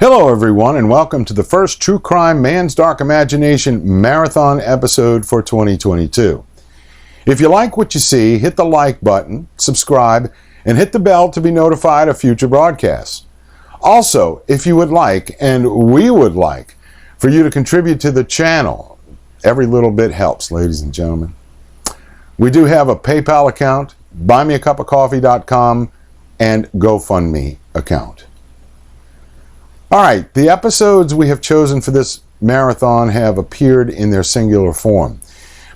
Hello everyone, and welcome to the first True Crime Man's Dark Imagination Marathon episode for 2022. If you like what you see, hit the like button, subscribe, and hit the bell to be notified of future broadcasts. Also, if you would like, and we would like, for you to contribute to the channel, every little bit helps, ladies and gentlemen. We do have a PayPal account, buymeacupofcoffee.com, and GoFundMe account. All right, the episodes we have chosen for this marathon have appeared in their singular form,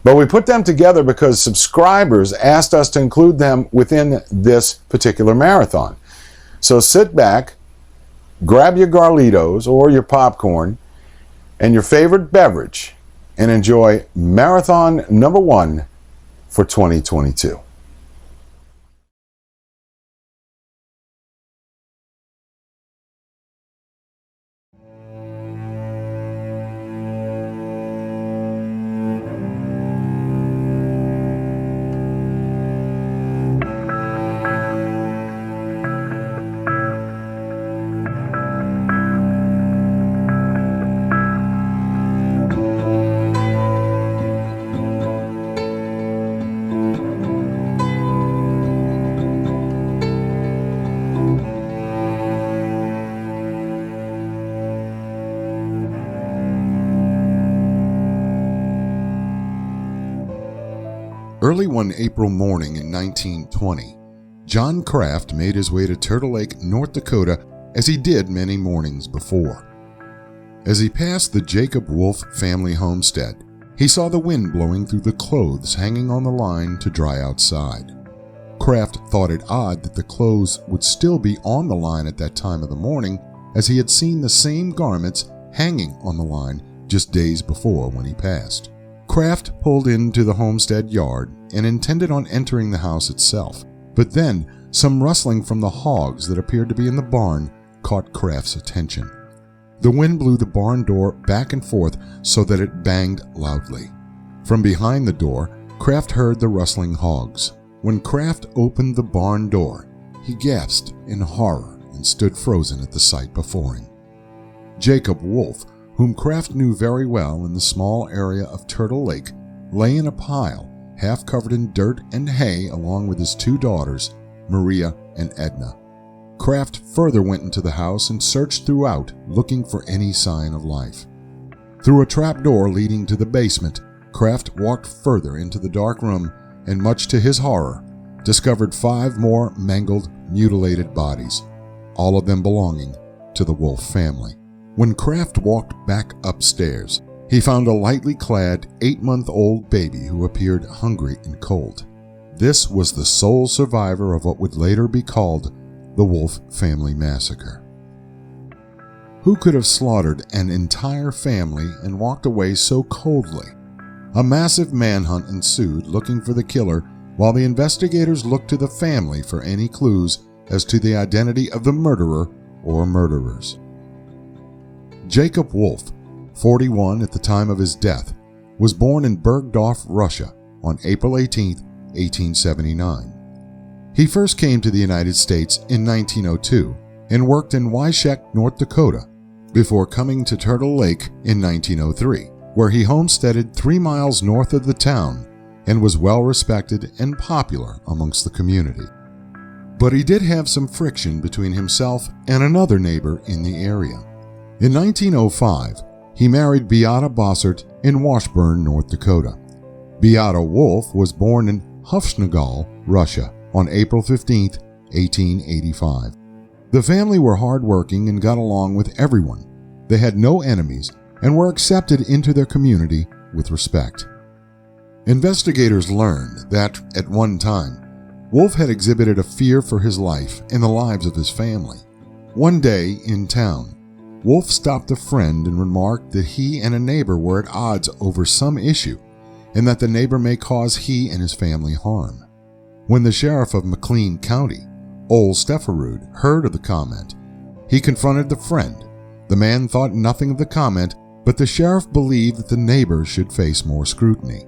but we put them together because subscribers asked us to include them within this particular marathon. So sit back, grab your Garlitos or your popcorn and your favorite beverage and enjoy marathon number 1 for 2022. Early one April morning in 1920, John Kraft made his way to Turtle Lake, North Dakota, as he did many mornings before. As he passed the Jacob Wolf family homestead, he saw the wind blowing through the clothes hanging on the line to dry outside. Kraft thought it odd that the clothes would still be on the line at that time of the morning, as he had seen the same garments hanging on the line just days before when he passed. Kraft pulled into the homestead yard and intended on entering the house itself, but then some rustling from the hogs that appeared to be in the barn caught Kraft's attention. The wind blew the barn door back and forth so that it banged loudly. From behind the door, Kraft heard the rustling hogs. When Kraft opened the barn door, he gasped in horror and stood frozen at the sight before him. Jacob Wolf, whom Kraft knew very well in the small area of Turtle Lake, lay in a pile, half covered in dirt and hay, along with his 2 daughters, Maria and Edna. Kraft further went into the house and searched throughout, looking for any sign of life. Through a trap door leading to the basement, Kraft walked further into the dark room and, much to his horror, discovered 5 more mangled, mutilated bodies, all of them belonging to the Wolf family. When Kraft walked back upstairs, he found a lightly clad 8-month-old baby who appeared hungry and cold. This was the sole survivor of what would later be called the Wolf Family Massacre. Who could have slaughtered an entire family and walked away so coldly? A massive manhunt ensued looking for the killer, while the investigators looked to the family for any clues as to the identity of the murderer or murderers. Jacob Wolf, 41 at the time of his death, was born in Bergdorf, Russia on April 18, 1879. He first came to the United States in 1902 and worked in Wyshek, North Dakota, before coming to Turtle Lake in 1903, where he homesteaded 3 miles north of the town and was well respected and popular amongst the community. But he did have some friction between himself and another neighbor in the area. In 1905, he married Beata Bossert in Washburn, North Dakota. Beata Wolf was born in Hufschnagal, Russia, on April 15, 1885. The family were hardworking and got along with everyone. They had no enemies and were accepted into their community with respect. Investigators learned that, at one time, Wolf had exhibited a fear for his life and the lives of his family. One day, in town, Wolf stopped a friend and remarked that he and a neighbor were at odds over some issue, and that the neighbor may cause he and his family harm. When the sheriff of McLean County, Ole Stefferud, heard of the comment, he confronted the friend. The man thought nothing of the comment, but the sheriff believed that the neighbor should face more scrutiny.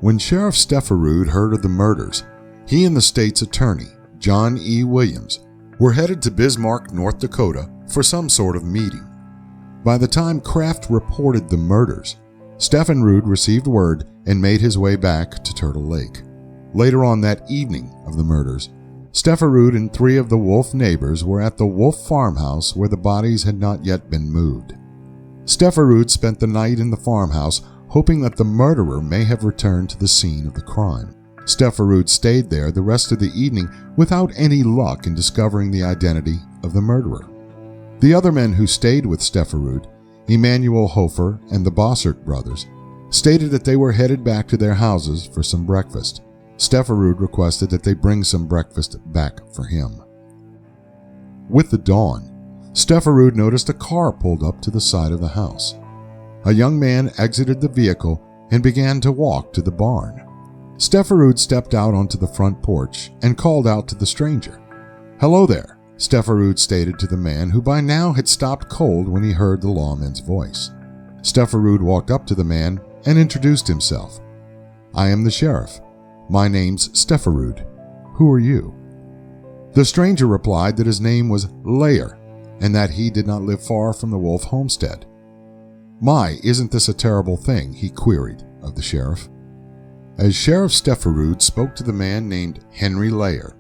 When Sheriff Stefferud heard of the murders, he and the state's attorney, John E. Williams, were headed to Bismarck, North Dakota for some sort of meeting. By the time Kraft reported the murders, Stefan received word and made his way back to Turtle Lake. Later on that evening of the murders, Stefan and 3 of the Wolf neighbors were at the Wolf farmhouse where the bodies had not yet been moved. Stefan spent the night in the farmhouse, hoping that the murderer may have returned to the scene of the crime. Stefan stayed there the rest of the evening without any luck in discovering the identity of the murderer. The other men who stayed with Stefan, Emanuel Hofer and the Bossert brothers, stated that they were headed back to their houses for some breakfast. Stefan requested that they bring some breakfast back for him. With the dawn, Stefan noticed a car pulled up to the side of the house. A young man exited the vehicle and began to walk to the barn. Stefan stepped out onto the front porch and called out to the stranger. "Hello there," Stefan stated to the man, who by now had stopped cold when he heard the lawman's voice. Stefan walked up to the man and introduced himself. "I am the sheriff. My name's Stefan. Who are you?" The stranger replied that his name was Layer and that he did not live far from the Wolf homestead. "My, isn't this a terrible thing?" he queried of the sheriff. As Sheriff Stefan spoke to the man named Henry Layer,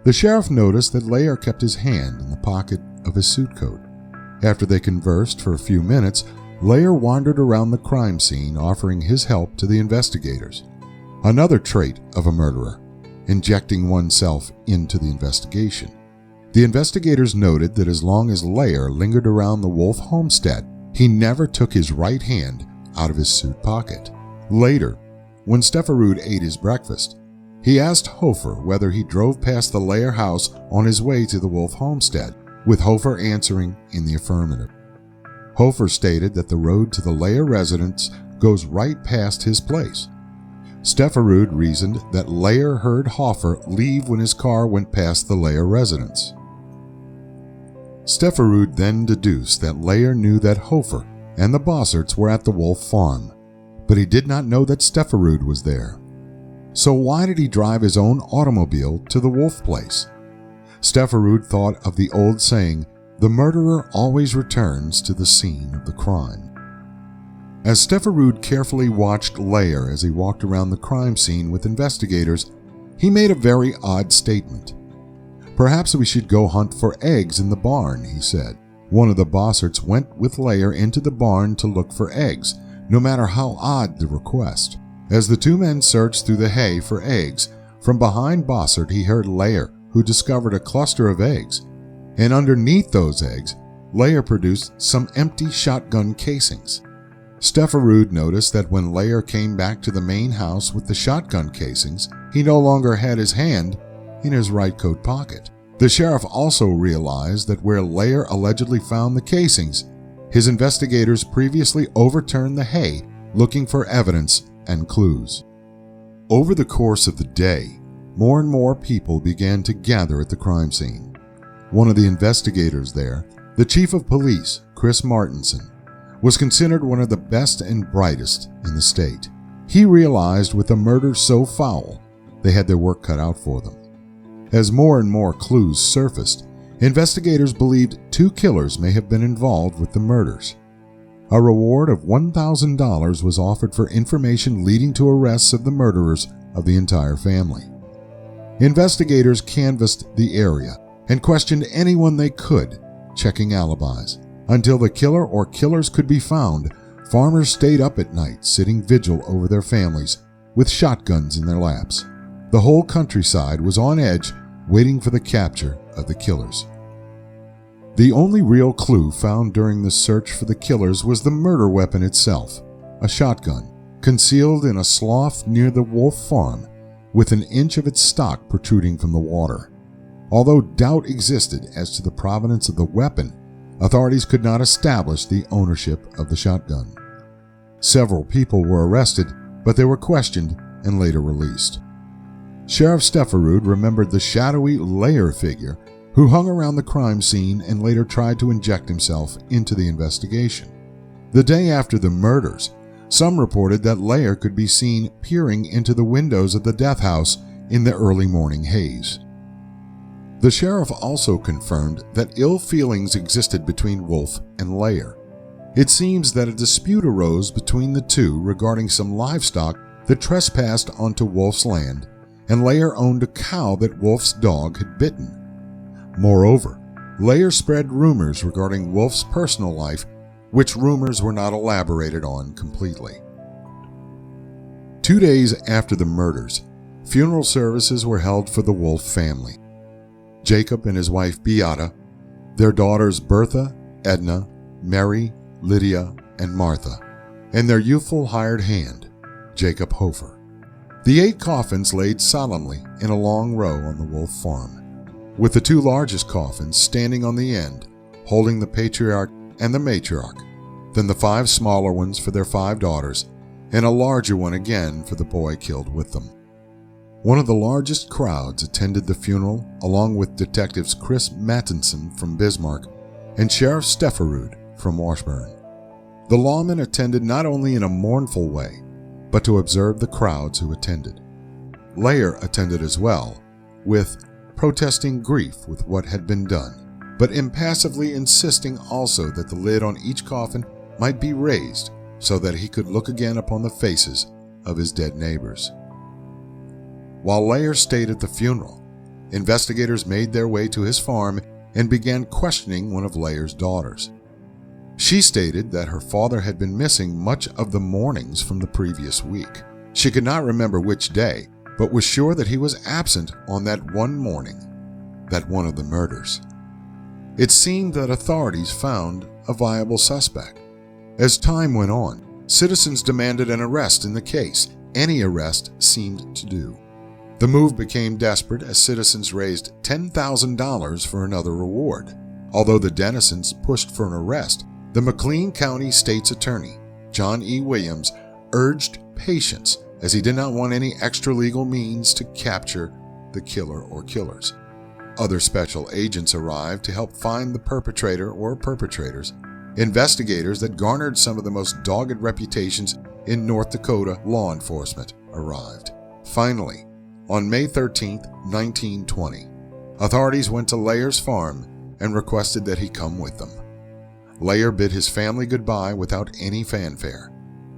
the sheriff noticed that Layer kept his hand in the pocket of his suit coat. After they conversed for a few minutes, Layer wandered around the crime scene, offering his help to the investigators. Another trait of a murderer, injecting oneself into the investigation. The investigators noted that as long as Layer lingered around the Wolf homestead, he never took his right hand out of his suit pocket. Later, when Stefan ate his breakfast, he asked Hofer whether he drove past the Layer house on his way to the Wolf homestead, with Hofer answering in the affirmative. Hofer stated that the road to the Layer residence goes right past his place. Stefan reasoned that Layer heard Hofer leave when his car went past the Layer residence. Stefan then deduced that Layer knew that Hofer and the Bosserts were at the Wolf farm, but he did not know that Stefan was there. So why did he drive his own automobile to the Wolf place? Stefan thought of the old saying, "The murderer always returns to the scene of the crime." As Stefan carefully watched Layer as he walked around the crime scene with investigators, he made a very odd statement. "Perhaps we should go hunt for eggs in the barn," he said. One of the Bosserts went with Layer into the barn to look for eggs, no matter how odd the request. As the 2 men searched through the hay for eggs, from behind Bossert he heard Layer, who discovered a cluster of eggs, and underneath those eggs, Layer produced some empty shotgun casings. Stefan noticed that when Layer came back to the main house with the shotgun casings, he no longer had his hand in his right coat pocket. The sheriff also realized that where Layer allegedly found the casings, his investigators previously overturned the hay looking for evidence and clues. Over the course of the day, more and more people began to gather at the crime scene. One of the investigators there, the chief of police, Chris Martinson, was considered one of the best and brightest in the state. He realized with a murder so foul, they had their work cut out for them. As more and more clues surfaced, investigators believed 2 killers may have been involved with the murders. A reward of $1,000 was offered for information leading to arrests of the murderers of the entire family. Investigators canvassed the area and questioned anyone they could, checking alibis. Until the killer or killers could be found, farmers stayed up at night, sitting vigil over their families, with shotguns in their laps. The whole countryside was on edge, waiting for the capture of the killers. The only real clue found during the search for the killers was the murder weapon itself, a shotgun, concealed in a slough near the Wolf farm, with an inch of its stock protruding from the water. Although doubt existed as to the provenance of the weapon, authorities could not establish the ownership of the shotgun. Several people were arrested, but they were questioned and later released. Sheriff Stefan remembered the shadowy Layer figure who hung around the crime scene and later tried to inject himself into the investigation. The day after the murders, some reported that Layer could be seen peering into the windows of the death house in the early morning haze. The sheriff also confirmed that ill feelings existed between Wolf and Layer. It seems that a dispute arose between the two regarding some livestock that trespassed onto Wolf's land, and Layer owned a cow that Wolf's dog had bitten. Moreover, Layer spread rumors regarding Wolf's personal life, which rumors were not elaborated on completely. 2 days after the murders, funeral services were held for the Wolf family. Jacob and his wife Beata, their daughters Bertha, Edna, Mary, Lydia, and Martha, and their youthful hired hand, Jacob Hofer. The 8 coffins laid solemnly in a long row on the Wolf farm, with the 2 largest coffins standing on the end, holding the patriarch and the matriarch, then the 5 smaller ones for their 5 daughters, and a larger one again for the boy killed with them. One of the largest crowds attended the funeral, along with detectives Chris Mattinson from Bismarck and Sheriff Stefferud from Washburn. The lawmen attended not only in a mournful way, but to observe the crowds who attended. Layer attended as well, with protesting grief with what had been done, but impassively insisting also that the lid on each coffin might be raised so that he could look again upon the faces of his dead neighbors. While Layer stayed at the funeral, investigators made their way to his farm and began questioning one of Layer's daughters. She stated that her father had been missing much of the mornings from the previous week. She could not remember which day, but was sure that he was absent on that one morning, that one of the murders. It seemed that authorities found a viable suspect. As time went on, citizens demanded an arrest in the case. Any arrest seemed to do. The move became desperate as citizens raised $10,000 for another reward. Although the denizens pushed for an arrest, the McLean County State's Attorney, John E. Williams, urged patience as he did not want any extra legal means to capture the killer or killers. Other special agents arrived to help find the perpetrator or perpetrators. Investigators that garnered some of the most dogged reputations in North Dakota law enforcement arrived. Finally, on May 13, 1920, authorities went to Layer's farm and requested that he come with them. Layer bid his family goodbye without any fanfare.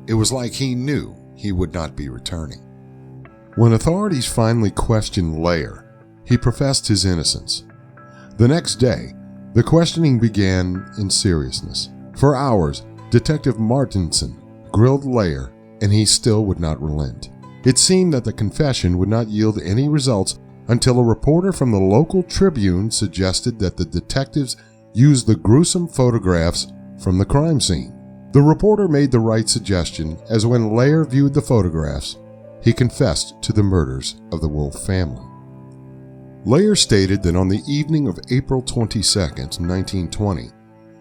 It was like he knew he would not be returning. When authorities finally questioned Layer, he professed his innocence. The next day, the questioning began in seriousness. For hours, Detective Martinson grilled Layer, and he still would not relent. It seemed that the confession would not yield any results until a reporter from the local Tribune suggested that the detectives use the gruesome photographs from the crime scene. The reporter made the right suggestion, as when Layer viewed the photographs, he confessed to the murders of the Wolf family. Layer stated that on the evening of April 22, 1920,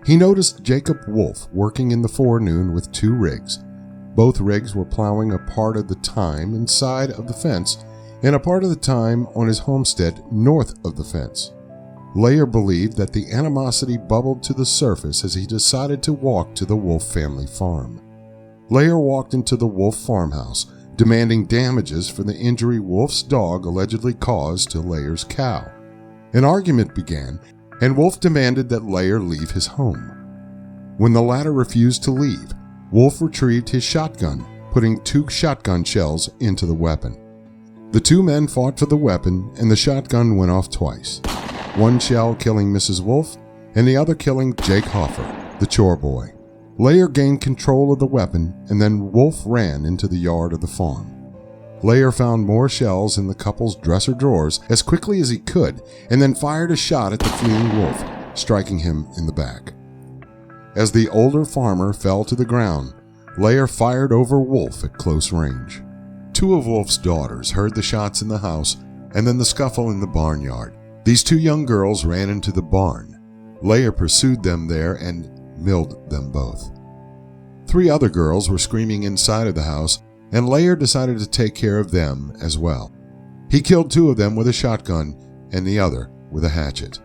he noticed Jacob Wolf working in the forenoon with 2 rigs. Both rigs were plowing a part of the time inside of the fence and a part of the time on his homestead north of the fence. Layer believed that the animosity bubbled to the surface as he decided to walk to the Wolf family farm. Layer walked into the Wolf farmhouse, demanding damages for the injury Wolf's dog allegedly caused to Layer's cow. An argument began, and Wolf demanded that Layer leave his home. When the latter refused to leave, Wolf retrieved his shotgun, putting 2 shotgun shells into the weapon. The 2 men fought for the weapon, and the shotgun went off twice. One shell killing Mrs. Wolf, and the other killing Jake Hoffer, the chore boy. Layer gained control of the weapon, and then Wolf ran into the yard of the farm. Layer found more shells in the couple's dresser drawers as quickly as he could, and then fired a shot at the fleeing Wolf, striking him in the back. As the older farmer fell to the ground, Layer fired over Wolf at close range. 2 of Wolf's daughters heard the shots in the house and then the scuffle in the barnyard. These 2 young girls ran into the barn. Layer pursued them there and milled them both. 3 other girls were screaming inside of the house, and Layer decided to take care of them as well. He killed 2 of them with a shotgun and the other with a hatchet.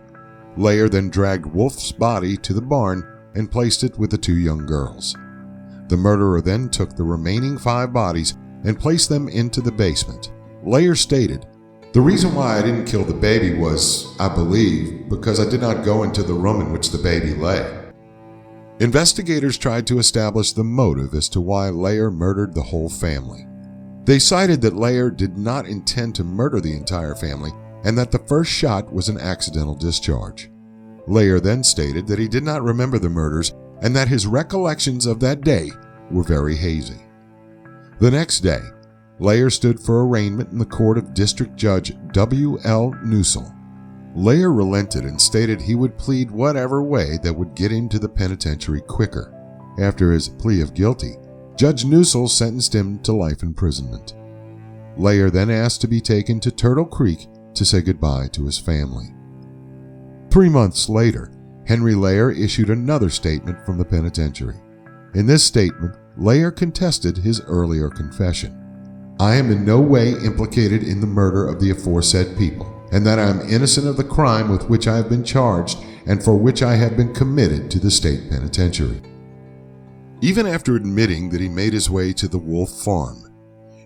Layer then dragged Wolf's body to the barn and placed it with the 2 young girls. The murderer then took the remaining 5 bodies and placed them into the basement. Layer stated The reason why I didn't kill the baby was, I believe, because I did not go into the room in which the baby lay. Investigators tried to establish the motive as to why Layer murdered the whole family. They cited that Layer did not intend to murder the entire family and that the first shot was an accidental discharge. Layer then stated that he did not remember the murders and that his recollections of that day were very hazy. The next day, Layer stood for arraignment in the court of District Judge W.L. Nussel. Layer relented and stated he would plead whatever way that would get him to the penitentiary quicker. After his plea of guilty, Judge Nussel sentenced him to life imprisonment. Layer then asked to be taken to Turtle Creek to say goodbye to his family. 3 months later, Henry Layer issued another statement from the penitentiary. In this statement, Layer contested his earlier confession. I am in no way implicated in the murder of the aforesaid people, and that I am innocent of the crime with which I have been charged and for which I have been committed to the state penitentiary. Even after admitting that he made his way to the Wolf Farm,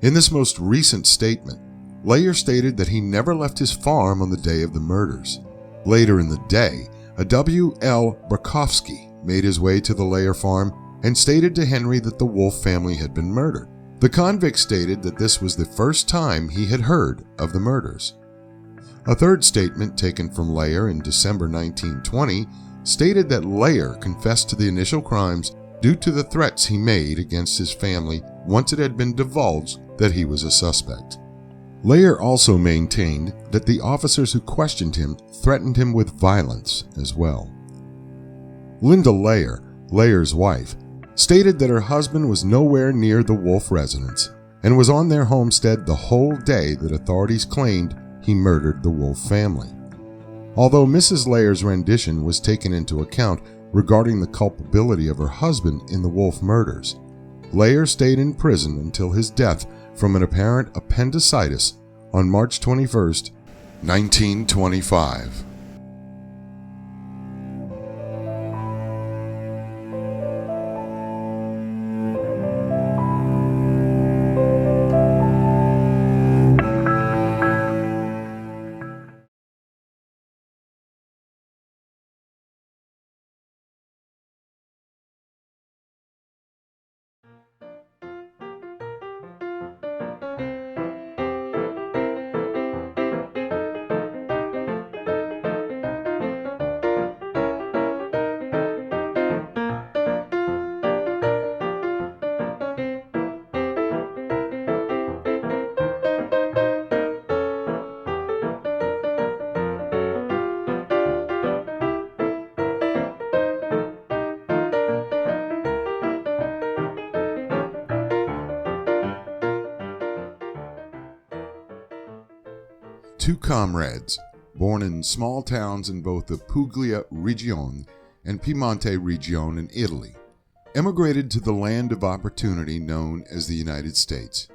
in this most recent statement, Layer stated that he never left his farm on the day of the murders. Later in the day, a W.L. Brakowski made his way to the Layer farm and stated to Henry that the Wolf family had been murdered. The convict stated that this was the first time he had heard of the murders. A third statement taken from Layer in December 1920 stated that Layer confessed to the initial crimes due to the threats he made against his family once it had been divulged that he was a suspect. Layer also maintained that the officers who questioned him threatened him with violence as well. Linda Layer, Layer's wife, stated that her husband was nowhere near the Wolf residence and was on their homestead the whole day that authorities claimed he murdered the Wolf family. Although Mrs. Layer's rendition was taken into account regarding the culpability of her husband in the Wolf murders, Layer stayed in prison until his death from an apparent appendicitis on March 21, 1925. Two comrades, born in small towns in both the Puglia region and Piemonte region in Italy, emigrated to the land of opportunity known as the United States.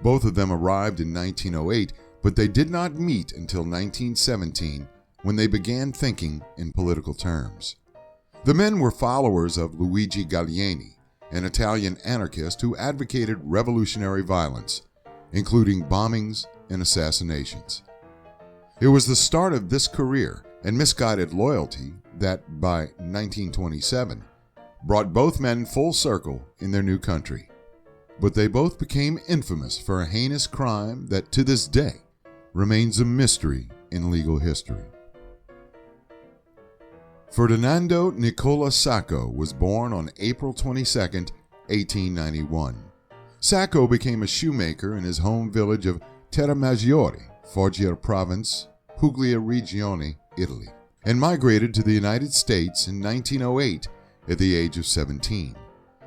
Both of them arrived in 1908, but they did not meet until 1917, when they began thinking in political terms. The men were followers of Luigi Gallieni, an Italian anarchist who advocated revolutionary violence, including bombings and assassinations. It was the start of this career and misguided loyalty that, by 1927, brought both men full circle in their new country. But they both became infamous for a heinous crime that, to this day, remains a mystery in legal history. Ferdinando Nicola Sacco was born on April 22, 1891. Sacco became a shoemaker in his home village of Terramaggiore, Foggia Province, Puglia Regione, Italy, and migrated to the United States in 1908 at the age of 17.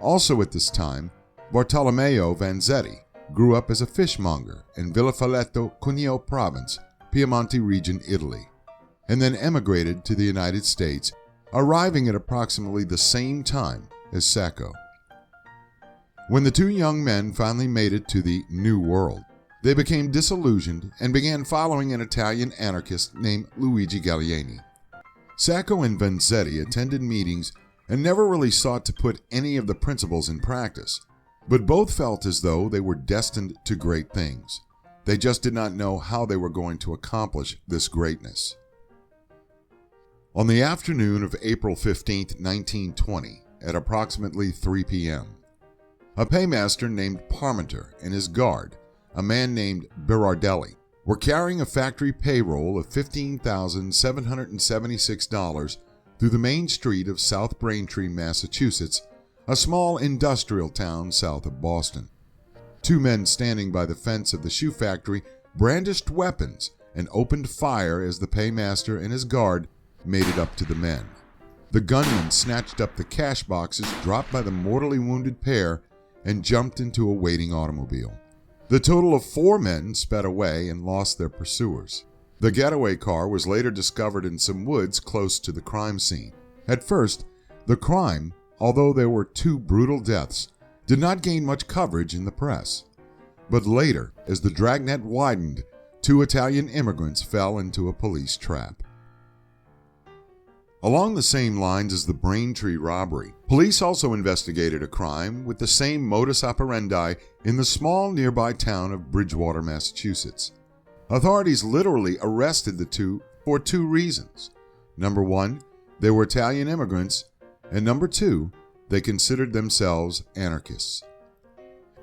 Also at this time, Bartolomeo Vanzetti grew up as a fishmonger in Villafoletto, Cuneo Province, Piemonte region, Italy, and then emigrated to the United States, arriving at approximately the same time as Sacco. When the two young men finally made it to the New World, they became disillusioned and began following an Italian anarchist named Luigi Gallieni. Sacco and Vanzetti attended meetings and never really sought to put any of the principles in practice, but both felt as though they were destined to great things. They just did not know how they were going to accomplish this greatness. On the afternoon of April 15, 1920, at approximately 3 p.m., a paymaster named Parmenter and his guard, a man named Berardelli, were carrying a factory payroll of $15,776 through the main street of South Braintree, Massachusetts, a small industrial town south of Boston. Two men standing by the fence of the shoe factory brandished weapons and opened fire as the paymaster and his guard made it up to the men. The gunmen snatched up the cash boxes dropped by the mortally wounded pair and jumped into a waiting automobile. The total of 4 men sped away and lost their pursuers. The getaway car was later discovered in some woods close to the crime scene. At first, the crime, although there were 2 brutal deaths, did not gain much coverage in the press. But later, as the dragnet widened, 2 Italian immigrants fell into a police trap. Along the same lines as the Braintree robbery, police also investigated a crime with the same modus operandi in the small nearby town of Bridgewater, Massachusetts. Authorities literally arrested the 2 for 2 reasons. Number 1, they were Italian immigrants, and number 2, they considered themselves anarchists.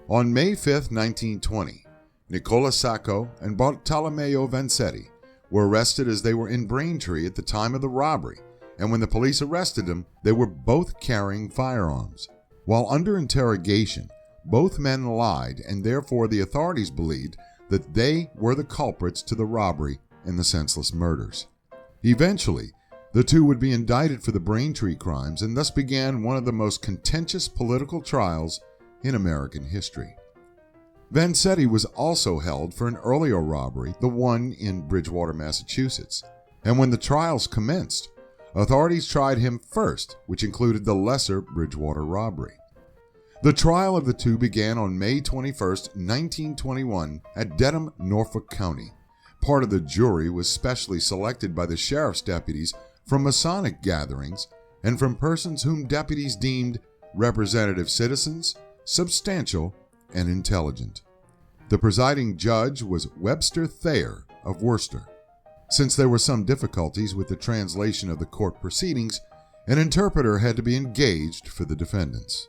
On May 5, 1920, Nicola Sacco and Bartolomeo Vanzetti were arrested as they were in Braintree at the time of the robbery, and when the police arrested them, they were both carrying firearms. While under interrogation, both men lied, and therefore the authorities believed that they were the culprits to the robbery and the senseless murders. Eventually, the 2 would be indicted for the Braintree crimes, and thus began one of the most contentious political trials in American history. Vanzetti was also held for an earlier robbery, the one in Bridgewater, Massachusetts, and when the trials commenced, authorities tried him first, which included the lesser Bridgewater robbery. The trial of the 2 began on May 21, 1921 at Dedham, Norfolk County. Part of the jury was specially selected by the sheriff's deputies from Masonic gatherings and from persons whom deputies deemed representative citizens, substantial, and intelligent. The presiding judge was Webster Thayer of Worcester. Since there were some difficulties with the translation of the court proceedings, an interpreter had to be engaged for the defendants.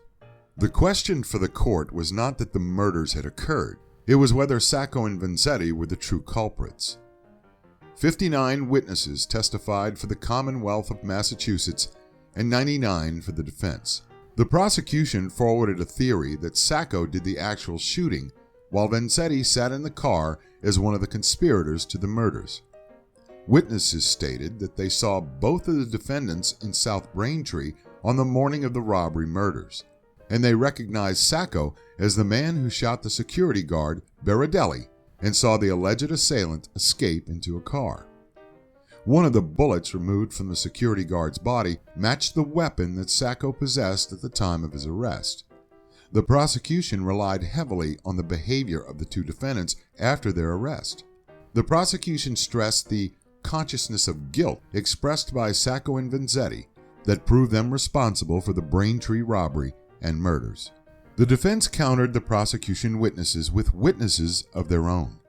The question for the court was not that the murders had occurred, it was whether Sacco and Vanzetti were the true culprits. 59 witnesses testified for the Commonwealth of Massachusetts and 99 for the defense. The prosecution forwarded a theory that Sacco did the actual shooting, while Vanzetti sat in the car as one of the conspirators to the murders. Witnesses stated that they saw both of the defendants in South Braintree on the morning of the robbery murders, and they recognized Sacco as the man who shot the security guard, Berardelli, and saw the alleged assailant escape into a car. One of the bullets removed from the security guard's body matched the weapon that Sacco possessed at the time of his arrest. The prosecution relied heavily on the behavior of the 2 defendants after their arrest. The prosecution stressed the consciousness of guilt expressed by Sacco and Vanzetti that proved them responsible for the Braintree robbery and murders. The defense countered the prosecution witnesses with witnesses of their own.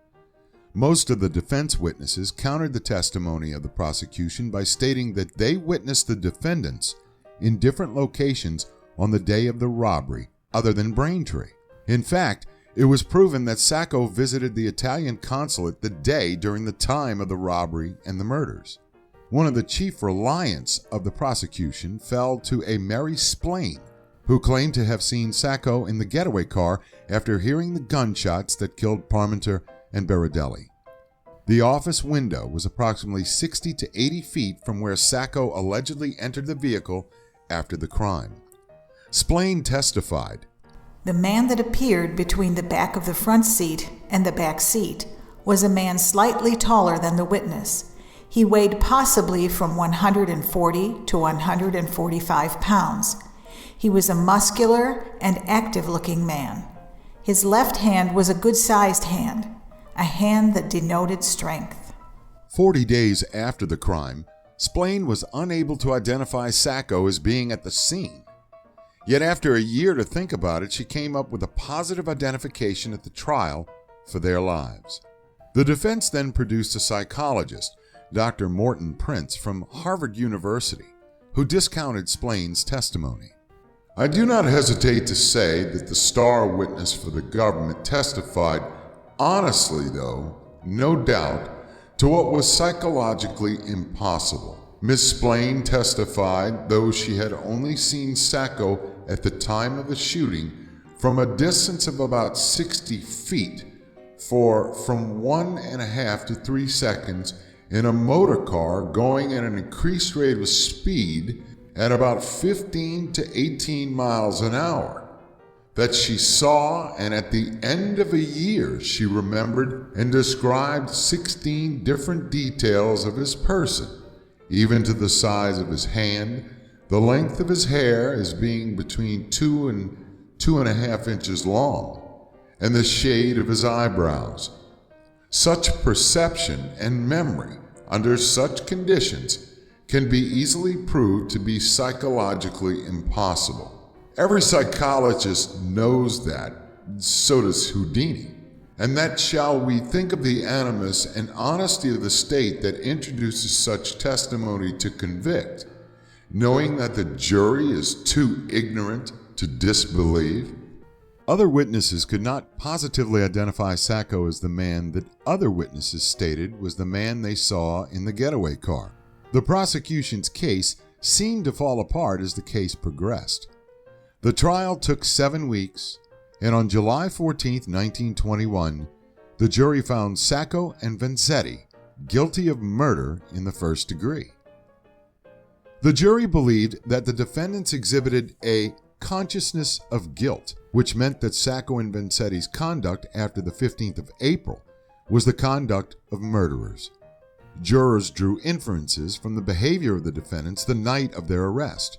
Most of the defense witnesses countered the testimony of the prosecution by stating that they witnessed the defendants in different locations on the day of the robbery other than Braintree. In fact, it was proven that Sacco visited the Italian consulate the day during the time of the robbery and the murders. One of the chief reliants of the prosecution fell to a Mary Splain, who claimed to have seen Sacco in the getaway car after hearing the gunshots that killed Parmenter and Berardelli. The office window was approximately 60 to 80 feet from where Sacco allegedly entered the vehicle after the crime. Splain testified, "The man that appeared between the back of the front seat and the back seat was a man slightly taller than the witness. He weighed possibly from 140 to 145 pounds. He was a muscular and active-looking man. His left hand was a good-sized hand, a hand that denoted strength." 40 days after the crime, Splain was unable to identify Sacco as being at the scene. Yet after a year to think about it, she came up with a positive identification at the trial for their lives. The defense then produced a psychologist, Dr. Morton Prince from Harvard University, who discounted Splain's testimony. "I do not hesitate to say that the star witness for the government testified honestly, though, no doubt, to what was psychologically impossible. Miss Splain testified, though she had only seen Sacco at the time of the shooting from a distance of about 60 feet for from 1.5 to 3 seconds in a motor car going at an increased rate of speed at about 15 to 18 miles an hour, that she saw, and at the end of a year she remembered and described 16 different details of his person, even to the size of his hand, the length of his hair as being between 2 and 2.5 inches long, and the shade of his eyebrows. Such perception and memory under such conditions can be easily proved to be psychologically impossible. Every psychologist knows that, so does Houdini. And that shall we think of the animus and honesty of the state that introduces such testimony to convict, knowing that the jury is too ignorant to disbelieve?" Other witnesses could not positively identify Sacco as the man that other witnesses stated was the man they saw in the getaway car. The prosecution's case seemed to fall apart as the case progressed. The trial took 7 weeks, and on July 14, 1921, the jury found Sacco and Vanzetti guilty of murder in the first degree. The jury believed that the defendants exhibited a consciousness of guilt, which meant that Sacco and Vanzetti's conduct after the 15th of April was the conduct of murderers. Jurors drew inferences from the behavior of the defendants the night of their arrest.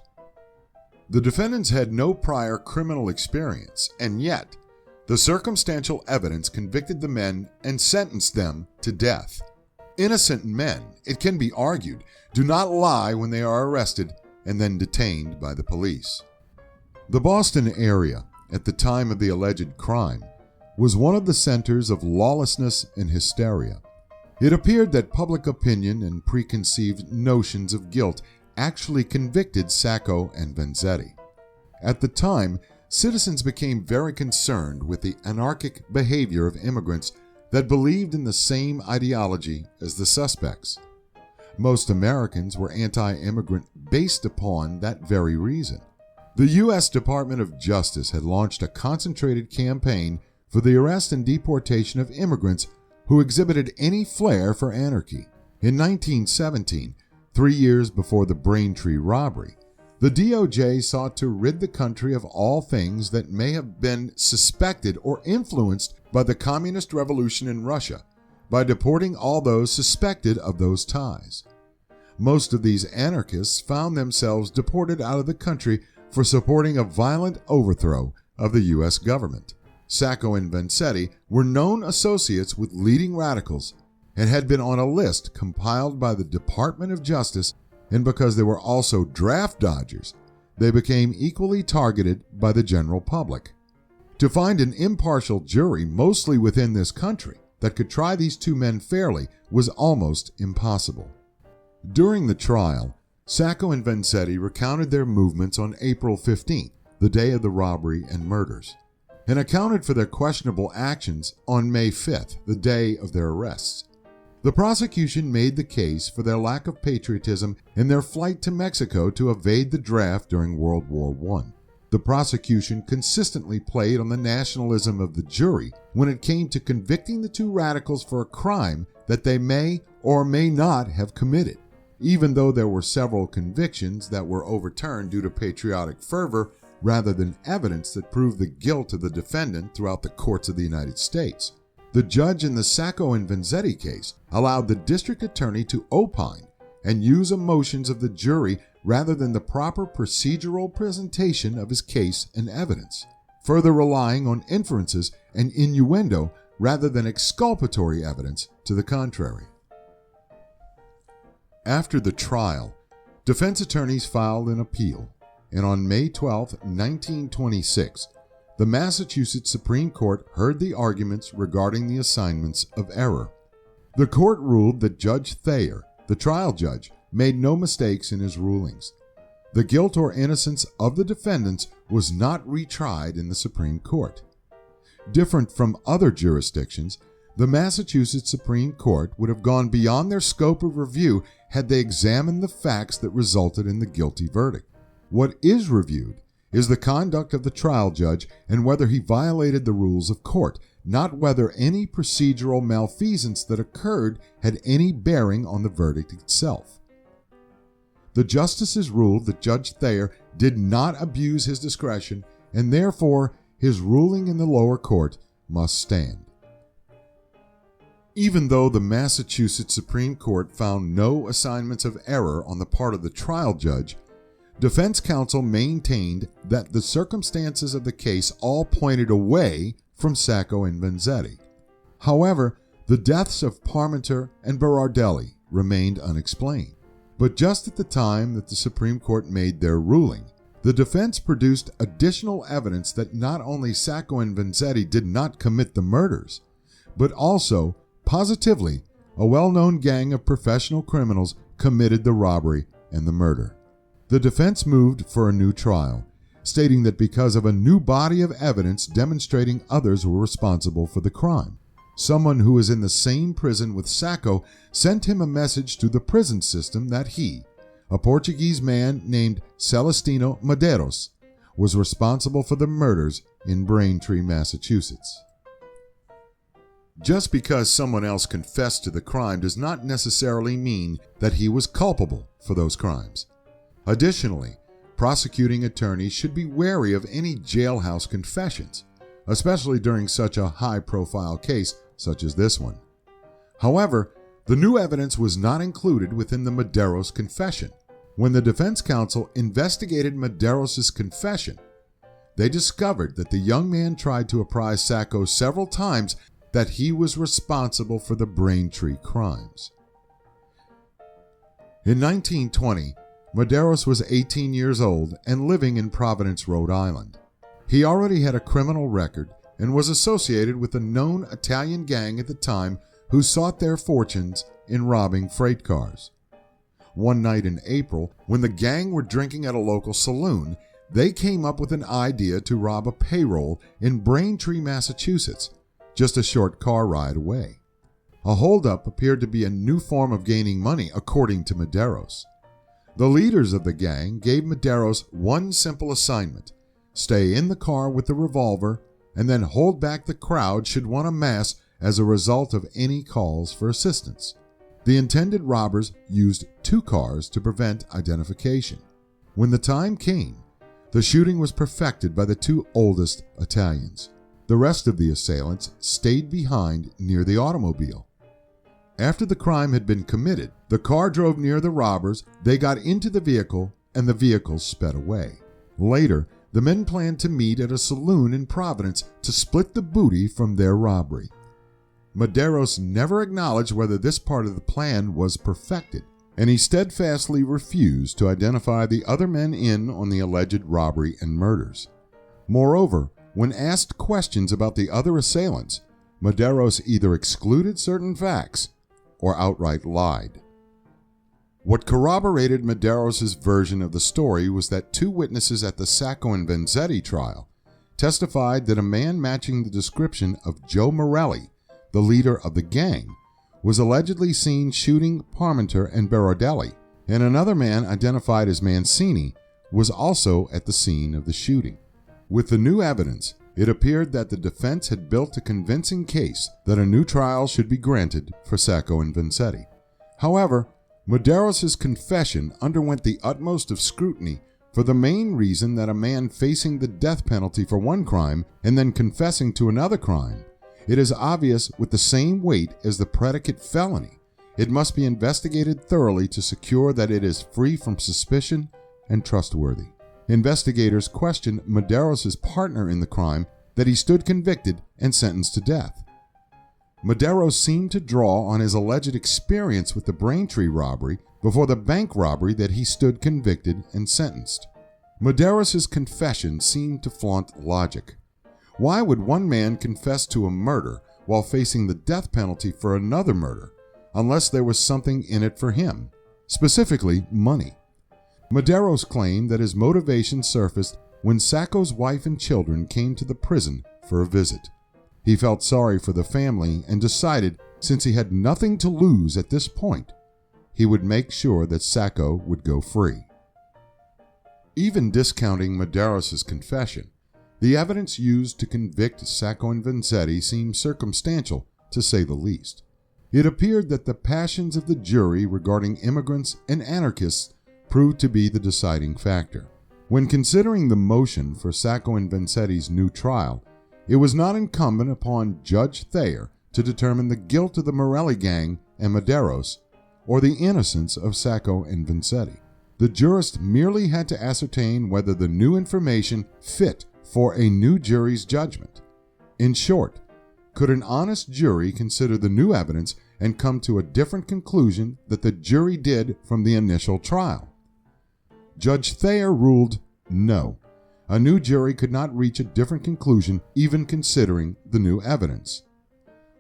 The defendants had no prior criminal experience, and yet the circumstantial evidence convicted the men and sentenced them to death. Innocent men, it can be argued, do not lie when they are arrested and then detained by the police. The Boston area, at the time of the alleged crime, was one of the centers of lawlessness and hysteria. It appeared that public opinion and preconceived notions of guilt actually convicted Sacco and Vanzetti. At the time, citizens became very concerned with the anarchic behavior of immigrants that believed in the same ideology as the suspects. Most Americans were anti-immigrant based upon that very reason. The U.S. Department of Justice had launched a concentrated campaign for the arrest and deportation of immigrants who exhibited any flair for anarchy. In 1917, 3 years before the Braintree robbery, the DOJ sought to rid the country of all things that may have been suspected or influenced by the communist revolution in Russia by deporting all those suspected of those ties. Most of these anarchists found themselves deported out of the country for supporting a violent overthrow of the U.S. government. Sacco and Vanzetti were known associates with leading radicals and had been on a list compiled by the Department of Justice, and because they were also draft dodgers, they became equally targeted by the general public. To find an impartial jury, mostly within this country, that could try these two men fairly was almost impossible. During the trial, Sacco and Vanzetti recounted their movements on April 15th, the day of the robbery and murders, and accounted for their questionable actions on May 5th, the day of their arrests. The prosecution made the case for their lack of patriotism in their flight to Mexico to evade the draft during World War I. The prosecution consistently played on the nationalism of the jury when it came to convicting the two radicals for a crime that they may or may not have committed. Even though there were several convictions that were overturned due to patriotic fervor rather than evidence that proved the guilt of the defendant throughout the courts of the United States, the judge in the Sacco and Vanzetti case allowed the district attorney to opine and use emotions of the jury rather than the proper procedural presentation of his case and evidence, further relying on inferences and innuendo rather than exculpatory evidence to the contrary. After the trial, defense attorneys filed an appeal, and on May 12, 1926, the Massachusetts Supreme Court heard the arguments regarding the assignments of error. The court ruled that Judge Thayer, the trial judge, made no mistakes in his rulings. The guilt or innocence of the defendants was not retried in the Supreme Court. Different from other jurisdictions, the Massachusetts Supreme Court would have gone beyond their scope of review had they examined the facts that resulted in the guilty verdict. What is reviewed is the conduct of the trial judge and whether he violated the rules of court, not whether any procedural malfeasance that occurred had any bearing on the verdict itself. The justices ruled that Judge Thayer did not abuse his discretion, and therefore his ruling in the lower court must stand. Even though the Massachusetts Supreme Court found no assignments of error on the part of the trial judge, defense counsel maintained that the circumstances of the case all pointed away from Sacco and Vanzetti. However, the deaths of Parmenter and Berardelli remained unexplained. But just at the time that the Supreme Court made their ruling, the defense produced additional evidence that not only Sacco and Vanzetti did not commit the murders, but also, positively, a well-known gang of professional criminals committed the robbery and the murder. The defense moved for a new trial, stating that because of a new body of evidence demonstrating others were responsible for the crime. Someone who was in the same prison with Sacco sent him a message to the prison system that he, a Portuguese man named Celestino Medeiros, was responsible for the murders in Braintree, Massachusetts. Just because someone else confessed to the crime does not necessarily mean that he was culpable for those crimes. Additionally, prosecuting attorneys should be wary of any jailhouse confessions, especially during such a high-profile case such as this one. However, the new evidence was not included within the Medeiros confession. When the defense counsel investigated Medeiros' confession, they discovered that the young man tried to apprise Sacco several times that he was responsible for the Braintree crimes. In 1920, Medeiros was 18 years old and living in Providence, Rhode Island. He already had a criminal record and was associated with a known Italian gang at the time who sought their fortunes in robbing freight cars. One night in April, when the gang were drinking at a local saloon, they came up with an idea to rob a payroll in Braintree, Massachusetts, just a short car ride away. A holdup appeared to be a new form of gaining money, according to Medeiros. The leaders of the gang gave Medeiros one simple assignment: stay in the car with the revolver and then hold back the crowd should one amass as a result of any calls for assistance. The intended robbers used 2 cars to prevent identification. When the time came, the shooting was perfected by the 2 oldest Italians. The rest of the assailants stayed behind near the automobile. After the crime had been committed, the car drove near the robbers, they got into the vehicle, and the vehicle sped away. Later, the men planned to meet at a saloon in Providence to split the booty from their robbery. Medeiros never acknowledged whether this part of the plan was perfected, and he steadfastly refused to identify the other men in on the alleged robbery and murders. Moreover, when asked questions about the other assailants, Medeiros either excluded certain facts or outright lied. What corroborated Medeiros' version of the story was that 2 witnesses at the Sacco and Vanzetti trial testified that a man matching the description of Joe Morelli, the leader of the gang, was allegedly seen shooting Parmenter and Berardelli, and another man identified as Mancini was also at the scene of the shooting. With the new evidence, it appeared that the defense had built a convincing case that a new trial should be granted for Sacco and Vanzetti. However, Medeiros' confession underwent the utmost of scrutiny for the main reason that a man facing the death penalty for one crime and then confessing to another crime, it is obvious with the same weight as the predicate felony, it must be investigated thoroughly to secure that it is free from suspicion and trustworthy. Investigators questioned Medeiros' partner in the crime that he stood convicted and sentenced to death. Medeiros seemed to draw on his alleged experience with the Braintree robbery before the bank robbery that he stood convicted and sentenced. Medeiros' confession seemed to flaunt logic. Why would one man confess to a murder while facing the death penalty for another murder, unless there was something in it for him, specifically money. Medeiros claimed that his motivation surfaced when Sacco's wife and children came to the prison for a visit. He felt sorry for the family and decided, since he had nothing to lose at this point, he would make sure that Sacco would go free. Even discounting Medeiros' confession, the evidence used to convict Sacco and Vanzetti seemed circumstantial, to say the least. It appeared that the passions of the jury regarding immigrants and anarchists proved to be the deciding factor. When considering the motion for Sacco and Vanzetti's new trial, it was not incumbent upon Judge Thayer to determine the guilt of the Morelli gang and Medeiros, or the innocence of Sacco and Vanzetti. The jurist merely had to ascertain whether the new information fit for a new jury's judgment. In short, could an honest jury consider the new evidence and come to a different conclusion that the jury did from the initial trial? Judge Thayer ruled no. A new jury could not reach a different conclusion even considering the new evidence.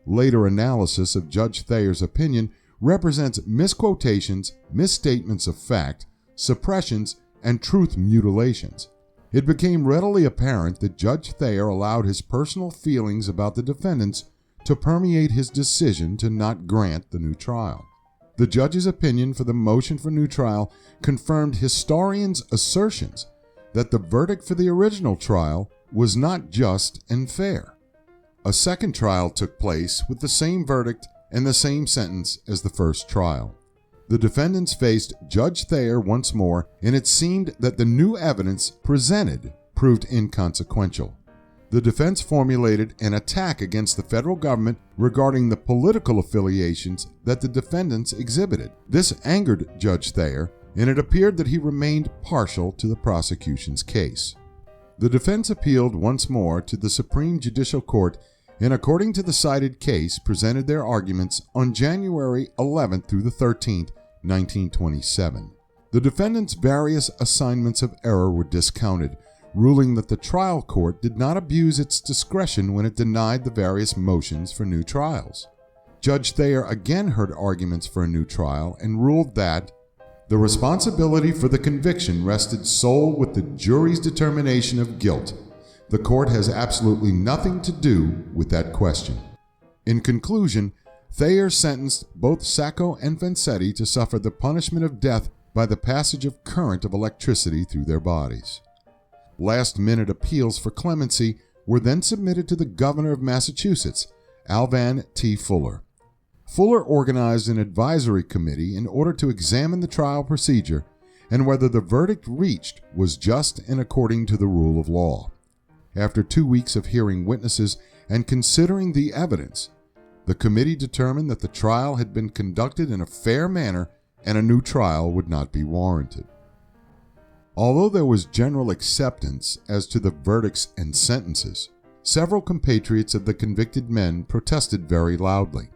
Later analysis of Judge Thayer's opinion represents misquotations, misstatements of fact, suppressions, and truth mutilations. It became readily apparent that Judge Thayer allowed his personal feelings about the defendants to permeate his decision to not grant the new trial. The judge's opinion for the motion for new trial confirmed historians' assertions that the verdict for the original trial was not just and fair. A second trial took place with the same verdict and the same sentence as the first trial. The defendants faced Judge Thayer once more, and it seemed that the new evidence presented proved inconsequential. The defense formulated an attack against the federal government regarding the political affiliations that the defendants exhibited. This angered Judge Thayer, and it appeared that he remained partial to the prosecution's case. The defense appealed once more to the Supreme Judicial Court, and according to the cited case, presented their arguments on January 11th through the 13th, 1927. The defendants' various assignments of error were discounted, ruling that the trial court did not abuse its discretion when it denied the various motions for new trials. Judge Thayer again heard arguments for a new trial and ruled that the responsibility for the conviction rested sole with the jury's determination of guilt. The court has absolutely nothing to do with that question. In conclusion, Thayer sentenced both Sacco and Vanzetti to suffer the punishment of death by the passage of current of electricity through their bodies. Last-minute appeals for clemency were then submitted to the governor of Massachusetts, Alvan T. Fuller. Fuller organized an advisory committee in order to examine the trial procedure and whether the verdict reached was just and according to the rule of law. After 2 weeks of hearing witnesses and considering the evidence, the committee determined that the trial had been conducted in a fair manner and a new trial would not be warranted. Although there was general acceptance as to the verdicts and sentences, several compatriots of the convicted men protested very loudly.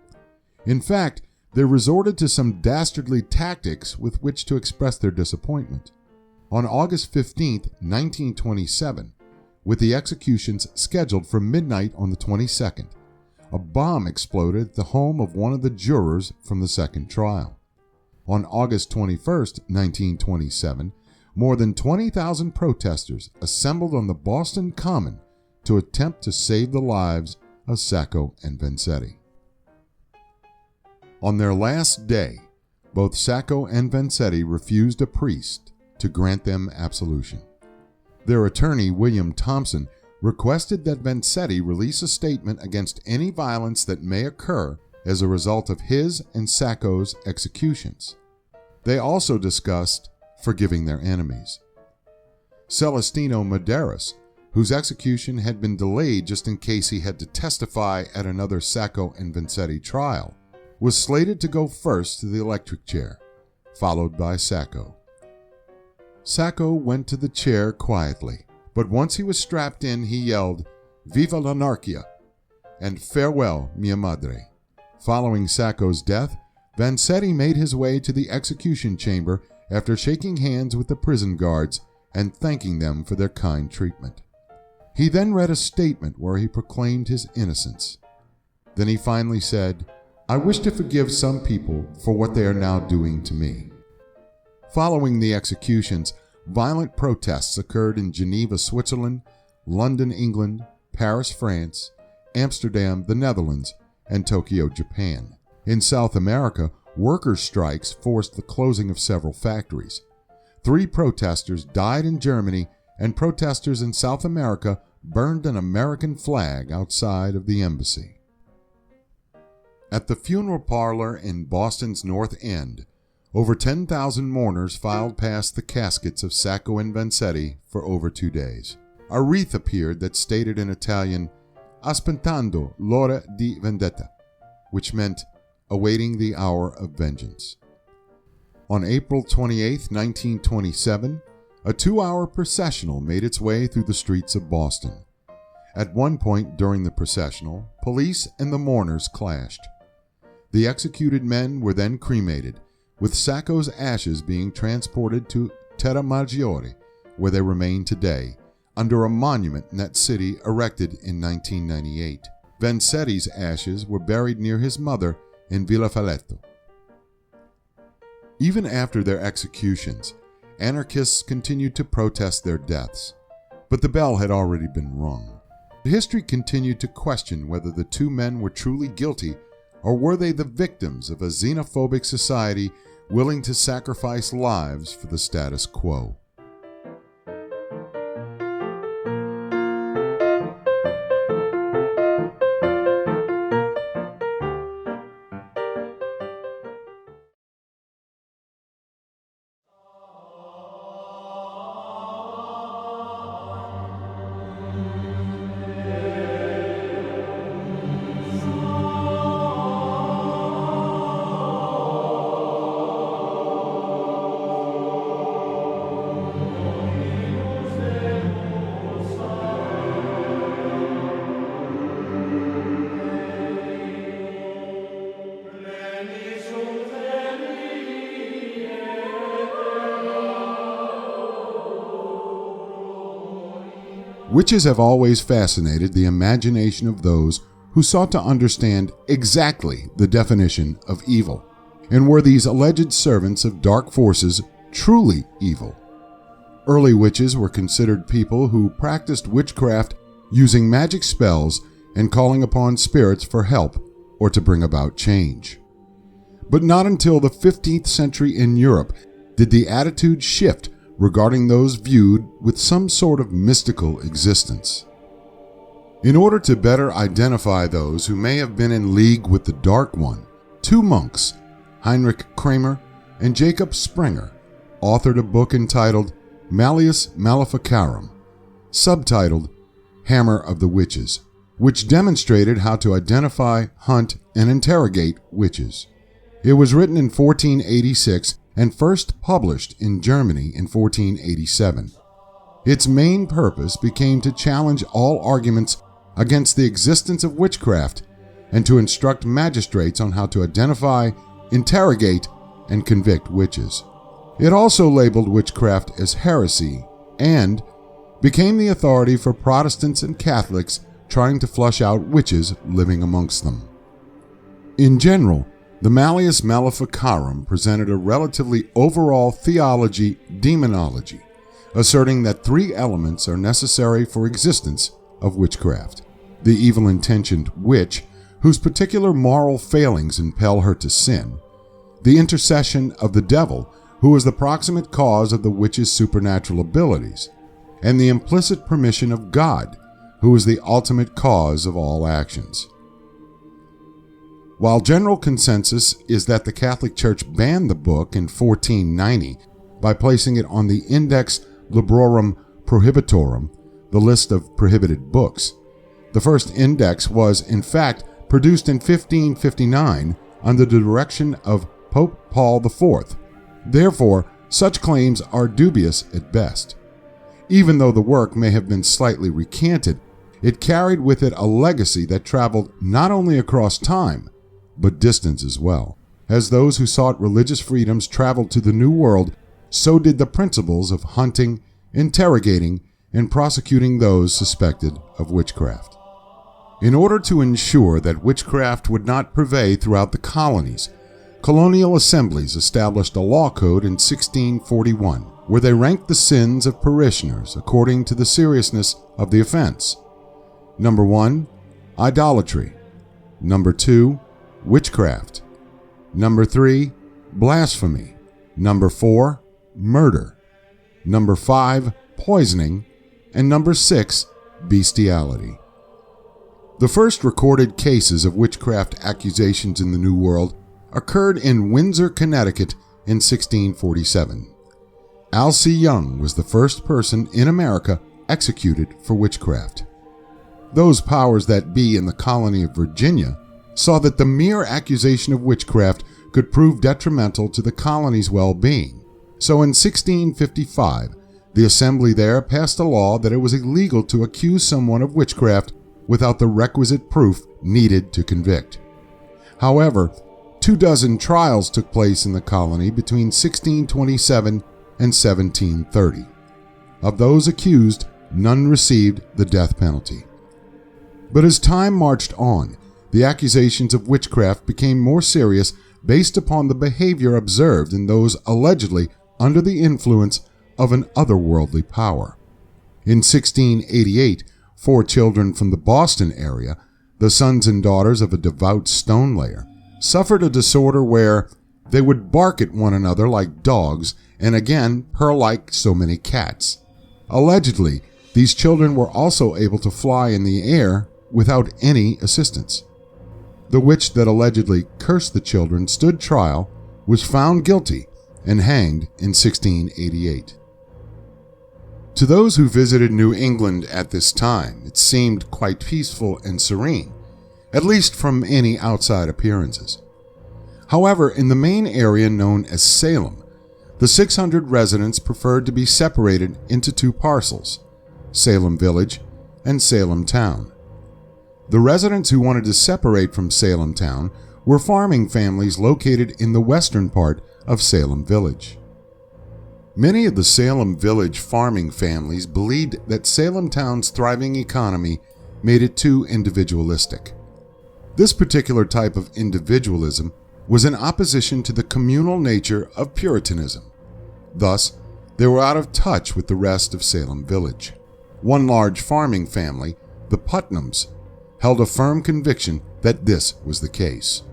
In fact, they resorted to some dastardly tactics with which to express their disappointment. On August 15, 1927, with the executions scheduled for midnight on the 22nd, a bomb exploded at the home of one of the jurors from the second trial. On August 21, 1927, more than 20,000 protesters assembled on the Boston Common to attempt to save the lives of Sacco and Vanzetti. On their last day, both Sacco and Vanzetti refused a priest to grant them absolution. Their attorney, William Thompson, requested that Vanzetti release a statement against any violence that may occur as a result of his and Sacco's executions. They also discussed forgiving their enemies. Celestino Medeiros, whose execution had been delayed just in case he had to testify at another Sacco and Vanzetti trial, was slated to go first to the electric chair, followed by Sacco. Sacco went to the chair quietly, but once he was strapped in, he yelled, "Viva l'anarchia!" and "Farewell, mia madre." Following Sacco's death, Vanzetti made his way to the execution chamber after shaking hands with the prison guards and thanking them for their kind treatment. He then read a statement where he proclaimed his innocence. Then he finally said, I wish to forgive some people for what they are now doing to me. Following the executions, violent protests occurred in Geneva, Switzerland, London, England, Paris, France, Amsterdam, the Netherlands, and Tokyo, Japan. In South America, workers' strikes forced the closing of several factories. 3 protesters died in Germany, and protesters in South America burned an American flag outside of the embassy. At the funeral parlor in Boston's North End, over 10,000 mourners filed past the caskets of Sacco and Vanzetti for over 2 days. A wreath appeared that stated in Italian, "Aspettando l'ora di vendetta," which meant, awaiting the hour of vengeance. On April 28, 1927, a 2-hour processional made its way through the streets of Boston. At one point during the processional, police and the mourners clashed. The executed men were then cremated, with Sacco's ashes being transported to Terra Maggiore, where they remain today, under a monument in that city erected in 1998. Vanzetti's ashes were buried near his mother in Villa Falletto. Even after their executions, anarchists continued to protest their deaths, but the bell had already been rung. History continued to question whether the 2 men were truly guilty, or were they the victims of a xenophobic society willing to sacrifice lives for the status quo. Witches have always fascinated the imagination of those who sought to understand exactly the definition of evil, and were these alleged servants of dark forces truly evil? Early witches were considered people who practiced witchcraft using magic spells and calling upon spirits for help or to bring about change. But not until the 15th century in Europe did the attitude shift regarding those viewed with some sort of mystical existence. In order to better identify those who may have been in league with the Dark One, 2 monks, Heinrich Kramer and Jacob Sprenger, authored a book entitled Malleus Maleficarum, subtitled Hammer of the Witches, which demonstrated how to identify, hunt, and interrogate witches. It was written in 1486 and first published in Germany in 1487. Its main purpose became to challenge all arguments against the existence of witchcraft and to instruct magistrates on how to identify, interrogate, and convict witches. It also labeled witchcraft as heresy and became the authority for Protestants and Catholics trying to flush out witches living amongst them. In general, the Malleus Maleficarum presented a relatively overall theology demonology, asserting that 3 elements are necessary for existence of witchcraft: the evil-intentioned witch, whose particular moral failings impel her to sin; the intercession of the devil, who is the proximate cause of the witch's supernatural abilities; and the implicit permission of God, who is the ultimate cause of all actions. While general consensus is that the Catholic Church banned the book in 1490 by placing it on the Index Librorum Prohibitorum, the list of prohibited books, the first index was, in fact, produced in 1559 under the direction of Pope Paul IV. Therefore, such claims are dubious at best. Even though the work may have been slightly recanted, it carried with it a legacy that traveled not only across time, but distance as well. As those who sought religious freedoms traveled to the New World, so did the principles of hunting, interrogating, and prosecuting those suspected of witchcraft. In order to ensure that witchcraft would not pervade throughout the colonies, colonial assemblies established a law code in 1641 where they ranked the sins of parishioners according to the seriousness of the offense. Number 1, idolatry. Number 2, witchcraft. Number 3, blasphemy. Number 4, murder. Number 5, poisoning. And number 6, bestiality. The first recorded cases of witchcraft accusations in the New World occurred in Windsor, Connecticut in 1647. Alcee Young was the first person in America executed for witchcraft. Those powers that be in the colony of Virginia saw that the mere accusation of witchcraft could prove detrimental to the colony's well-being. So in 1655, the assembly there passed a law that it was illegal to accuse someone of witchcraft without the requisite proof needed to convict. However, 24 trials took place in the colony between 1627 and 1730. Of those accused, none received the death penalty. But as time marched on, the accusations of witchcraft became more serious based upon the behavior observed in those allegedly under the influence of an otherworldly power. In 1688, 4 children from the Boston area, the sons and daughters of a devout stonelayer, suffered a disorder where they would bark at one another like dogs and again purr like so many cats. Allegedly, these children were also able to fly in the air without any assistance. The witch that allegedly cursed the children stood trial, was found guilty, and hanged in 1688. To those who visited New England at this time, it seemed quite peaceful and serene, at least from any outside appearances. However, in the main area known as Salem, the 600 residents preferred to be separated into 2 parcels, Salem Village and Salem Town. The residents who wanted to separate from Salem Town were farming families located in the western part of Salem Village. Many of the Salem Village farming families believed that Salem Town's thriving economy made it too individualistic. This particular type of individualism was in opposition to the communal nature of Puritanism. Thus, they were out of touch with the rest of Salem Village. One large farming family, the Putnams, held a firm conviction that this was the case.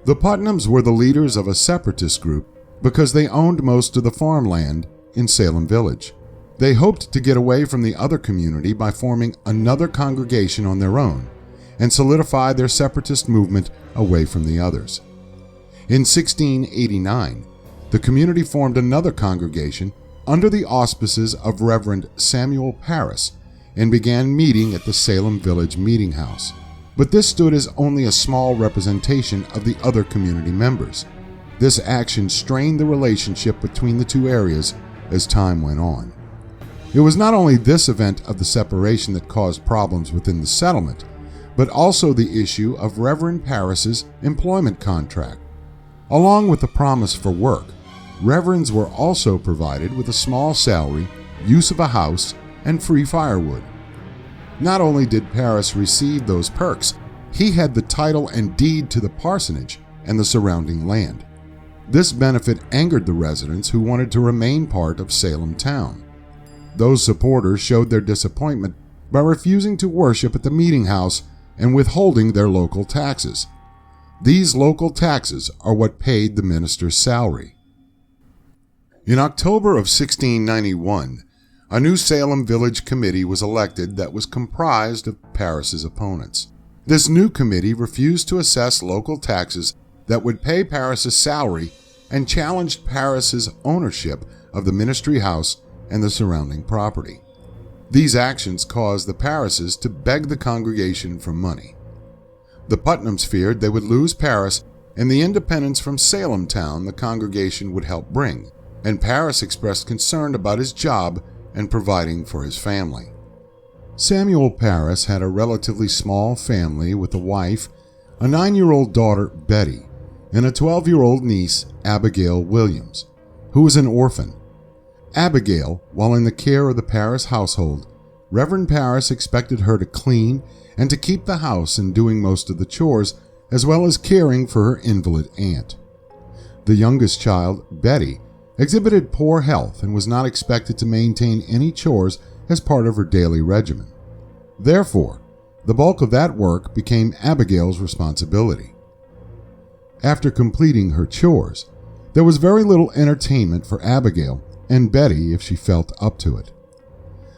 The Putnams were the leaders of a separatist group because they owned most of the farmland in Salem Village. They hoped to get away from the other community by forming another congregation on their own and solidify their separatist movement away from the others. In 1689, the community formed another congregation under the auspices of Reverend Samuel Parris and began meeting at the Salem Village Meeting House. But this stood as only a small representation of the other community members. This action strained the relationship between the 2 areas as time went on. It was not only this event of the separation that caused problems within the settlement, but also the issue of Reverend Parris's employment contract. Along with the promise for work, reverends were also provided with a small salary, use of a house, and free firewood. Not only did Parris receive those perks, he had the title and deed to the parsonage and the surrounding land. This benefit angered the residents who wanted to remain part of Salem Town. Those supporters showed their disappointment by refusing to worship at the meeting house and withholding their local taxes. These local taxes are what paid the minister's salary. In October of 1691, a new Salem Village Committee was elected that was comprised of Parris's opponents. This new committee refused to assess local taxes that would pay Parris's salary and challenged Parris's ownership of the ministry house and the surrounding property. These actions caused the Parrises to beg the congregation for money. The Putnams feared they would lose Parris and the independence from Salem Town the congregation would help bring, and Parris expressed concern about his job and providing for his family. Samuel Parris had a relatively small family with a wife, a 9-year-old daughter, Betty, and a 12-year-old niece, Abigail Williams, who was an orphan. Abigail, while in the care of the Parris household, Reverend Parris expected her to clean and to keep the house and doing most of the chores, as well as caring for her invalid aunt. The youngest child, Betty, exhibited poor health and was not expected to maintain any chores as part of her daily regimen. Therefore, the bulk of that work became Abigail's responsibility. After completing her chores, there was very little entertainment for Abigail and Betty if she felt up to it.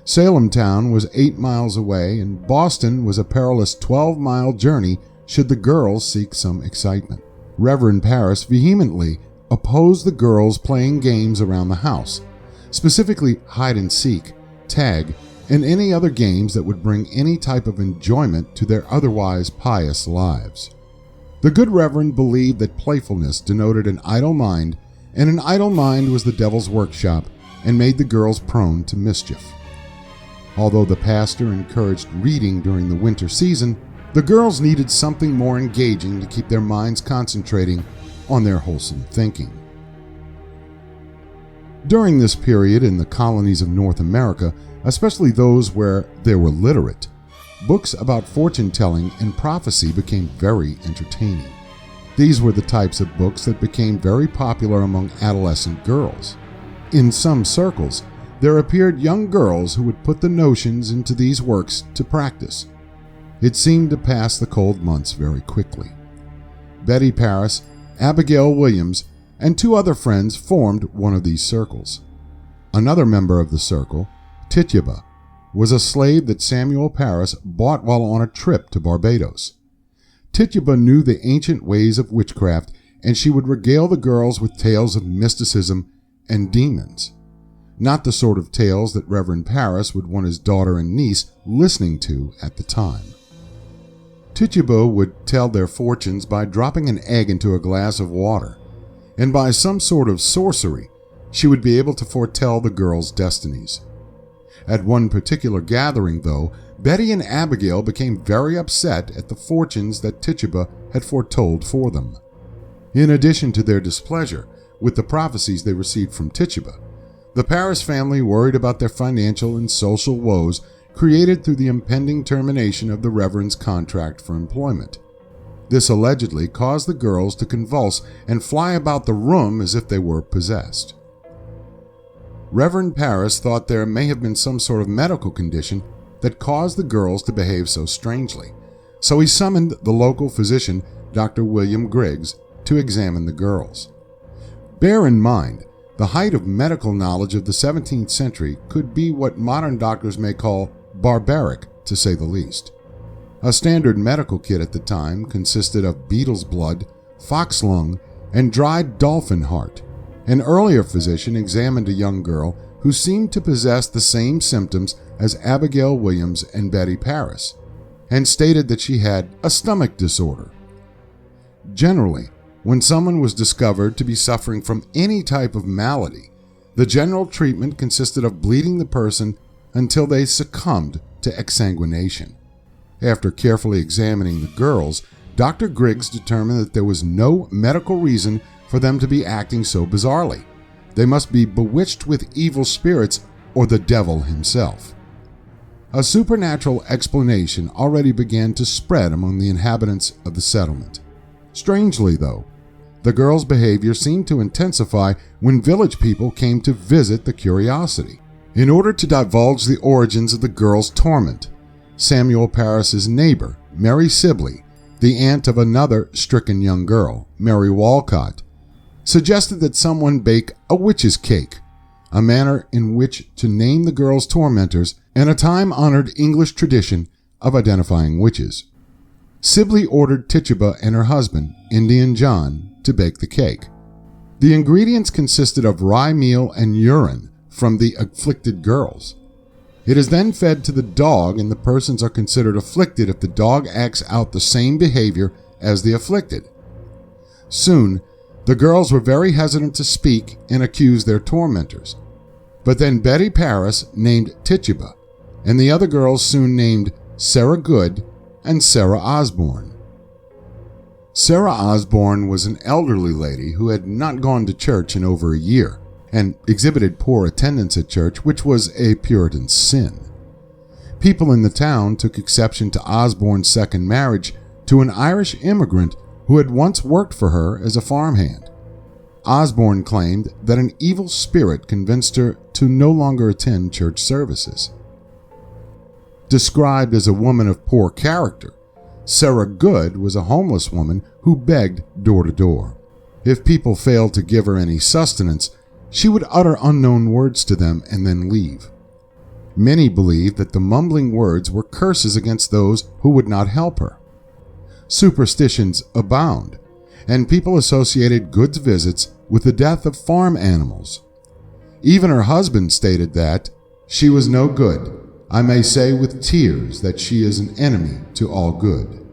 Salem town was 8 miles away, and Boston was a perilous 12-mile journey should the girls seek some excitement. Reverend Parris vehemently opposed the girls playing games around the house, specifically hide-and-seek, tag, and any other games that would bring any type of enjoyment to their otherwise pious lives. The good Reverend believed that playfulness denoted an idle mind, and an idle mind was the devil's workshop and made the girls prone to mischief. Although the pastor encouraged reading during the winter season, the girls needed something more engaging to keep their minds concentrating on their wholesome thinking. During this period in the colonies of North America, especially those where they were literate, books about fortune-telling and prophecy became very entertaining. These were the types of books that became very popular among adolescent girls. In some circles, there appeared young girls who would put the notions into these works to practice. It seemed to pass the cold months very quickly. Betty Parris, Abigail Williams, and 2 other friends formed one of these circles. Another member of the circle, Tituba, was a slave that Samuel Parris bought while on a trip to Barbados. Tituba knew the ancient ways of witchcraft, and she would regale the girls with tales of mysticism and demons. Not the sort of tales that Reverend Parris would want his daughter and niece listening to at the time. Tituba would tell their fortunes by dropping an egg into a glass of water, and by some sort of sorcery, she would be able to foretell the girls' destinies. At one particular gathering, though, Betty and Abigail became very upset at the fortunes that Tituba had foretold for them. In addition to their displeasure with the prophecies they received from Tituba, the Parris family worried about their financial and social woes created through the impending termination of the Reverend's contract for employment. This allegedly caused the girls to convulse and fly about the room as if they were possessed. Reverend Parris thought there may have been some sort of medical condition that caused the girls to behave so strangely, so he summoned the local physician, Dr. William Griggs, to examine the girls. Bear in mind, the height of medical knowledge of the 17th century could be what modern doctors may call barbaric, to say the least. A standard medical kit at the time consisted of beetle's blood, fox lung, and dried dolphin heart. An earlier physician examined a young girl who seemed to possess the same symptoms as Abigail Williams and Betty Parris, and stated that she had a stomach disorder. Generally, when someone was discovered to be suffering from any type of malady, the general treatment consisted of bleeding the person until they succumbed to exsanguination. After carefully examining the girls, Dr. Griggs determined that there was no medical reason for them to be acting so bizarrely. They must be bewitched with evil spirits or the devil himself. A supernatural explanation already began to spread among the inhabitants of the settlement. Strangely, though, the girls' behavior seemed to intensify when village people came to visit the curiosity. In order to divulge the origins of the girls' torment, Samuel Parris's neighbor, Mary Sibley, the aunt of another stricken young girl, Mary Walcott, suggested that someone bake a witch's cake, a manner in which to name the girls' tormentors and a time-honored English tradition of identifying witches. Sibley ordered Tituba and her husband, Indian John, to bake the cake. The ingredients consisted of rye meal and urine from the afflicted girls. It is then fed to the dog, and the persons are considered afflicted if the dog acts out the same behavior as the afflicted. Soon, the girls were very hesitant to speak and accuse their tormentors. But then Betty Parris named Tituba, and the other girls soon named Sarah Good and Sarah Osborne. Sarah Osborne was an elderly lady who had not gone to church in over a year and exhibited poor attendance at church, which was a Puritan sin. People in the town took exception to Osborne's second marriage to an Irish immigrant who had once worked for her as a farmhand. Osborne claimed that an evil spirit convinced her to no longer attend church services. Described as a woman of poor character, Sarah Good was a homeless woman who begged door to door. If people failed to give her any sustenance, she would utter unknown words to them and then leave. Many believed that the mumbling words were curses against those who would not help her. Superstitions abound, and people associated Good's visits with the death of farm animals. Even her husband stated that she was no good. I may say with tears that she is an enemy to all good.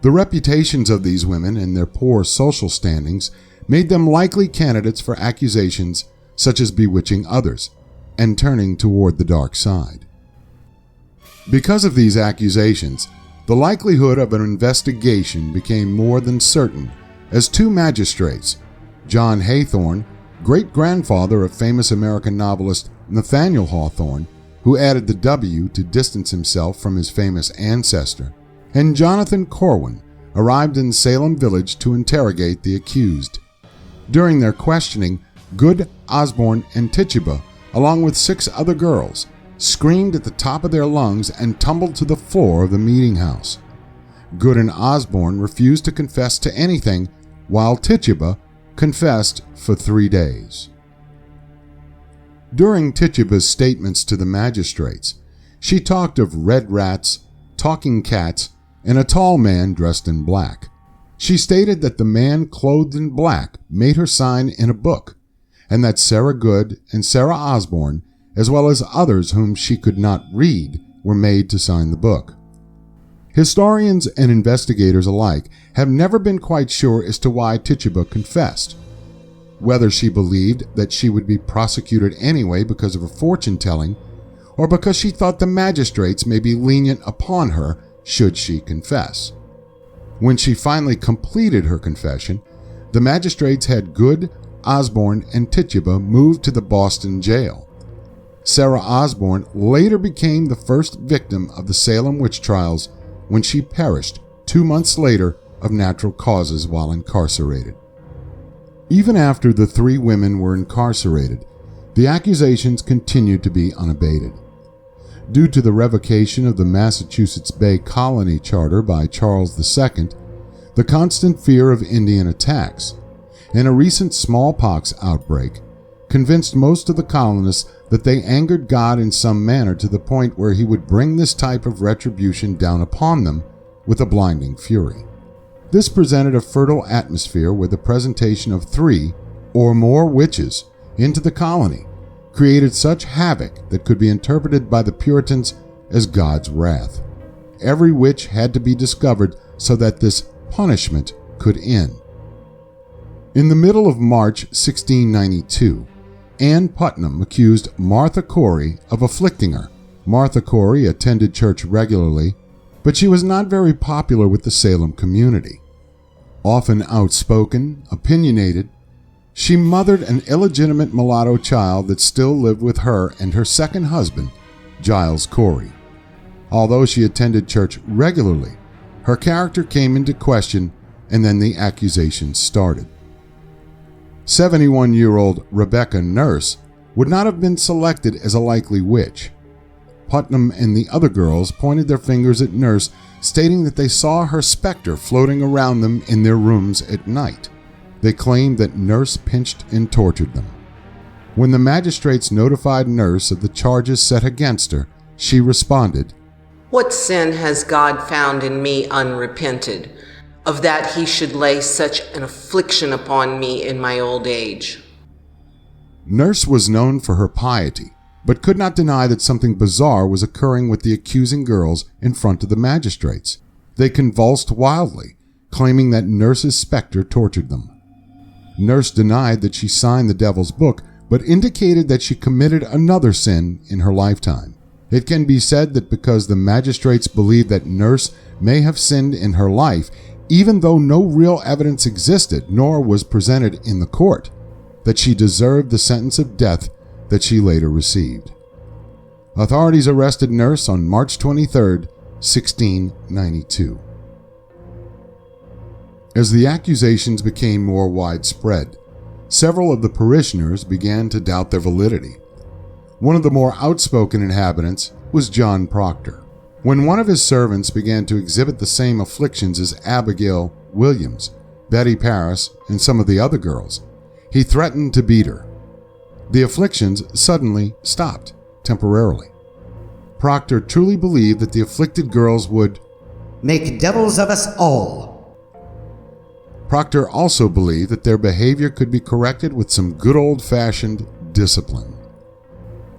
The reputations of these women and their poor social standings made them likely candidates for accusations such as bewitching others and turning toward the dark side. Because of these accusations, the likelihood of an investigation became more than certain as two magistrates, John Haythorne, great-grandfather of famous American novelist Nathaniel Hawthorne, who added the W to distance himself from his famous ancestor, and Jonathan Corwin, arrived in Salem village to interrogate the accused. During their questioning, Good, Osborne, and Tituba, along with 6 other girls, screamed at the top of their lungs and tumbled to the floor of the meeting house. Good and Osborne refused to confess to anything, while Tituba confessed for 3 days. During Tituba's statements to the magistrates, she talked of red rats, talking cats, and a tall man dressed in black. She stated that the man clothed in black made her sign in a book, and that Sarah Good and Sarah Osborne, as well as others whom she could not read, were made to sign the book. Historians and investigators alike have never been quite sure as to why Tituba confessed. Whether she believed that she would be prosecuted anyway because of her fortune-telling, or because she thought the magistrates may be lenient upon her should she confess. When she finally completed her confession, the magistrates had Good, Osborne, and Tituba moved to the Boston jail. Sarah Osborne later became the first victim of the Salem witch trials when she perished 2 months later of natural causes while incarcerated. Even after the 3 women were incarcerated, the accusations continued to be unabated. Due to the revocation of the Massachusetts Bay Colony Charter by Charles II, the constant fear of Indian attacks, and a recent smallpox outbreak convinced most of the colonists that they angered God in some manner to the point where he would bring this type of retribution down upon them with a blinding fury. This presented a fertile atmosphere where the presentation of 3 or more witches into the colony created such havoc that could be interpreted by the Puritans as God's wrath. Every witch had to be discovered so that this punishment could end. In the middle of March 1692, Ann Putnam accused Martha Corey of afflicting her. Martha Corey attended church regularly, but she was not very popular with the Salem community. Often outspoken, opinionated, she mothered an illegitimate mulatto child that still lived with her and her second husband, Giles Corey. Although she attended church regularly, her character came into question, and then the accusations started. 71-year-old Rebecca Nurse would not have been selected as a likely witch. Putnam and the other girls pointed their fingers at Nurse, stating that they saw her specter floating around them in their rooms at night. They claimed that Nurse pinched and tortured them. When the magistrates notified Nurse of the charges set against her, she responded, "What sin has God found in me unrepented, of that he should lay such an affliction upon me in my old age?" Nurse was known for her piety, but could not deny that something bizarre was occurring with the accusing girls in front of the magistrates. They convulsed wildly, claiming that Nurse's specter tortured them. Nurse denied that she signed the devil's book, but indicated that she committed another sin in her lifetime. It can be said that because the magistrates believed that Nurse may have sinned in her life, even though no real evidence existed nor was presented in the court, that she deserved the sentence of death that she later received. Authorities arrested Nurse on March 23, 1692. As the accusations became more widespread, several of the parishioners began to doubt their validity. One of the more outspoken inhabitants was John Proctor. When one of his servants began to exhibit the same afflictions as Abigail Williams, Betty Paris, and some of the other girls, he threatened to beat her. The afflictions suddenly stopped, temporarily. Proctor truly believed that the afflicted girls would make devils of us all. Proctor also believed that their behavior could be corrected with some good old-fashioned discipline.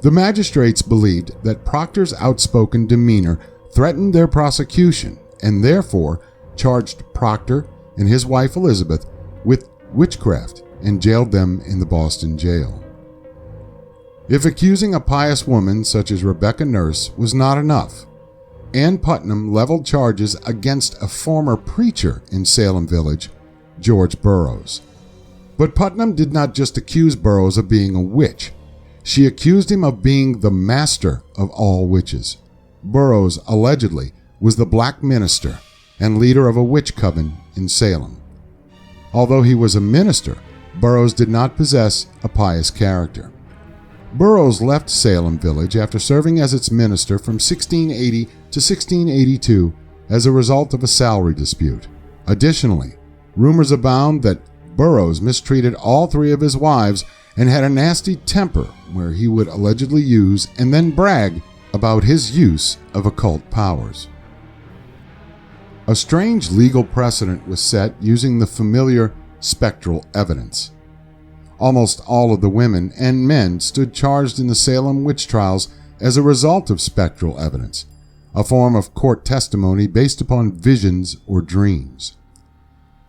The magistrates believed that Proctor's outspoken demeanor threatened their prosecution and therefore charged Proctor and his wife Elizabeth with witchcraft and jailed them in the Boston jail. If accusing a pious woman such as Rebecca Nurse was not enough, Ann Putnam leveled charges against a former preacher in Salem Village, George Burroughs. But Putnam did not just accuse Burroughs of being a witch. She accused him of being the master of all witches. Burroughs allegedly was the black minister and leader of a witch coven in Salem. Although he was a minister, Burroughs did not possess a pious character. Burroughs left Salem Village after serving as its minister from 1680 to 1682 as a result of a salary dispute. Additionally, rumors abound that Burroughs mistreated all three of his wives and had a nasty temper where he would allegedly use and then brag about his use of occult powers. A strange legal precedent was set using the familiar spectral evidence. Almost all of the women and men stood charged in the Salem witch trials as a result of spectral evidence, a form of court testimony based upon visions or dreams.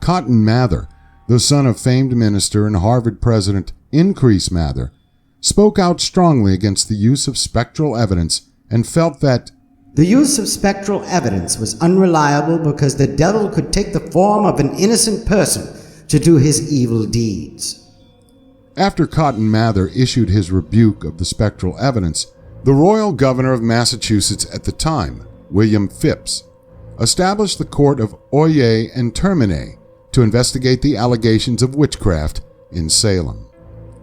Cotton Mather, the son of famed minister and Harvard president Increase Mather, spoke out strongly against the use of spectral evidence and felt that the use of spectral evidence was unreliable because the devil could take the form of an innocent person to do his evil deeds. After Cotton Mather issued his rebuke of the spectral evidence, the royal governor of Massachusetts at the time, William Phips, established the Court of Oyez and Termine to investigate the allegations of witchcraft in Salem.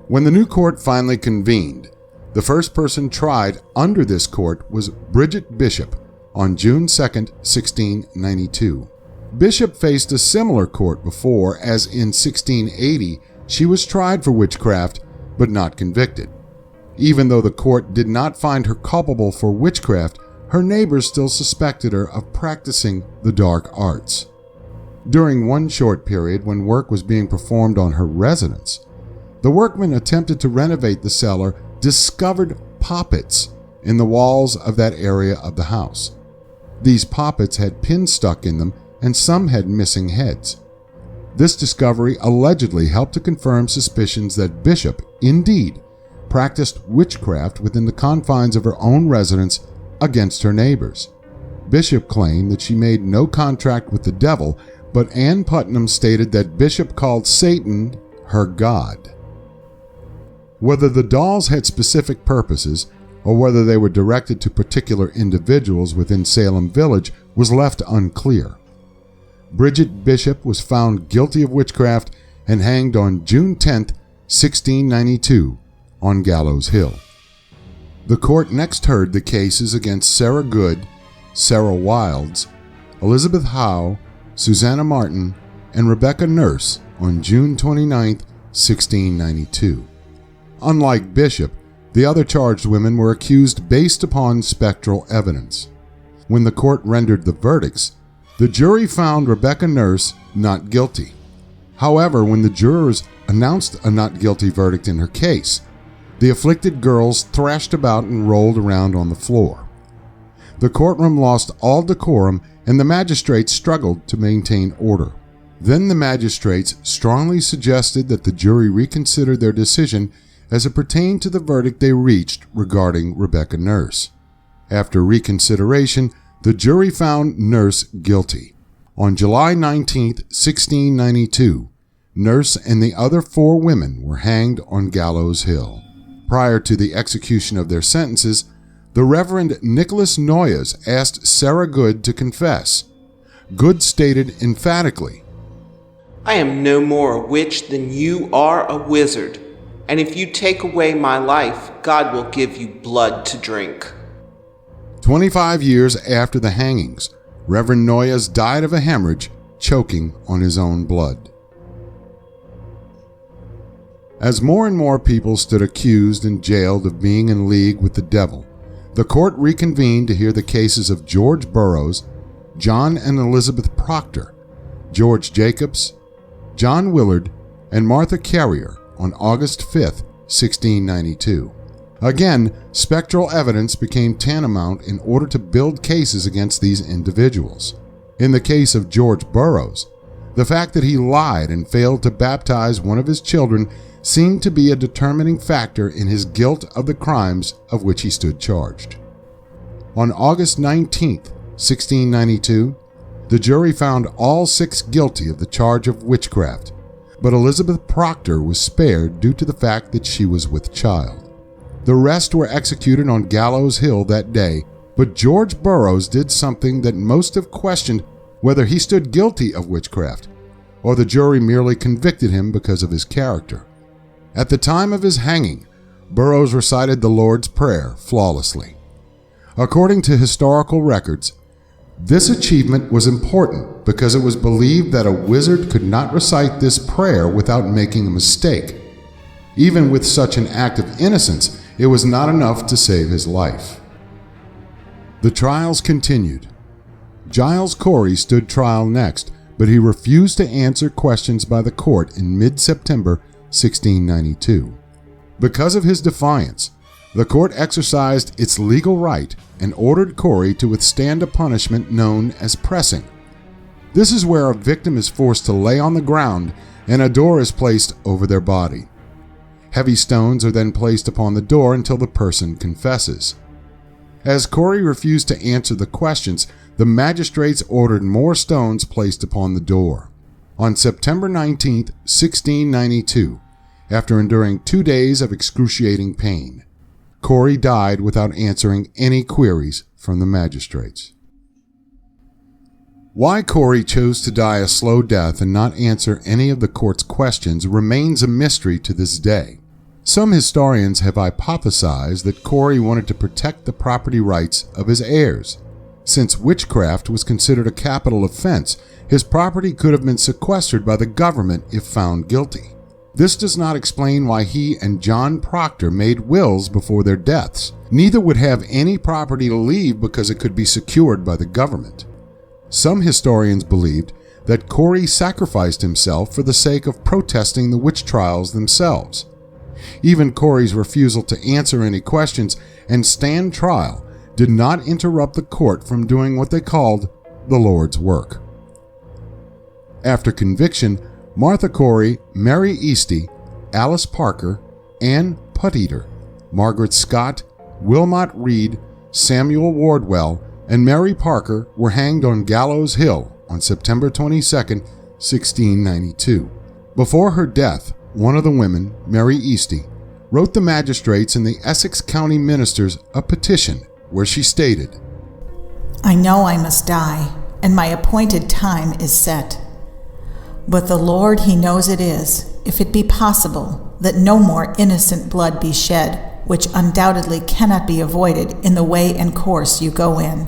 When the new court finally convened, the first person tried under this court was Bridget Bishop on June 2, 1692. Bishop faced a similar court before, as in 1680 she was tried for witchcraft but not convicted. Even though the court did not find her culpable for witchcraft, her neighbors still suspected her of practicing the dark arts. During one short period when work was being performed on her residence, the workmen attempted to renovate the cellar discovered poppets in the walls of that area of the house. These poppets had pins stuck in them and some had missing heads. This discovery allegedly helped to confirm suspicions that Bishop, indeed, practiced witchcraft within the confines of her own residence against her neighbors. Bishop claimed that she made no contract with the devil, but Ann Putnam stated that Bishop called Satan her god. Whether the dolls had specific purposes or whether they were directed to particular individuals within Salem Village was left unclear. Bridget Bishop was found guilty of witchcraft and hanged on June 10, 1692, on Gallows Hill. The court next heard the cases against Sarah Good, Sarah Wilds, Elizabeth Howe, Susanna Martin, and Rebecca Nurse on June 29, 1692. Unlike Bishop, the other charged women were accused based upon spectral evidence. When the court rendered the verdicts, the jury found Rebecca Nurse not guilty. However, when the jurors announced a not guilty verdict in her case, the afflicted girls thrashed about and rolled around on the floor. The courtroom lost all decorum and the magistrates struggled to maintain order. Then the magistrates strongly suggested that the jury reconsider their decision as it pertained to the verdict they reached regarding Rebecca Nurse. After reconsideration, the jury found Nurse guilty. On July 19, 1692, Nurse and the other 4 women were hanged on Gallows Hill. Prior to the execution of their sentences, the Reverend Nicholas Noyes asked Sarah Good to confess. Good stated emphatically, I am no more a witch than you are a wizard, and if you take away my life, God will give you blood to drink. 25 years after the hangings, Reverend Noyes died of a hemorrhage, choking on his own blood. As more and more people stood accused and jailed of being in league with the devil, the court reconvened to hear the cases of George Burroughs, John and Elizabeth Proctor, George Jacobs, John Willard, and Martha Carrier on August 5, 1692. Again, spectral evidence became tantamount in order to build cases against these individuals. In the case of George Burroughs, the fact that he lied and failed to baptize one of his children seemed to be a determining factor in his guilt of the crimes of which he stood charged. On August 19, 1692, the jury found all 6 guilty of the charge of witchcraft, but Elizabeth Proctor was spared due to the fact that she was with child. The rest were executed on Gallows Hill that day, but George Burroughs did something that most have questioned whether he stood guilty of witchcraft, or the jury merely convicted him because of his character. At the time of his hanging, Burroughs recited the Lord's Prayer flawlessly. According to historical records, this achievement was important because it was believed that a wizard could not recite this prayer without making a mistake. Even with such an act of innocence, it was not enough to save his life. The trials continued. Giles Corey stood trial next, but he refused to answer questions by the court in mid-September 1692. Because of his defiance, the court exercised its legal right and ordered Corey to withstand a punishment known as pressing. This is where a victim is forced to lay on the ground and a door is placed over their body. Heavy stones are then placed upon the door until the person confesses. As Corey refused to answer the questions, the magistrates ordered more stones placed upon the door. On September 19, 1692, after enduring 2 days of excruciating pain, Corey died without answering any queries from the magistrates. Why Corey chose to die a slow death and not answer any of the court's questions remains a mystery to this day. Some historians have hypothesized that Corey wanted to protect the property rights of his heirs. Since witchcraft was considered a capital offense, his property could have been sequestered by the government if found guilty. This does not explain why he and John Proctor made wills before their deaths. Neither would have any property to leave because it could be secured by the government. Some historians believed that Corey sacrificed himself for the sake of protesting the witch trials themselves. Even Corey's refusal to answer any questions and stand trial did not interrupt the court from doing what they called the Lord's work. After conviction, Martha Corey, Mary Easty, Alice Parker, Ann Putteater, Margaret Scott, Wilmot Reed, Samuel Wardwell, and Mary Parker were hanged on Gallows Hill on September 22, 1692. Before her death, one of the women, Mary Easty, wrote the magistrates and the Essex County ministers a petition where she stated, I know I must die, and my appointed time is set. But the Lord, He knows it is, if it be possible, that no more innocent blood be shed, which undoubtedly cannot be avoided in the way and course you go in.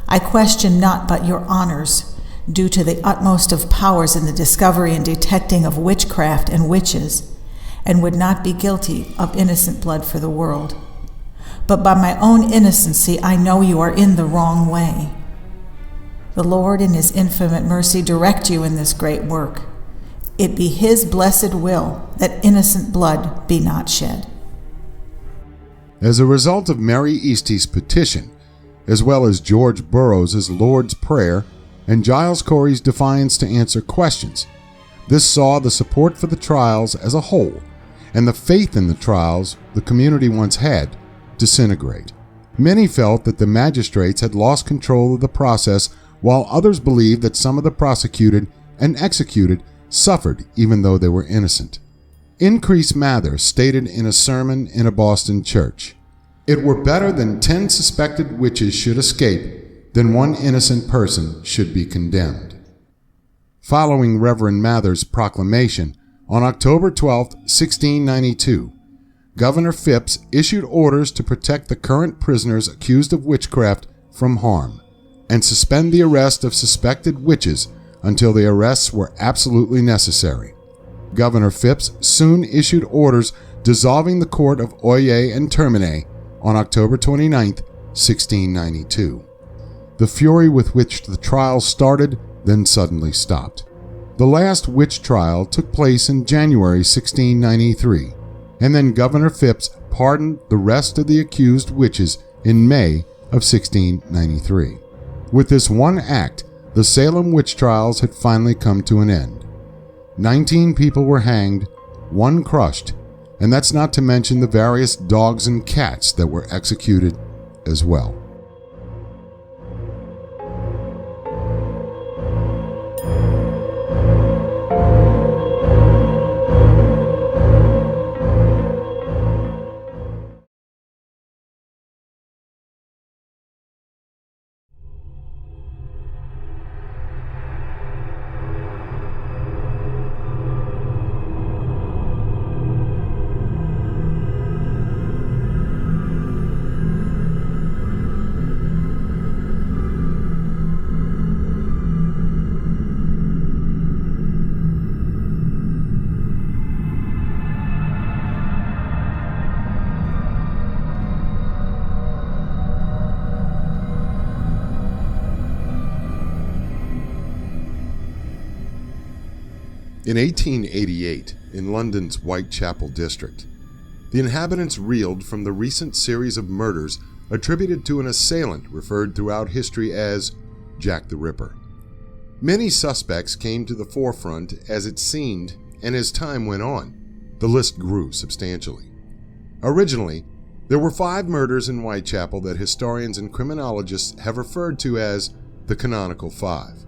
I question not but your honors, due to the utmost of powers in the discovery and detecting of witchcraft and witches, and would not be guilty of innocent blood for the world. But by my own innocency I know you are in the wrong way. The Lord in His infinite mercy direct you in this great work. It be His blessed will that innocent blood be not shed. As a result of Mary Easty's petition, as well as George Burroughs' Lord's Prayer and Giles Corey's defiance to answer questions, this saw the support for the trials as a whole, and the faith in the trials the community once had, disintegrate. Many felt that the magistrates had lost control of the process, while others believed that some of the prosecuted and executed suffered even though they were innocent. Increase Mather stated in a sermon in a Boston church, It were better than 10 suspected witches should escape than one innocent person should be condemned. Following Reverend Mather's proclamation, on October 12, 1692, Governor Phipps issued orders to protect the current prisoners accused of witchcraft from harm and suspend the arrest of suspected witches until the arrests were absolutely necessary. Governor Phipps soon issued orders dissolving the court of Oyer and Termine on October 29, 1692. The fury with which the trial started then suddenly stopped. The last witch trial took place in January 1693, and then Governor Phipps pardoned the rest of the accused witches in May of 1693. With this one act, the Salem witch trials had finally come to an end. 19 people were hanged, 1 crushed, and that's not to mention the various dogs and cats that were executed as well. In 1888, in London's Whitechapel district, the inhabitants reeled from the recent series of murders attributed to an assailant referred throughout history as Jack the Ripper. Many suspects came to the forefront as it seemed, and as time went on, the list grew substantially. Originally, there were 5 murders in Whitechapel that historians and criminologists have referred to as the canonical 5.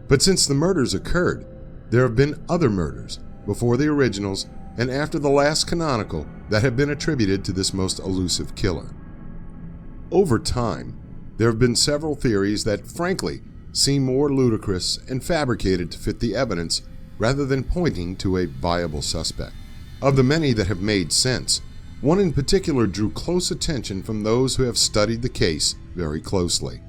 But since the murders occurred, there have been other murders before the originals and after the last canonical that have been attributed to this most elusive killer. Over time, there have been several theories that, frankly, seem more ludicrous and fabricated to fit the evidence rather than pointing to a viable suspect. Of the many that have made sense, one in particular drew close attention from those who have studied the case very closely.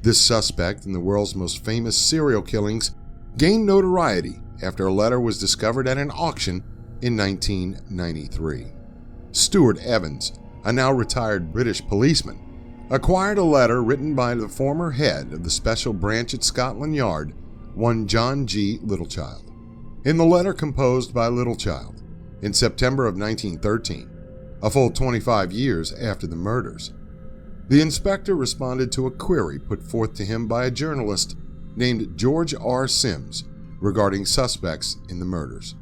This suspect in the world's most famous serial killings gained notoriety after a letter was discovered at an auction in 1993. Stuart Evans, a now retired British policeman, acquired a letter written by the former head of the special branch at Scotland Yard, one John G. Littlechild. In the letter composed by Littlechild, in September of 1913, a full 25 years after the murders, the inspector responded to a query put forth to him by a journalist named George R. Sims regarding suspects in the murders.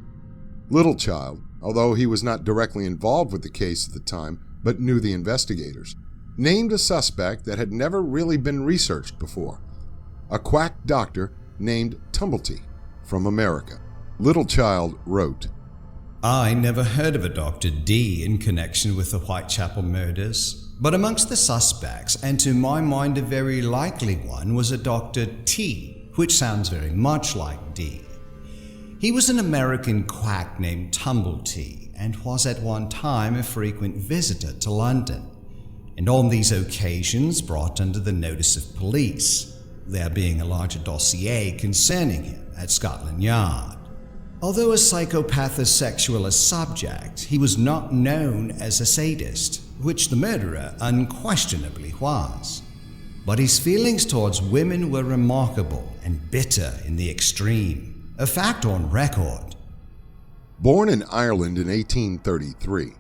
Littlechild, although he was not directly involved with the case at the time but knew the investigators, named a suspect that had never really been researched before, a quack doctor named Tumblety from America. Littlechild wrote, I never heard of a Dr. D in connection with the Whitechapel murders, but amongst the suspects, and to my mind a very likely one, was a Dr. T, which sounds very much like D. He was an American quack named Tumblety, and was at one time a frequent visitor to London, and on these occasions brought under the notice of police, there being a larger dossier concerning him at Scotland Yard. Although a psychopath as sexual a subject, he was not known as a sadist, which the murderer unquestionably was. But his feelings towards women were remarkable and bitter in the extreme, a fact on record. Born in Ireland in 1833,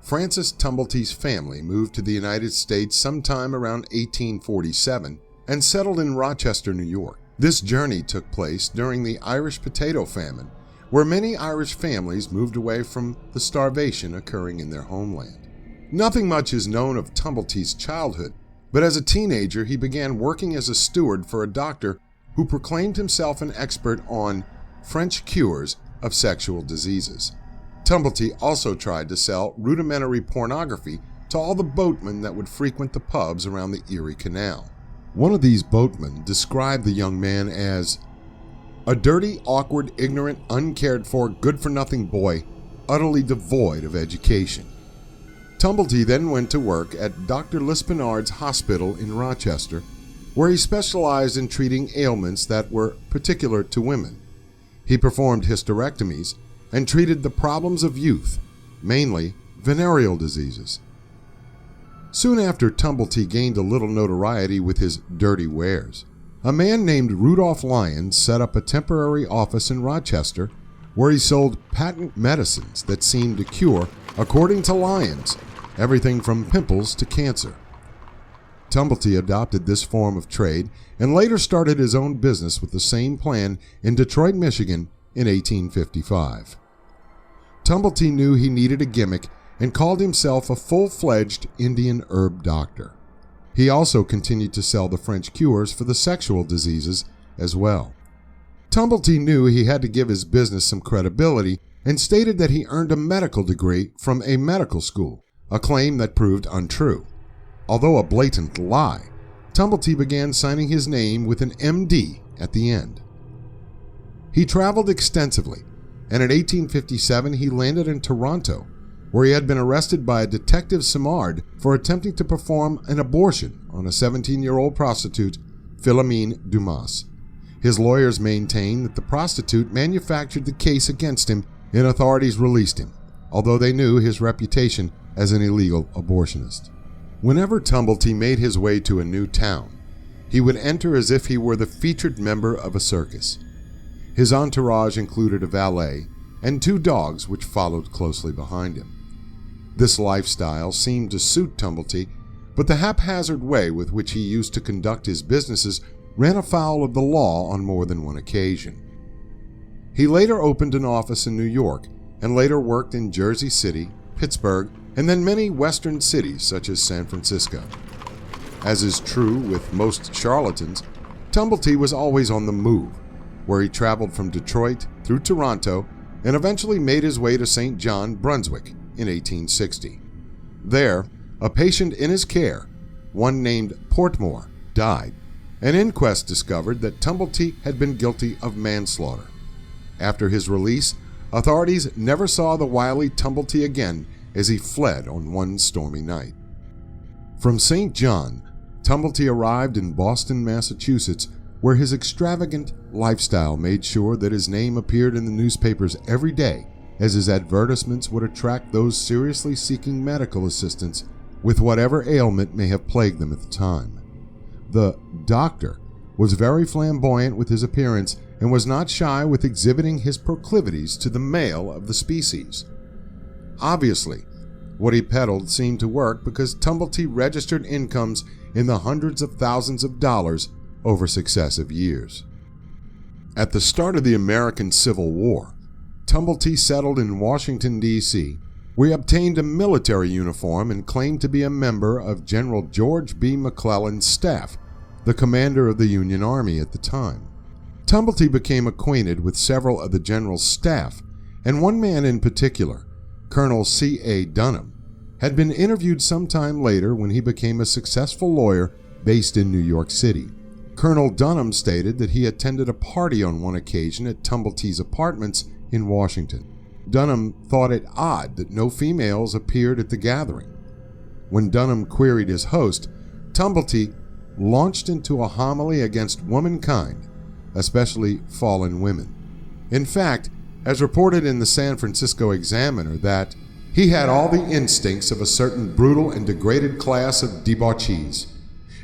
Francis Tumblety's family moved to the United States sometime around 1847 and settled in Rochester, New York. This journey took place during the Irish potato famine, where many Irish families moved away from the starvation occurring in their homeland. Nothing much is known of Tumblety's childhood, but as a teenager he began working as a steward for a doctor who proclaimed himself an expert on French cures of sexual diseases. Tumblety also tried to sell rudimentary pornography to all the boatmen that would frequent the pubs around the Erie Canal. One of these boatmen described the young man as a dirty, awkward, ignorant, uncared for, good-for-nothing boy, utterly devoid of education. Tumblety then went to work at Dr. Lispinard's hospital in Rochester, where he specialized in treating ailments that were particular to women. He performed hysterectomies and treated the problems of youth, mainly venereal diseases. Soon after Tumblety gained a little notoriety with his dirty wares, a man named Rudolph Lyons set up a temporary office in Rochester where he sold patent medicines that seemed to cure, according to Lyons, everything from pimples to cancer. Tumblety adopted this form of trade and later started his own business with the same plan in Detroit, Michigan in 1855. Tumblety knew he needed a gimmick and called himself a full-fledged Indian herb doctor. He also continued to sell the French cures for the sexual diseases as well. Tumblety knew he had to give his business some credibility and stated that he earned a medical degree from a medical school, a claim that proved untrue. Although a blatant lie, Tumblety began signing his name with an MD at the end. He traveled extensively, and in 1857 he landed in Toronto, where he had been arrested by a detective Simard for attempting to perform an abortion on a 17-year-old prostitute, Philomene Dumas. His lawyers maintained that the prostitute manufactured the case against him and authorities released him, although they knew his reputation as an illegal abortionist. Whenever Tumblety made his way to a new town, he would enter as if he were the featured member of a circus. His entourage included a valet and 2 dogs which followed closely behind him. This lifestyle seemed to suit Tumblety, but the haphazard way with which he used to conduct his businesses ran afoul of the law on more than one occasion. He later opened an office in New York and later worked in Jersey City, Pittsburgh, and then many western cities such as San Francisco. As is true with most charlatans, Tumblety was always on the move, where he traveled from Detroit through Toronto and eventually made his way to St. John, Brunswick in 1860. There, a patient in his care, one named Portmore, died. An inquest discovered that Tumblety had been guilty of manslaughter. After his release, authorities never saw the wily Tumblety again as he fled on one stormy night. From St. John, Tumblety arrived in Boston, Massachusetts, where his extravagant lifestyle made sure that his name appeared in the newspapers every day, as his advertisements would attract those seriously seeking medical assistance with whatever ailment may have plagued them at the time. The doctor was very flamboyant with his appearance and was not shy with exhibiting his proclivities to the male of the species. Obviously, what he peddled seemed to work because Tumblety registered incomes in the hundreds of thousands of dollars over successive years. At the start of the American Civil War, Tumblety settled in Washington, D.C., where he obtained a military uniform and claimed to be a member of General George B. McClellan's staff, the commander of the Union Army at the time. Tumblety became acquainted with several of the general's staff, and one man in particular, Colonel C.A. Dunham, had been interviewed sometime later when he became a successful lawyer based in New York City. Colonel Dunham stated that he attended a party on one occasion at Tumblety's apartments in Washington. Dunham thought it odd that no females appeared at the gathering. When Dunham queried his host, Tumblety launched into a homily against womankind, especially fallen women. In fact, as reported in the San Francisco Examiner, that he had all the instincts of a certain brutal and degraded class of debauchees,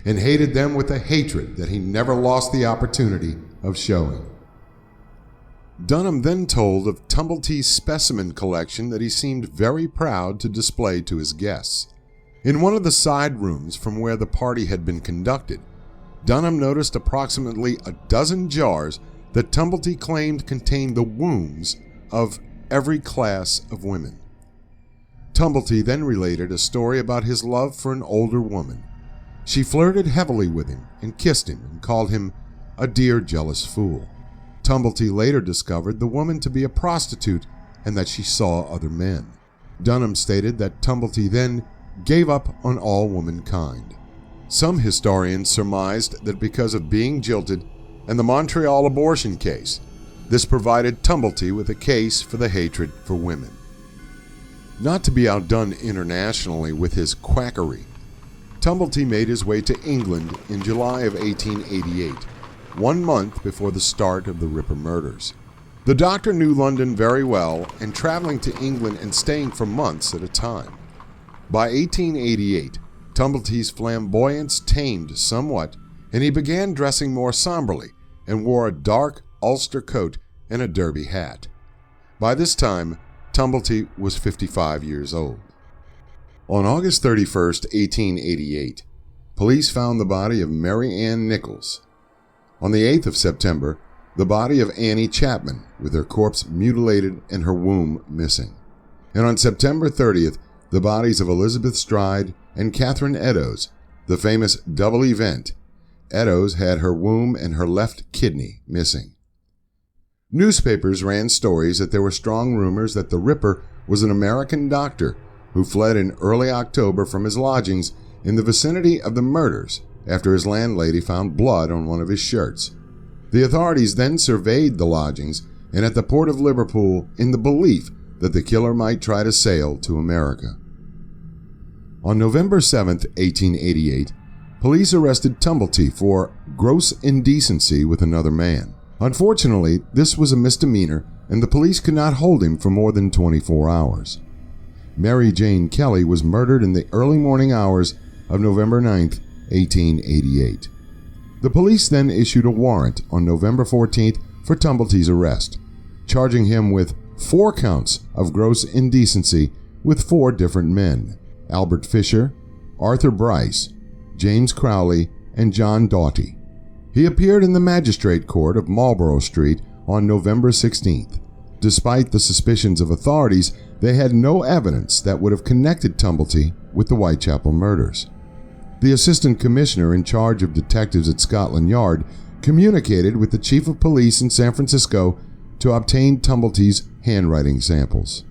and hated them with a hatred that he never lost the opportunity of showing. Dunham then told of Tumblety's specimen collection that he seemed very proud to display to his guests. In one of the side rooms from where the party had been conducted, Dunham noticed approximately a dozen jars that Tumblety claimed contained the wombs of every class of women. Tumblety then related a story about his love for an older woman. She flirted heavily with him and kissed him and called him a dear jealous fool. Tumblety later discovered the woman to be a prostitute and that she saw other men. Dunham stated that Tumblety then gave up on all womankind. Some historians surmised that because of being jilted and the Montreal abortion case, this provided Tumblety with a case for the hatred for women. Not to be outdone internationally with his quackery, Tumblety made his way to England in July of 1888, 1 month before the start of the Ripper murders. The doctor knew London very well and traveling to England and staying for months at a time. By 1888, Tumblety's flamboyance tamed somewhat, and he began dressing more somberly and wore a dark Ulster coat and a derby hat. By this time, Tumblety was 55 years old. On August 31st, 1888, police found the body of Mary Ann Nichols. On the 8th of September, the body of Annie Chapman, with her corpse mutilated and her womb missing. And on September 30th, the bodies of Elizabeth Stride and Catherine Eddowes, the famous double event. Eddowes had her womb and her left kidney missing. Newspapers ran stories that there were strong rumors that the Ripper was an American doctor who fled in early October from his lodgings in the vicinity of the murders after his landlady found blood on one of his shirts. The authorities then surveyed the lodgings and at the port of Liverpool in the belief that the killer might try to sail to America. On November 7, 1888, police arrested Tumblety for gross indecency with another man. Unfortunately, this was a misdemeanor and the police could not hold him for more than 24 hours. Mary Jane Kelly was murdered in the early morning hours of November 9, 1888. The police then issued a warrant on November 14th for Tumblety's arrest, charging him with 4 counts of gross indecency with 4 different men: Albert Fisher, Arthur Bryce, James Crowley, and John Doughty. He appeared in the magistrate court of Marlborough Street on November 16th. Despite the suspicions of authorities, they had no evidence that would have connected Tumblety with the Whitechapel murders. The assistant commissioner in charge of detectives at Scotland Yard communicated with the chief of police in San Francisco to obtain Tumblety's handwriting samples.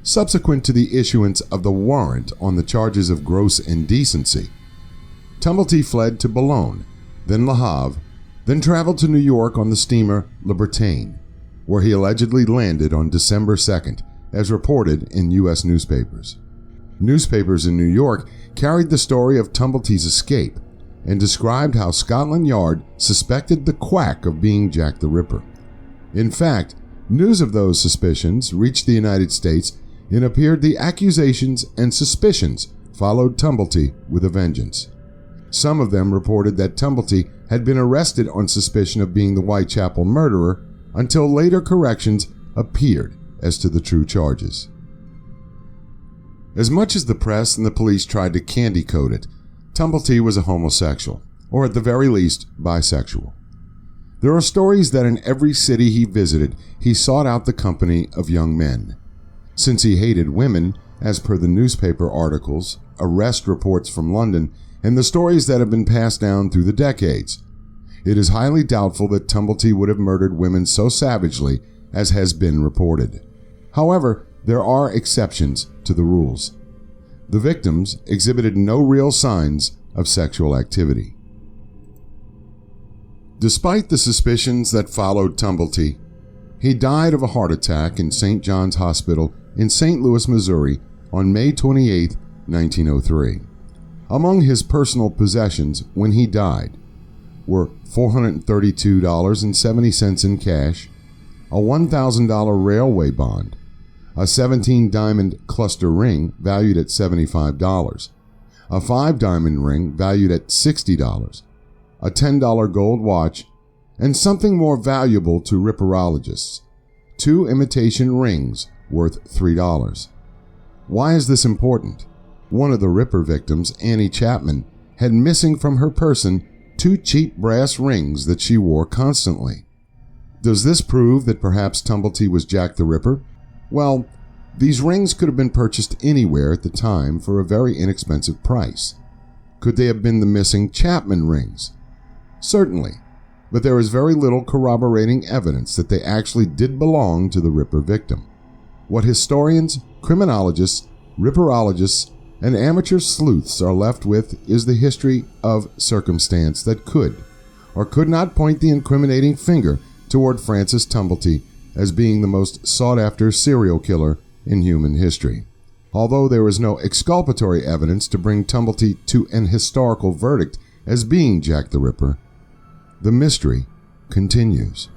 Subsequent to the issuance of the warrant on the charges of gross indecency, Tumblety fled to Boulogne, then Le Havre, then traveled to New York on the steamer Libertine, where he allegedly landed on December 2nd, as reported in U.S. newspapers. Newspapers in New York carried the story of Tumblety's escape and described how Scotland Yard suspected the Quack of being Jack the Ripper. In fact, news of those suspicions reached the United States and appeared the accusations and suspicions followed Tumblety with a vengeance. Some of them reported that Tumblety had been arrested on suspicion of being the Whitechapel murderer until later corrections appeared as to the true charges. As much as the press and the police tried to candy coat it, Tumblety was a homosexual, or at the very least, bisexual. There are stories that in every city he visited, he sought out the company of young men. Since he hated women, as per the newspaper articles, arrest reports from London, and the stories that have been passed down through the decades, it is highly doubtful that Tumblety would have murdered women so savagely as has been reported. However, there are exceptions to the rules. The victims exhibited no real signs of sexual activity. Despite the suspicions that followed Tumblety, he died of a heart attack in St. John's Hospital in St. Louis, Missouri on May 28, 1903. Among his personal possessions when he died were $432.70 in cash, a $1,000 railway bond, a 17-diamond cluster ring valued at $75, a 5-diamond ring valued at $60, a $10 gold watch, and something more valuable to ripperologists, 2 imitation rings worth $3. Why is this important? One of the Ripper victims, Annie Chapman, had missing from her person 2 cheap brass rings that she wore constantly. Does this prove that perhaps Tumblety was Jack the Ripper? Well, these rings could have been purchased anywhere at the time for a very inexpensive price. Could they have been the missing Chapman rings? Certainly, but there is very little corroborating evidence that they actually did belong to the Ripper victim. What historians, criminologists, ripperologists, and amateur sleuths are left with is the history of circumstance that could or could not point the incriminating finger toward Francis Tumblety as being the most sought-after serial killer in human history. Although there is no exculpatory evidence to bring Tumblety to an historical verdict as being Jack the Ripper, the mystery continues.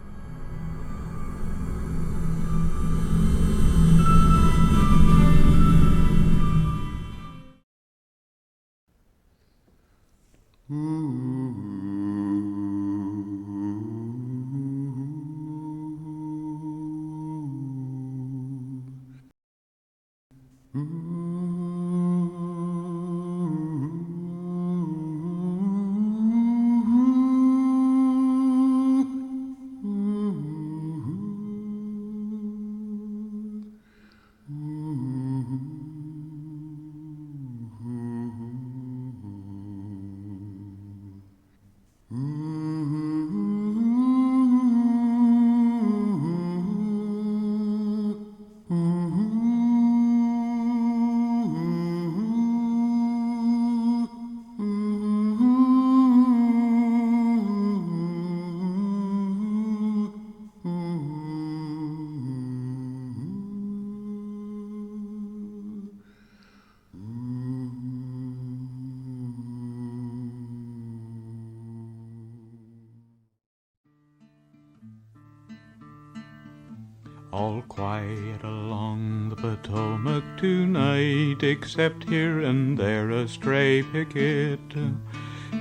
All quiet along the Potomac tonight, except here and there a stray picket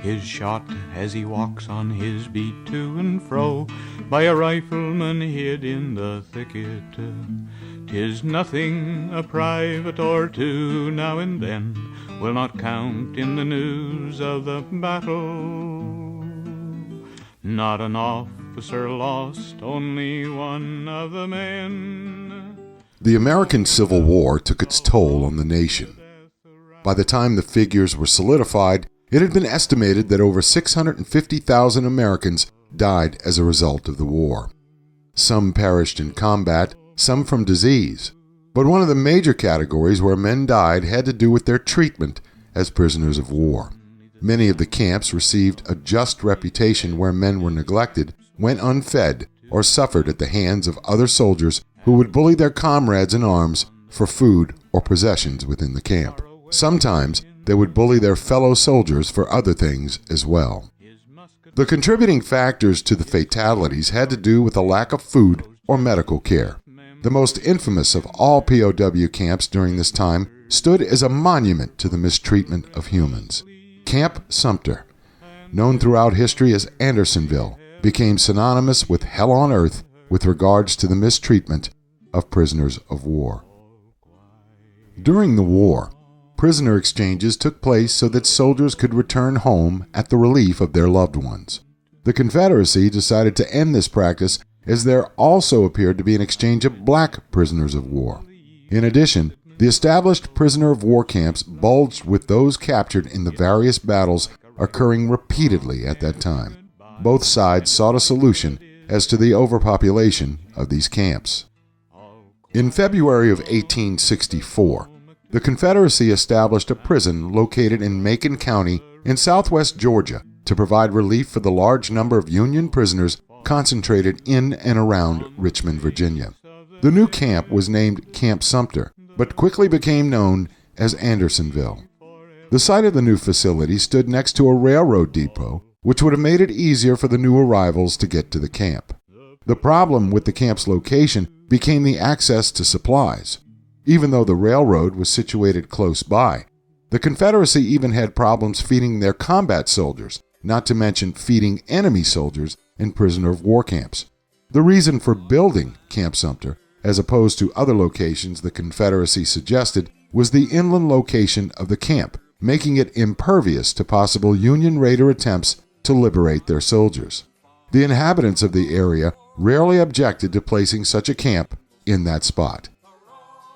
is shot as he walks on his beat to and fro by a rifleman hid in the thicket. 'Tis nothing, a private or two now and then will not count in the news of the battle. Not an officer lost, only one of the men. The American Civil War took its toll on the nation. By the time the figures were solidified, it had been estimated that over 650,000 Americans died as a result of the war. Some perished in combat, some from disease. But one of the major categories where men died had to do with their treatment as prisoners of war. Many of the camps received a just reputation where men were neglected, went unfed, or suffered at the hands of other soldiers who would bully their comrades in arms for food or possessions within the camp. Sometimes they would bully their fellow soldiers for other things as well. The contributing factors to the fatalities had to do with a lack of food or medical care. The most infamous of all POW camps during this time stood as a monument to the mistreatment of humans. Camp Sumter, known throughout history as Andersonville, became synonymous with hell on earth with regards to the mistreatment of prisoners of war. During the war, prisoner exchanges took place so that soldiers could return home at the relief of their loved ones. The Confederacy decided to end this practice as there also appeared to be an exchange of black prisoners of war. In addition, the established prisoner of war camps bulged with those captured in the various battles occurring repeatedly at that time. Both sides sought a solution as to the overpopulation of these camps. In February of 1864, the Confederacy established a prison located in Macon County in southwest Georgia to provide relief for the large number of Union prisoners concentrated in and around Richmond, Virginia. The new camp was named Camp Sumter, but quickly became known as Andersonville. The site of the new facility stood next to a railroad depot, which would have made it easier for the new arrivals to get to the camp. The problem with the camp's location became the access to supplies. Even though the railroad was situated close by, the Confederacy even had problems feeding their combat soldiers, not to mention feeding enemy soldiers in prisoner of war camps. The reason for building Camp Sumter, as opposed to other locations the Confederacy suggested, was the inland location of the camp, making it impervious to possible Union raider attempts to liberate their soldiers. The inhabitants of the area rarely objected to placing such a camp in that spot.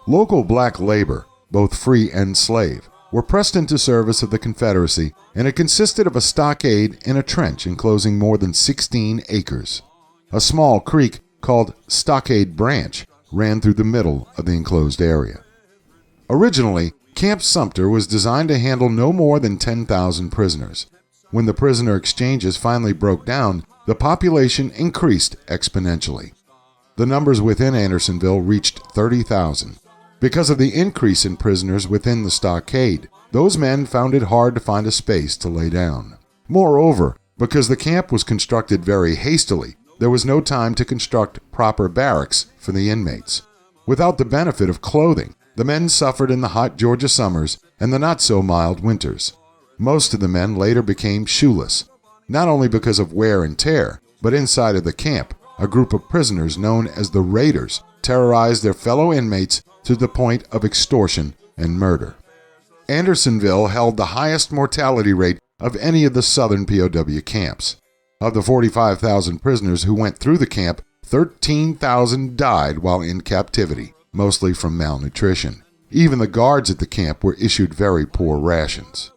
Local black labor, both free and slave, were pressed into service of the Confederacy, and it consisted of a stockade and a trench enclosing more than 16 acres. A small creek called Stockade Branch ran through the middle of the enclosed area. Originally, Camp Sumter was designed to handle no more than 10,000 prisoners. When the prisoner exchanges finally broke down, the population increased exponentially. The numbers within Andersonville reached 30,000. Because of the increase in prisoners within the stockade, those men found it hard to find a space to lay down. Moreover, because the camp was constructed very hastily, there was no time to construct proper barracks for the inmates. Without the benefit of clothing, the men suffered in the hot Georgia summers and the not-so-mild winters. Most of the men later became shoeless, not only because of wear and tear, but inside of the camp, a group of prisoners known as the Raiders terrorized their fellow inmates to the point of extortion and murder. Andersonville held the highest mortality rate of any of the southern POW camps. Of the 45,000 prisoners who went through the camp, 13,000 died while in captivity, mostly from malnutrition. Even the guards at the camp were issued very poor rations.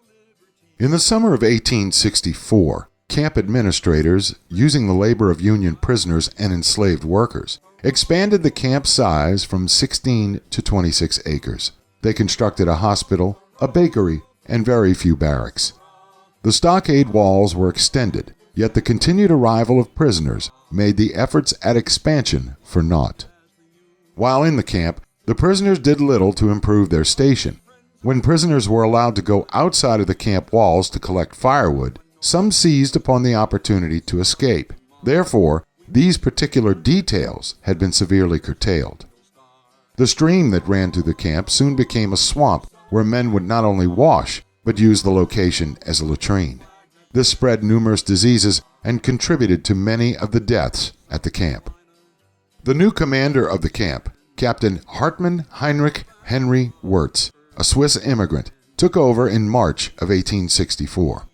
In the summer of 1864, camp administrators, using the labor of Union prisoners and enslaved workers, expanded the camp size from 16 to 26 acres. They constructed a hospital, a bakery, and very few barracks. The stockade walls were extended, yet the continued arrival of prisoners made the efforts at expansion for naught. While in the camp, the prisoners did little to improve their station. When prisoners were allowed to go outside of the camp walls to collect firewood, some seized upon the opportunity to escape. Therefore, these particular details had been severely curtailed. The stream that ran through the camp soon became a swamp where men would not only wash, but use the location as a latrine. This spread numerous diseases and contributed to many of the deaths at the camp. The new commander of the camp, Captain Hartmann Heinrich Henry Wirtz, a Swiss immigrant, took over in March of 1864.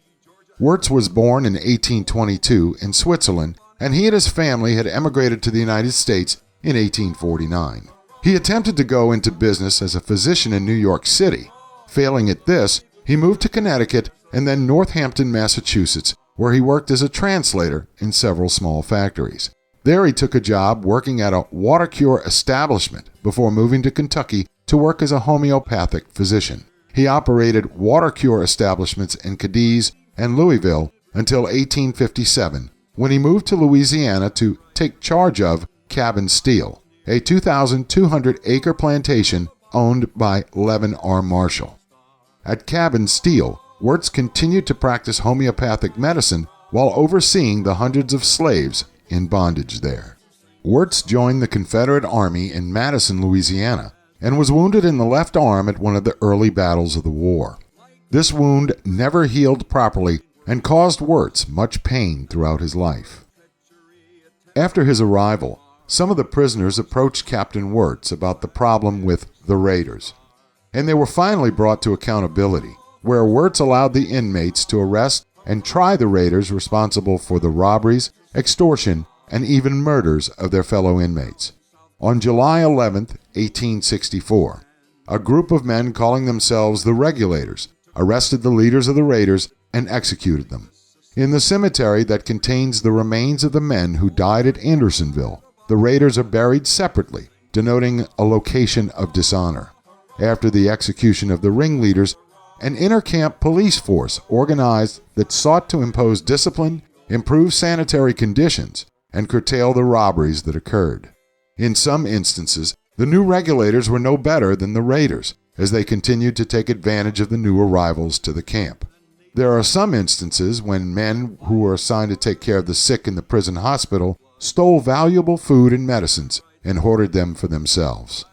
Wirtz was born in 1822 in Switzerland, and he and his family had emigrated to the United States in 1849. He attempted to go into business as a physician in New York City. Failing at this, he moved to Connecticut and then Northampton, Massachusetts, where he worked as a translator in several small factories. There he took a job working at a water cure establishment before moving to Kentucky to work as a homeopathic physician. He operated water cure establishments in Cadiz and Louisville until 1857, when he moved to Louisiana to take charge of Cabin Steel, a 2,200-acre plantation owned by Levin R. Marshall. At Cabin Steel, Wirtz continued to practice homeopathic medicine while overseeing the hundreds of slaves in bondage there. Wirtz joined the Confederate Army in Madison, Louisiana, and was wounded in the left arm at one of the early battles of the war. This wound never healed properly and caused Wirtz much pain throughout his life. After his arrival, some of the prisoners approached Captain Wirtz about the problem with the Raiders, and they were finally brought to accountability, where Wirtz allowed the inmates to arrest and try the Raiders responsible for the robberies, extortion, and even murders of their fellow inmates. On July 11, 1864, a group of men calling themselves the Regulators arrested the leaders of the Raiders and executed them. In the cemetery that contains the remains of the men who died at Andersonville, the Raiders are buried separately, denoting a location of dishonor. After the execution of the ringleaders, an inter-camp police force organized that sought to impose discipline, improve sanitary conditions, and curtail the robberies that occurred. In some instances, the new Regulators were no better than the Raiders, as they continued to take advantage of the new arrivals to the camp. There are some instances when men who were assigned to take care of the sick in the prison hospital stole valuable food and medicines and hoarded them for themselves.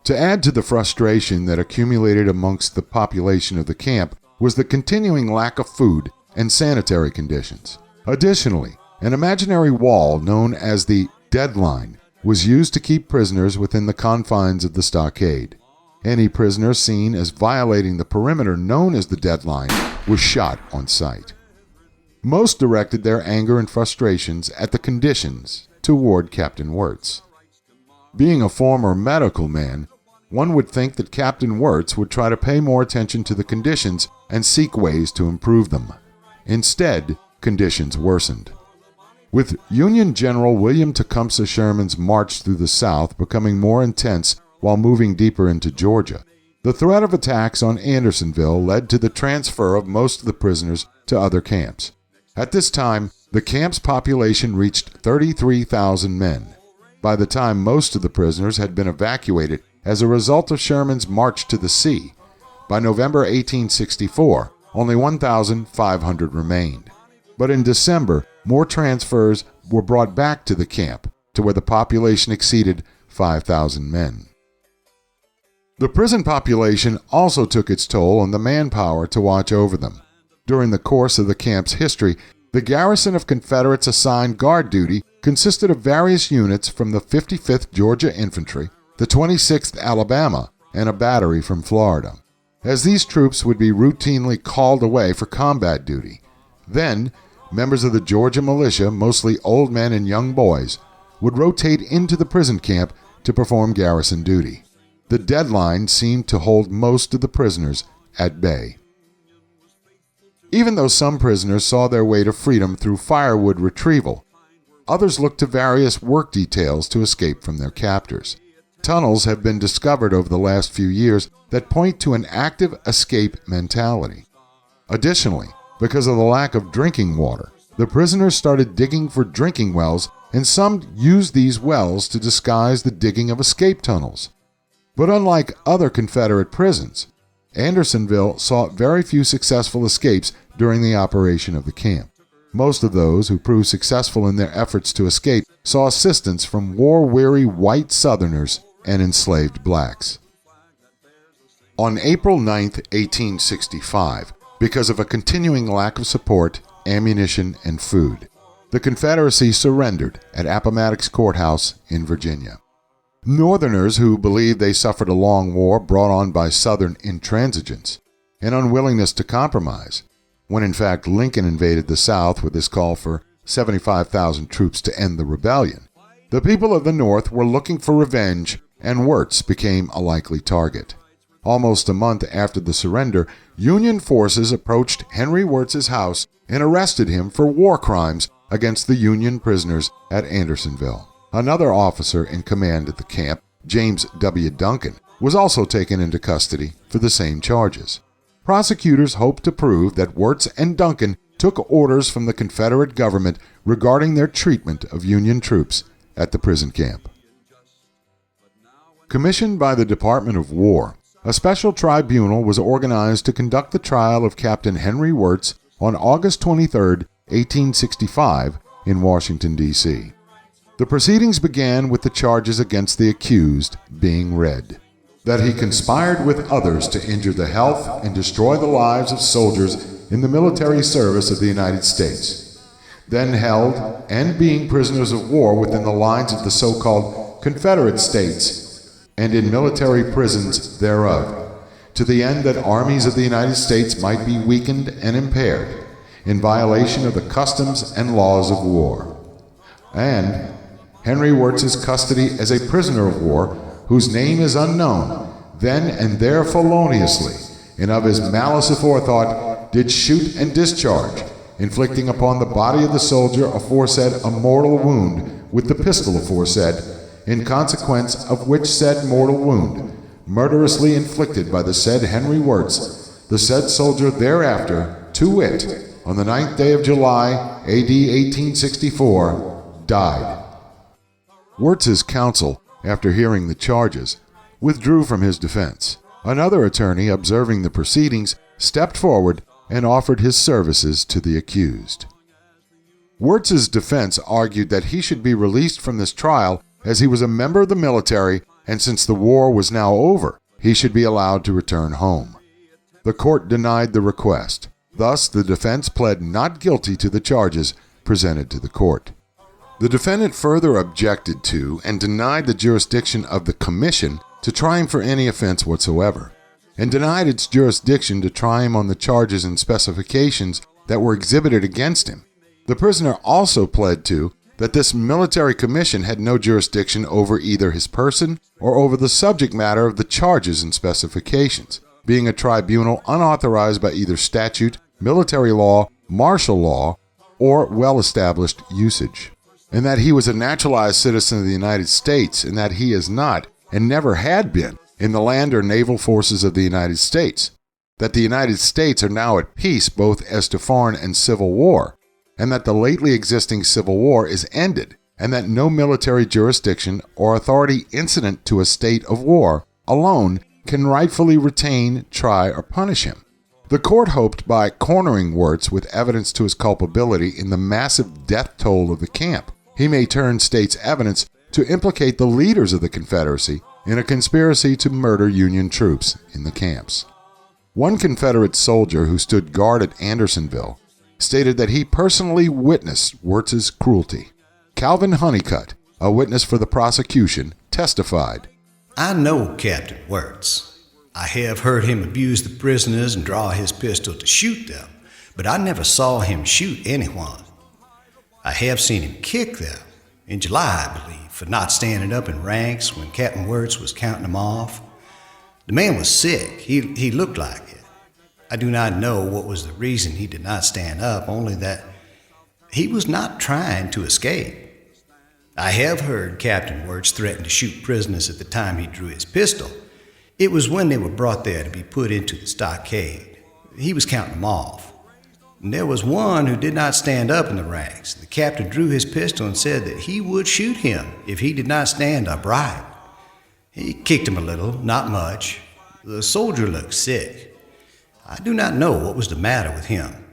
To add to the frustration that accumulated amongst the population of the camp was the continuing lack of food and sanitary conditions. Additionally, an imaginary wall known as the deadline was used to keep prisoners within the confines of the stockade. Any prisoner seen as violating the perimeter known as the deadline was shot on sight. Most directed their anger and frustrations at the conditions toward Captain Wirtz. Being a former medical man, one would think that Captain Wirtz would try to pay more attention to the conditions and seek ways to improve them. Instead, conditions worsened. With Union General William Tecumseh Sherman's march through the South becoming more intense while moving deeper into Georgia. The threat of attacks on Andersonville led to the transfer of most of the prisoners to other camps. At this time, the camp's population reached 33,000 men. By the time most of the prisoners had been evacuated as a result of Sherman's march to the sea, by November 1864, only 1,500 remained. But in December, more transfers were brought back to the camp, to where the population exceeded 5,000 men. The prison population also took its toll on the manpower to watch over them. During the course of the camp's history, the garrison of Confederates assigned guard duty consisted of various units from the 55th Georgia Infantry, the 26th Alabama, and a battery from Florida. As these troops would be routinely called away for combat duty, then members of the Georgia militia, mostly old men and young boys, would rotate into the prison camp to perform garrison duty. The deadline seemed to hold most of the prisoners at bay. Even though some prisoners saw their way to freedom through firewood retrieval, others looked to various work details to escape from their captors. Tunnels have been discovered over the last few years that point to an active escape mentality. Additionally, because of the lack of drinking water, the prisoners started digging for drinking wells, and some used these wells to disguise the digging of escape tunnels. But unlike other Confederate prisons, Andersonville saw very few successful escapes during the operation of the camp. Most of those who proved successful in their efforts to escape saw assistance from war-weary white Southerners and enslaved blacks. On April 9, 1865, because of a continuing lack of support, ammunition, and food, the Confederacy surrendered at Appomattox Courthouse in Virginia. Northerners who believed they suffered a long war brought on by Southern intransigence and unwillingness to compromise, when in fact Lincoln invaded the South with his call for 75,000 troops to end the rebellion. The people of the North were looking for revenge, and Wirtz became a likely target. Almost a month after the surrender, Union forces approached Henry Wirtz's house and arrested him for war crimes against the Union prisoners at Andersonville. Another officer in command at the camp, James W. Duncan, was also taken into custody for the same charges. Prosecutors hoped to prove that Wirtz and Duncan took orders from the Confederate government regarding their treatment of Union troops at the prison camp. Commissioned by the Department of War, a special tribunal was organized to conduct the trial of Captain Henry Wirtz on August 23, 1865, in Washington, D.C. The proceedings began with the charges against the accused being read: that he conspired with others to injure the health and destroy the lives of soldiers in the military service of the United States, then held and being prisoners of war within the lines of the so-called Confederate States and in military prisons thereof, to the end that armies of the United States might be weakened and impaired in violation of the customs and laws of war, and Henry Wirtz's custody as a prisoner of war, whose name is unknown, then and there feloniously, and of his malice aforethought, did shoot and discharge, inflicting upon the body of the soldier aforesaid a mortal wound with the pistol aforesaid, in consequence of which said mortal wound, murderously inflicted by the said Henry Wirtz, the said soldier thereafter, to wit, on the 9th day of July, A.D. 1864, died. Wirtz's counsel, after hearing the charges, withdrew from his defense. Another attorney, observing the proceedings, stepped forward and offered his services to the accused. Wirtz's defense argued that he should be released from this trial as he was a member of the military, and since the war was now over, he should be allowed to return home. The court denied the request. Thus, the defense pled not guilty to the charges presented to the court. The defendant further objected to and denied the jurisdiction of the commission to try him for any offense whatsoever, and denied its jurisdiction to try him on the charges and specifications that were exhibited against him. The prisoner also pled to that this military commission had no jurisdiction over either his person or over the subject matter of the charges and specifications, being a tribunal unauthorized by either statute, military law, martial law, or well-established usage, and that he was a naturalized citizen of the United States, and that he is not, and never had been, in the land or naval forces of the United States, that the United States are now at peace both as to foreign and civil war, and that the lately existing civil war is ended, and that no military jurisdiction or authority incident to a state of war alone can rightfully retain, try, or punish him. The court hoped by cornering Wirtz with evidence to his culpability in the massive death toll of the camp, he may turn state's evidence to implicate the leaders of the Confederacy in a conspiracy to murder Union troops in the camps. One Confederate soldier who stood guard at Andersonville stated that he personally witnessed Wirtz's cruelty. Calvin Honeycutt, a witness for the prosecution, testified, I know Captain Wirtz. I have heard him abuse the prisoners and draw his pistol to shoot them, but I never saw him shoot anyone. I have seen him kick them, in July, I believe, for not standing up in ranks when Captain Wirtz was counting them off. The man was sick. He looked like it. I do not know what was the reason he did not stand up, only that he was not trying to escape. I have heard Captain Wirtz threaten to shoot prisoners at the time he drew his pistol. It was when they were brought there to be put into the stockade. He was counting them off. And there was one who did not stand up in the ranks. The captain drew his pistol and said that he would shoot him if he did not stand upright. He kicked him a little, not much. The soldier looked sick. I do not know what was the matter with him.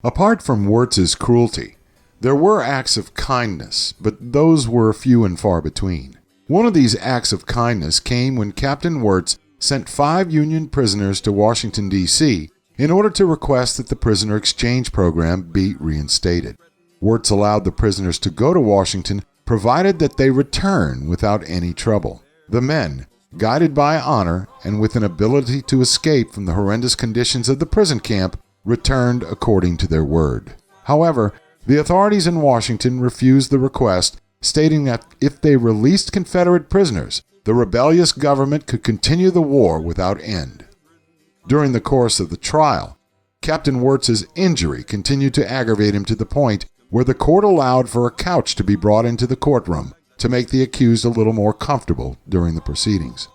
Apart from Wirtz's cruelty, there were acts of kindness, but those were few and far between. One of these acts of kindness came when Captain Wirtz sent 5 Union prisoners to Washington, D.C., in order to request that the prisoner exchange program be reinstated. Wirtz allowed the prisoners to go to Washington, provided that they return without any trouble. The men, guided by honor and with an ability to escape from the horrendous conditions of the prison camp, returned according to their word. However, the authorities in Washington refused the request, stating that if they released Confederate prisoners, the rebellious government could continue the war without end. During the course of the trial, Captain Wirtz's injury continued to aggravate him to the point where the court allowed for a couch to be brought into the courtroom to make the accused a little more comfortable during the proceedings.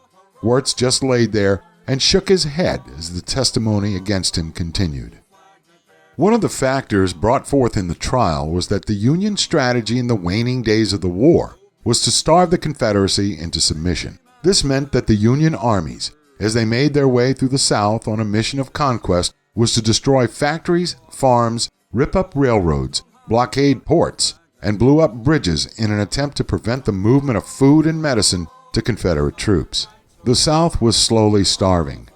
Wirtz just laid there and shook his head as the testimony against him continued. One of the factors brought forth in the trial was that the Union strategy in the waning days of the war was to starve the Confederacy into submission. This meant that the Union armies, as they made their way through the South on a mission of conquest, was to destroy factories, farms, rip up railroads, blockade ports, and blew up bridges in an attempt to prevent the movement of food and medicine to Confederate troops. The South was slowly starving.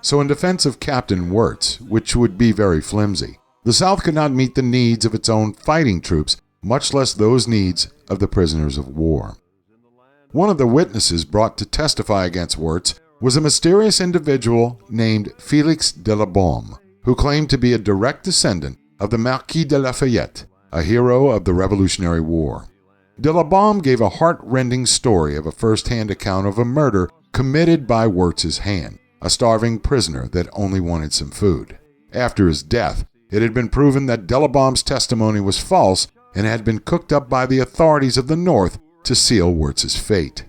So in defense of Captain Wirtz, which would be very flimsy, the South could not meet the needs of its own fighting troops, much less those needs of the prisoners of war. One of the witnesses brought to testify against Wirtz was a mysterious individual named Felix de la Baume, who claimed to be a direct descendant of the Marquis de Lafayette, a hero of the Revolutionary War. De la Baume gave a heart-rending story of a first-hand account of a murder committed by Wirtz's hand, a starving prisoner that only wanted some food. After his death, it had been proven that de la Baume's testimony was false and had been cooked up by the authorities of the North to seal Wirtz's fate.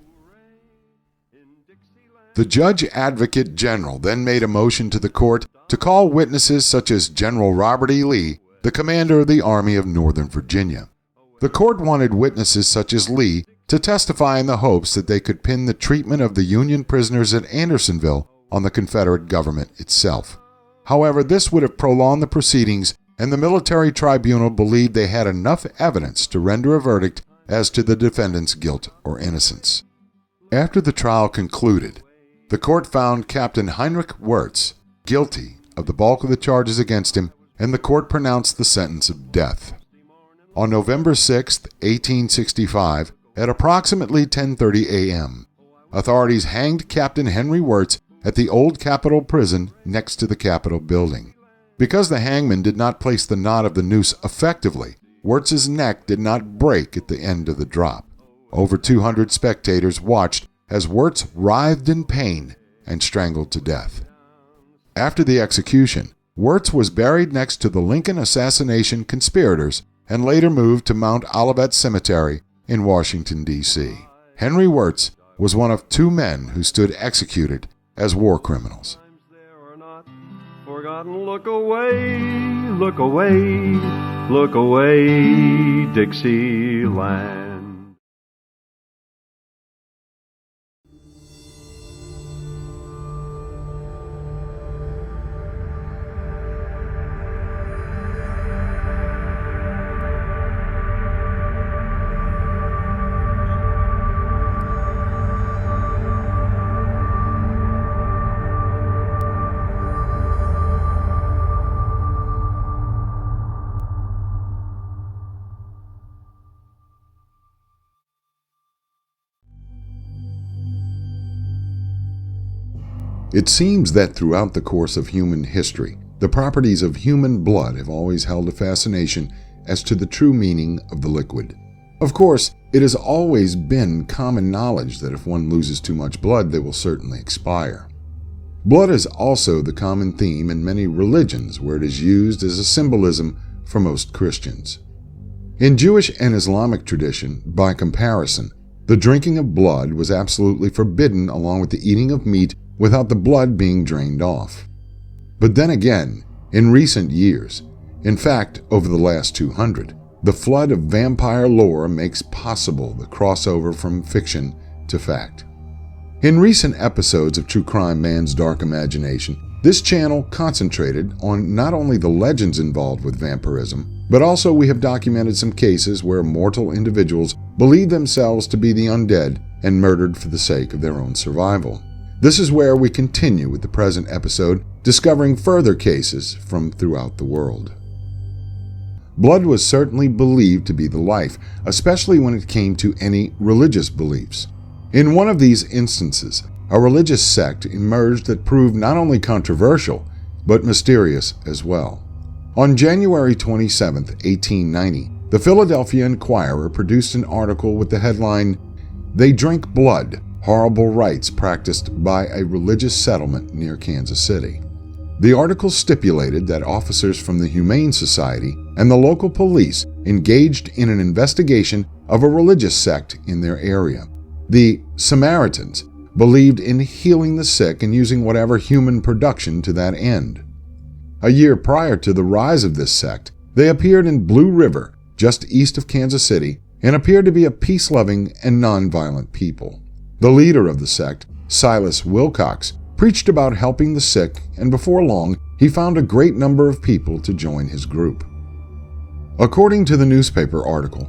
The Judge Advocate General then made a motion to the court to call witnesses such as General Robert E. Lee, the commander of the Army of Northern Virginia. The court wanted witnesses such as Lee to testify in the hopes that they could pin the treatment of the Union prisoners at Andersonville on the Confederate government itself. However, this would have prolonged the proceedings, and the military tribunal believed they had enough evidence to render a verdict as to the defendant's guilt or innocence. After the trial concluded, the court found Captain Heinrich Wirtz guilty of the bulk of the charges against him, and the court pronounced the sentence of death. On November 6, 1865, at approximately 10:30 a.m., authorities hanged Captain Henry Wirtz at the old Capitol Prison next to the Capitol building. Because the hangman did not place the knot of the noose effectively, Wirtz's neck did not break at the end of the drop. Over 200 spectators watched as Wirtz writhed in pain and strangled to death. After the execution, Wirtz was buried next to the Lincoln assassination conspirators and later moved to Mount Olivet Cemetery in Washington, D.C. Henry Wirtz was one of 2 men who stood executed as war criminals. Forgotten, look away, look away, look away, Dixieland. It seems that throughout the course of human history, the properties of human blood have always held a fascination as to the true meaning of the liquid. Of course, it has always been common knowledge that if one loses too much blood, they will certainly expire. Blood is also the common theme in many religions, where it is used as a symbolism for most Christians. In Jewish and Islamic tradition, by comparison, the drinking of blood was absolutely forbidden, along with the eating of meat without the blood being drained off. But then again, in recent years, in fact over the last 200, the flood of vampire lore makes possible the crossover from fiction to fact. In recent episodes of True Crime Man's Dark Imagination, this channel concentrated on not only the legends involved with vampirism, but also we have documented some cases where mortal individuals believe themselves to be the undead and murdered for the sake of their own survival. This is where we continue with the present episode, discovering further cases from throughout the world. Blood was certainly believed to be the life, especially when it came to any religious beliefs. In one of these instances, a religious sect emerged that proved not only controversial, but mysterious as well. On January 27, 1890, the Philadelphia Inquirer produced an article with the headline, "They Drink Blood, Horrible Rites Practiced by a Religious Settlement Near Kansas City." The article stipulated that officers from the Humane Society and the local police engaged in an investigation of a religious sect in their area. The Samaritans believed in healing the sick and using whatever human production to that end. A year prior to the rise of this sect, they appeared in Blue River, just east of Kansas City, and appeared to be a peace-loving and non-violent people. The leader of the sect, Silas Wilcox, preached about helping the sick, and before long, he found a great number of people to join his group. According to the newspaper article,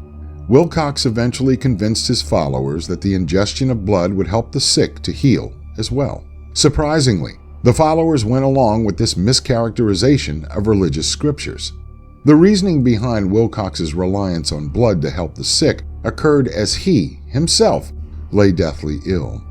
Wilcox eventually convinced his followers that the ingestion of blood would help the sick to heal as well. Surprisingly, the followers went along with this mischaracterization of religious scriptures. The reasoning behind Wilcox's reliance on blood to help the sick occurred as he, himself, lay deathly ill.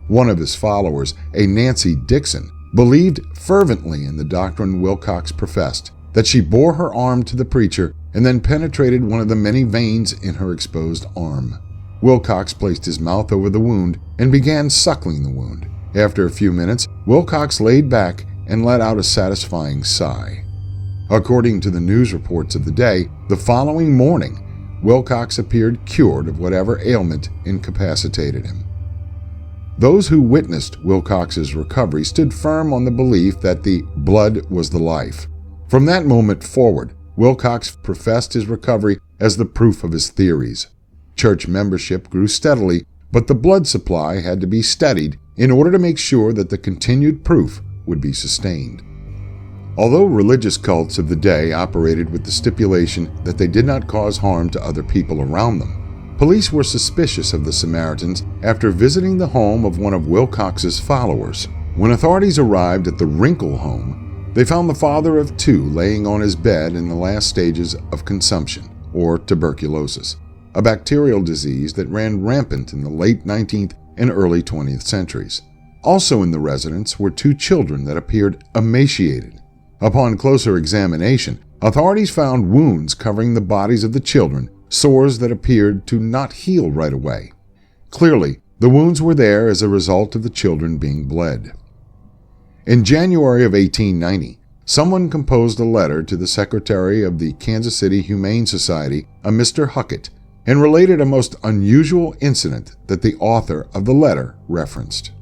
One of his followers, a Nancy Dixon, believed fervently in the doctrine Wilcox professed, that she bore her arm to the preacher and then penetrated one of the many veins in her exposed arm. Wilcox placed his mouth over the wound and began suckling the wound. After a few minutes, Wilcox laid back and let out a satisfying sigh. According to the news reports of the day, the following morning, Wilcox appeared cured of whatever ailment incapacitated him. Those who witnessed Wilcox's recovery stood firm on the belief that the blood was the life. From that moment forward, Wilcox professed his recovery as the proof of his theories. Church membership grew steadily, but the blood supply had to be steadied in order to make sure that the continued proof would be sustained. Although religious cults of the day operated with the stipulation that they did not cause harm to other people around them, police were suspicious of the Samaritans after visiting the home of one of Wilcox's followers. When authorities arrived at the Wrinkle home, they found the father of 2 laying on his bed in the last stages of consumption, or tuberculosis, a bacterial disease that ran rampant in the late 19th and early 20th centuries. Also in the residence were 2 children that appeared emaciated. Upon closer examination, authorities found wounds covering the bodies of the children, sores that appeared to not heal right away. Clearly, the wounds were there as a result of the children being bled. In January of 1890, someone composed a letter to the secretary of the Kansas City Humane Society, a Mr. Huckett, and related a most unusual incident that the author of the letter referenced.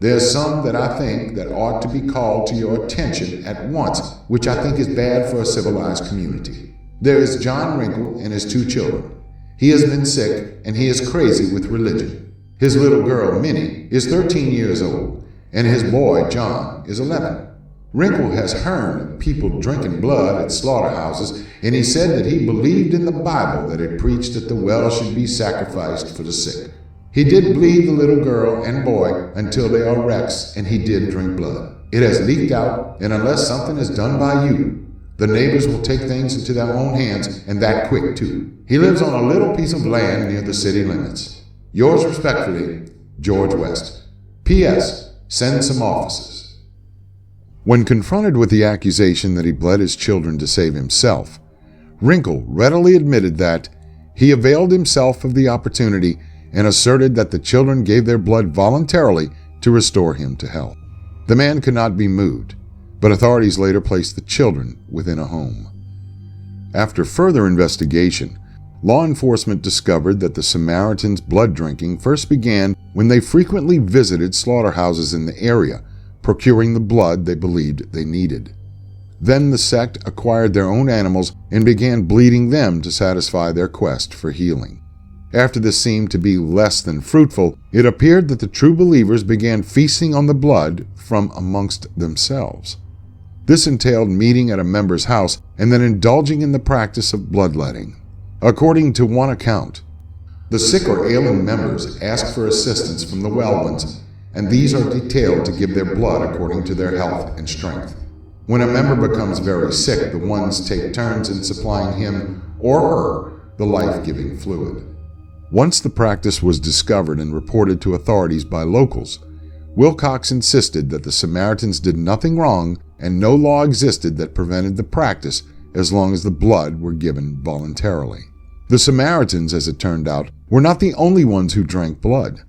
"There's some that I think that ought to be called to your attention at once, which I think is bad for a civilized community. There is John Wrinkle and his 2 children. He has been sick, and he is crazy with religion. His little girl, Minnie, is 13 years old, and his boy, John, is 11. Wrinkle has heard of people drinking blood at slaughterhouses, and he said that he believed in the Bible that it preached that the well should be sacrificed for the sick. He did bleed the little girl and boy until they are wrecks, and he did drink blood. It has leaked out, and unless something is done by you, the neighbors will take things into their own hands, and that quick too. He lives on a little piece of land near the city limits. Yours respectfully, George West. P.S. Send some officers." When confronted with the accusation that he bled his children to save himself, Wrinkle readily admitted that he availed himself of the opportunity and asserted that the children gave their blood voluntarily to restore him to health. The man could not be moved, but authorities later placed the children within a home. After further investigation, law enforcement discovered that the Samaritans' blood drinking first began when they frequently visited slaughterhouses in the area, procuring the blood they believed they needed. Then the sect acquired their own animals and began bleeding them to satisfy their quest for healing. After this seemed to be less than fruitful, it appeared that the true believers began feasting on the blood from amongst themselves. This entailed meeting at a member's house and then indulging in the practice of bloodletting. According to one account, the sick or ailing members ask for assistance from the well ones, and these are detailed to give their blood according to their health and strength. When a member becomes very sick, the ones take turns in supplying him or her the life-giving fluid. Once the practice was discovered and reported to authorities by locals, Wilcox insisted that the Samaritans did nothing wrong and no law existed that prevented the practice as long as the blood were given voluntarily. The Samaritans, as it turned out, were not the only ones who drank blood.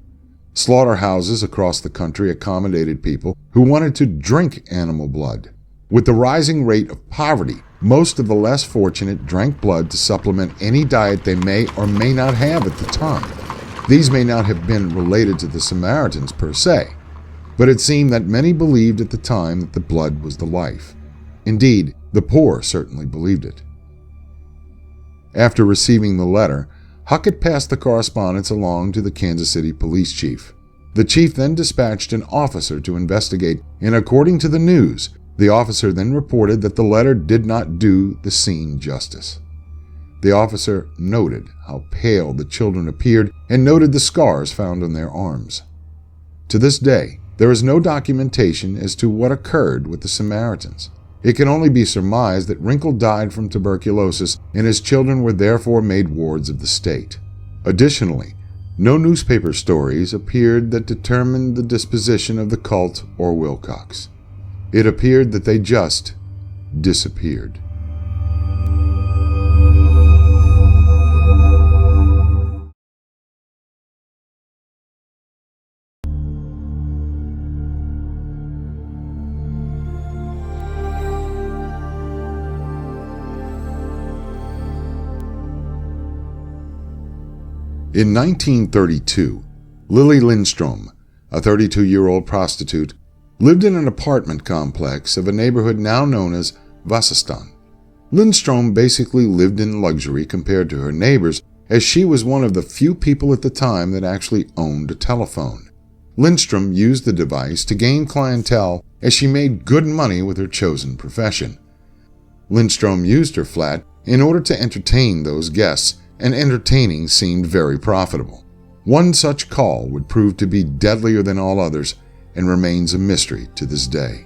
Slaughterhouses across the country accommodated people who wanted to drink animal blood. With the rising rate of poverty, most of the less fortunate drank blood to supplement any diet they may or may not have at the time. These may not have been related to the Samaritans per se, but it seemed that many believed at the time that the blood was the life. Indeed, the poor certainly believed it. After receiving the letter, Huckett passed the correspondence along to the Kansas City police chief. The chief then dispatched an officer to investigate, and according to the news, the officer then reported that the letter did not do the scene justice. The officer noted how pale the children appeared and noted the scars found on their arms. To this day, there is no documentation as to what occurred with the Samaritans. It can only be surmised that Wrinkle died from tuberculosis and his children were therefore made wards of the state. Additionally, no newspaper stories appeared that determined the disposition of the cult or Wilcox. It appeared that they just disappeared. In 1932, Lily Lindstrom, a 32-year-old prostitute, lived in an apartment complex of a neighborhood now known as Vasastan. Lindstrom basically lived in luxury compared to her neighbors, as she was one of the few people at the time that actually owned a telephone. Lindstrom used the device to gain clientele as she made good money with her chosen profession. Lindstrom used her flat in order to entertain those guests, and entertaining seemed very profitable. One such call would prove to be deadlier than all others and remains a mystery to this day.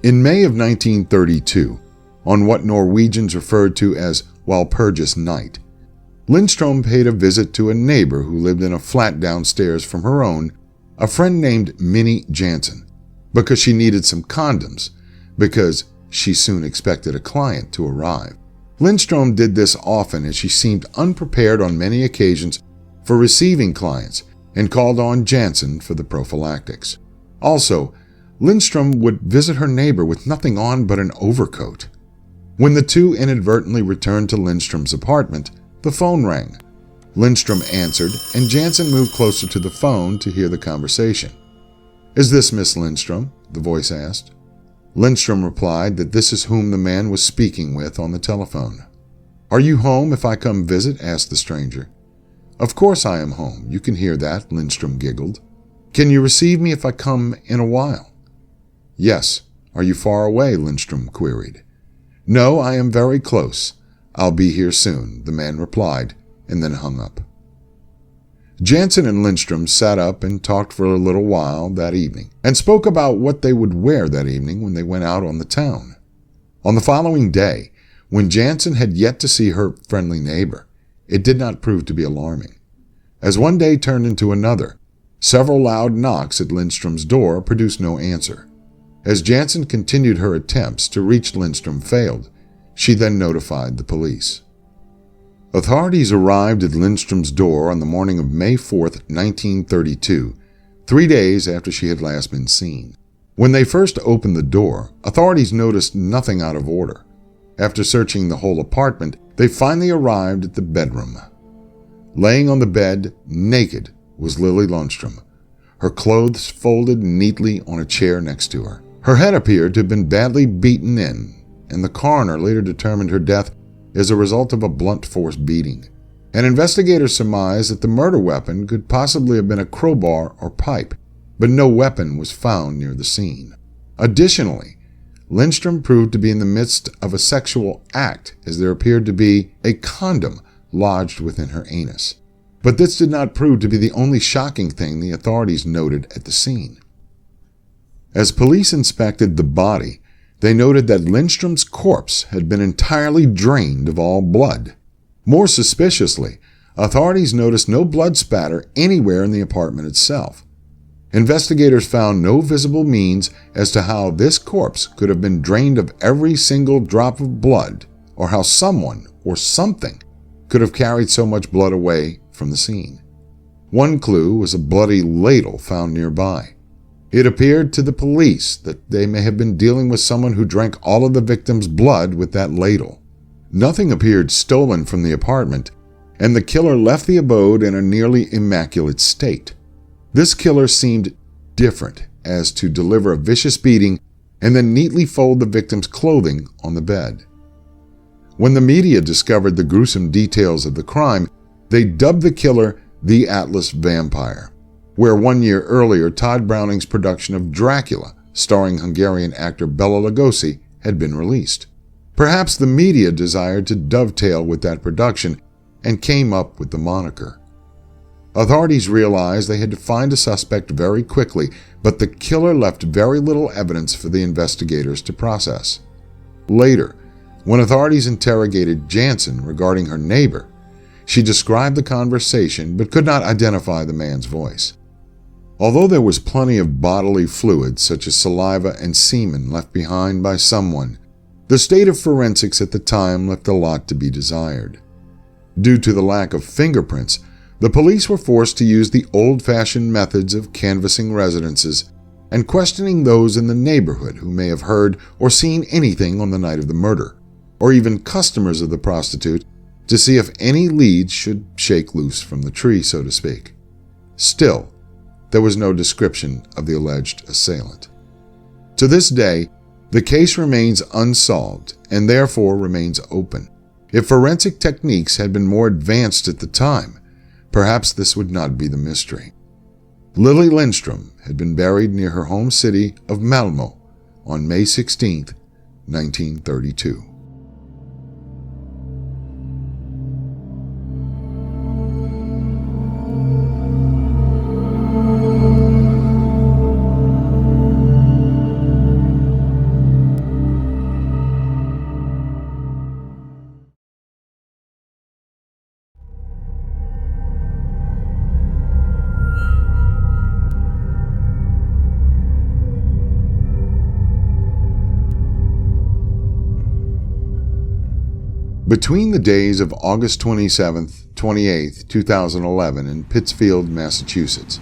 In May of 1932, on what Norwegians referred to as Walpurgis Night, Lindstrom paid a visit to a neighbor who lived in a flat downstairs from her own, a friend named Minnie Jansen, because she needed some condoms, because she soon expected a client to arrive. Lindstrom did this often as she seemed unprepared on many occasions for receiving clients and called on Jansen for the prophylactics. Also, Lindstrom would visit her neighbor with nothing on but an overcoat. When the two inadvertently returned to Lindstrom's apartment, the phone rang. Lindstrom answered, and Jansen moved closer to the phone to hear the conversation. "Is this Miss Lindstrom?" the voice asked. Lindstrom replied that this is whom the man was speaking with on the telephone. "Are you home if I come visit?" asked the stranger. "Of course I am home. You can hear that," Lindstrom giggled. "Can you receive me if I come in a while?" "Yes. Are you far away?" Lindstrom queried. "No, I am very close. I'll be here soon," the man replied, and then hung up. Jansen and Lindstrom sat up and talked for a little while that evening, and spoke about what they would wear that evening when they went out on the town. On the following day, when Jansen had yet to see her friendly neighbor, it did not prove to be alarming. As one day turned into another, several loud knocks at Lindstrom's door produced no answer. As Jansen continued her attempts to reach Lindstrom failed, she then notified the police. Authorities arrived at Lindstrom's door on the morning of May 4th, 1932, 3 days after she had last been seen. When they first opened the door, authorities noticed nothing out of order. After searching the whole apartment, they finally arrived at the bedroom. Laying on the bed, naked, was Lily Lundstrom, her clothes folded neatly on a chair next to her. Her head appeared to have been badly beaten in, and the coroner later determined her death as a result of a blunt force beating. An investigator surmised that the murder weapon could possibly have been a crowbar or pipe, but no weapon was found near the scene. Additionally, Lindstrom proved to be in the midst of a sexual act, as there appeared to be a condom lodged within her anus. But this did not prove to be the only shocking thing the authorities noted at the scene. As police inspected the body, they noted that Lindstrom's corpse had been entirely drained of all blood. More suspiciously, authorities noticed no blood spatter anywhere in the apartment itself. Investigators found no visible means as to how this corpse could have been drained of every single drop of blood, or how someone or something could have carried so much blood away from the scene. One clue was a bloody ladle found nearby. It appeared to the police that they may have been dealing with someone who drank all of the victim's blood with that ladle. Nothing appeared stolen from the apartment, and the killer left the abode in a nearly immaculate state. This killer seemed different as to deliver a vicious beating and then neatly fold the victim's clothing on the bed. When the media discovered the gruesome details of the crime, they dubbed the killer the Atlas Vampire, where 1 year earlier Todd Browning's production of Dracula, starring Hungarian actor Bela Lugosi, had been released. Perhaps the media desired to dovetail with that production and came up with the moniker. Authorities realized they had to find a suspect very quickly, but the killer left very little evidence for the investigators to process. Later, when authorities interrogated Jansen regarding her neighbor, she described the conversation but could not identify the man's voice. Although there was plenty of bodily fluids such as saliva and semen left behind by someone, the state of forensics at the time left a lot to be desired. Due to the lack of fingerprints, the police were forced to use the old-fashioned methods of canvassing residences and questioning those in the neighborhood who may have heard or seen anything on the night of the murder, or even customers of the prostitute, to see if any leads should shake loose from the tree, so to speak. Still, there was no description of the alleged assailant. To this day, the case remains unsolved and therefore remains open. If forensic techniques had been more advanced at the time, perhaps this would not be the mystery. Lily Lindstrom had been buried near her home city of Malmö on May 16, 1932. Between the days of August 27th, 28th, 2011 in Pittsfield, Massachusetts,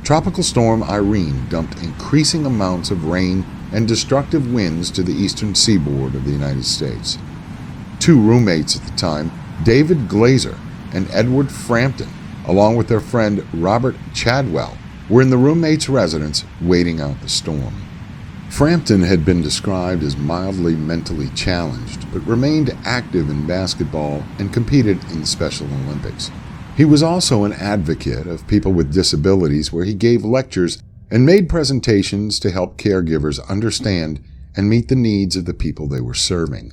Tropical Storm Irene dumped increasing amounts of rain and destructive winds to the eastern seaboard of the United States. Two roommates at the time, David Glazer and Edward Frampton, along with their friend Robert Chadwell, were in the roommate's residence waiting out the storm. Frampton had been described as mildly mentally challenged, but remained active in basketball and competed in the Special Olympics. He was also an advocate of people with disabilities, where he gave lectures and made presentations to help caregivers understand and meet the needs of the people they were serving.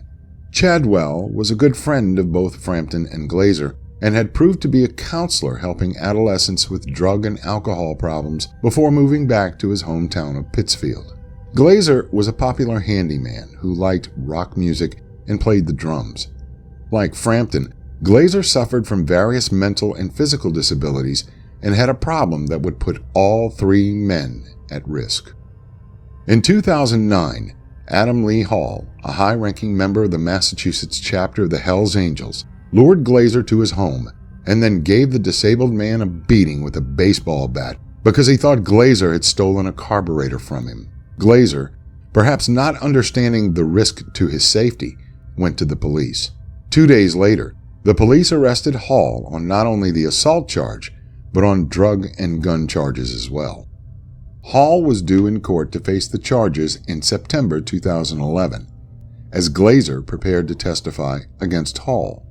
Chadwell was a good friend of both Frampton and Glazer, and had proved to be a counselor helping adolescents with drug and alcohol problems before moving back to his hometown of Pittsfield. Glazer was a popular handyman who liked rock music and played the drums. Like Frampton, Glazer suffered from various mental and physical disabilities and had a problem that would put all three men at risk. In 2009, Adam Lee Hall, a high-ranking member of the Massachusetts chapter of the Hells Angels, lured Glazer to his home and then gave the disabled man a beating with a baseball bat because he thought Glazer had stolen a carburetor from him. Glazer, perhaps not understanding the risk to his safety, went to the police. 2 days later, the police arrested Hall on not only the assault charge, but on drug and gun charges as well. Hall was due in court to face the charges in September 2011, as Glazer prepared to testify against Hall.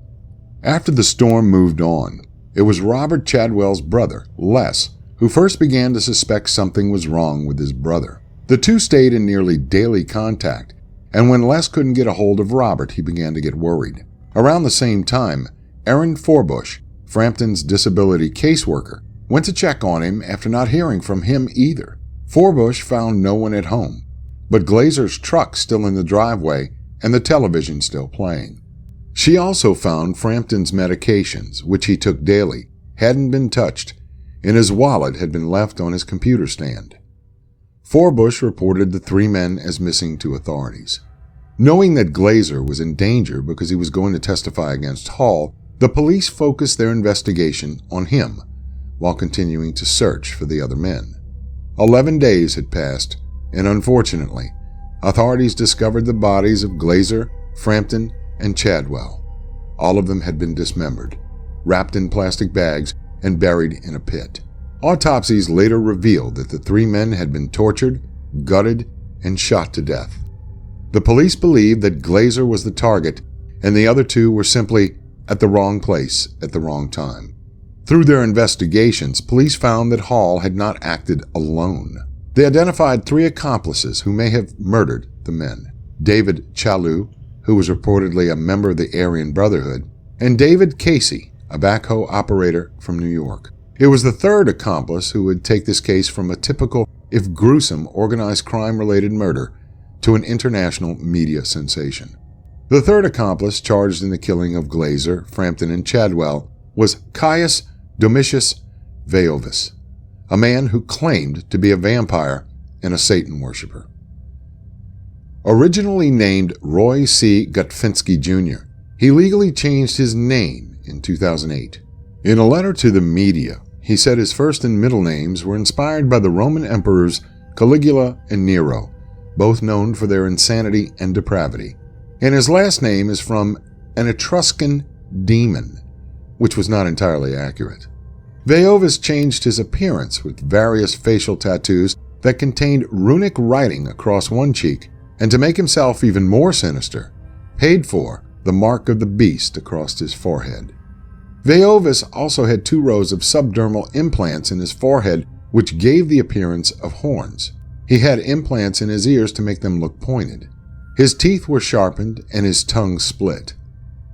After the storm moved on, it was Robert Chadwell's brother, Les, who first began to suspect something was wrong with his brother. The two stayed in nearly daily contact, and when Les couldn't get a hold of Robert, he began to get worried. Around the same time, Erin Forbush, Frampton's disability caseworker, went to check on him after not hearing from him either. Forbush found no one at home, but Glazer's truck still in the driveway and the television still playing. She also found Frampton's medications, which he took daily, hadn't been touched, and his wallet had been left on his computer stand. Forbush reported the three men as missing to authorities. Knowing that Glazer was in danger because he was going to testify against Hall, the police focused their investigation on him while continuing to search for the other men. 11 days had passed, and unfortunately, authorities discovered the bodies of Glazer, Frampton, and Chadwell. All of them had been dismembered, wrapped in plastic bags, and buried in a pit. Autopsies later revealed that the three men had been tortured, gutted, and shot to death. The police believed that Glazer was the target, and the other two were simply at the wrong place at the wrong time. Through their investigations, police found that Hall had not acted alone. They identified three accomplices who may have murdered the men: David Chalou, who was reportedly a member of the Aryan Brotherhood, and David Casey, a backhoe operator from New York. It was the third accomplice who would take this case from a typical, if gruesome, organized crime-related murder to an international media sensation. The third accomplice charged in the killing of Glazer, Frampton, and Chadwell was Caius Domitius Veiovis, a man who claimed to be a vampire and a Satan worshiper. Originally named Roy C. Gutfinski Jr., he legally changed his name in 2008. In a letter to the media, he said his first and middle names were inspired by the Roman emperors Caligula and Nero, both known for their insanity and depravity, and his last name is from an Etruscan demon, which was not entirely accurate. Veiovis changed his appearance with various facial tattoos that contained runic writing across one cheek, and to make himself even more sinister, paid for the mark of the beast across his forehead. Veiovis also had 2 rows of subdermal implants in his forehead, which gave the appearance of horns. He had implants in his ears to make them look pointed. His teeth were sharpened and his tongue split.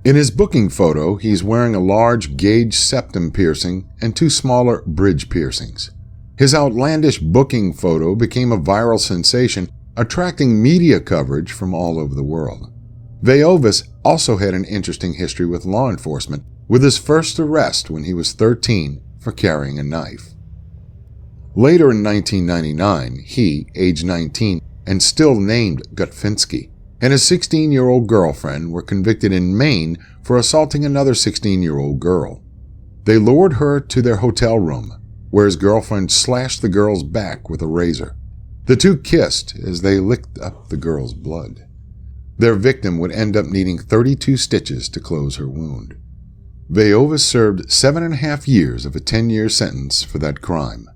In his booking photo, he's wearing a large gauge septum piercing and 2 smaller bridge piercings. His outlandish booking photo became a viral sensation, attracting media coverage from all over the world. Veiovis also had an interesting history with law enforcement, with his first arrest when he was 13 for carrying a knife. Later in 1999, he, age 19, and still named Gutfinski, and his 16-year-old girlfriend were convicted in Maine for assaulting another 16-year-old girl. They lured her to their hotel room, where his girlfriend slashed the girl's back with a razor. The two kissed as they licked up the girl's blood. Their victim would end up needing 32 stitches to close her wound. Veiovis served 7.5 years of a 10-year sentence for that crime.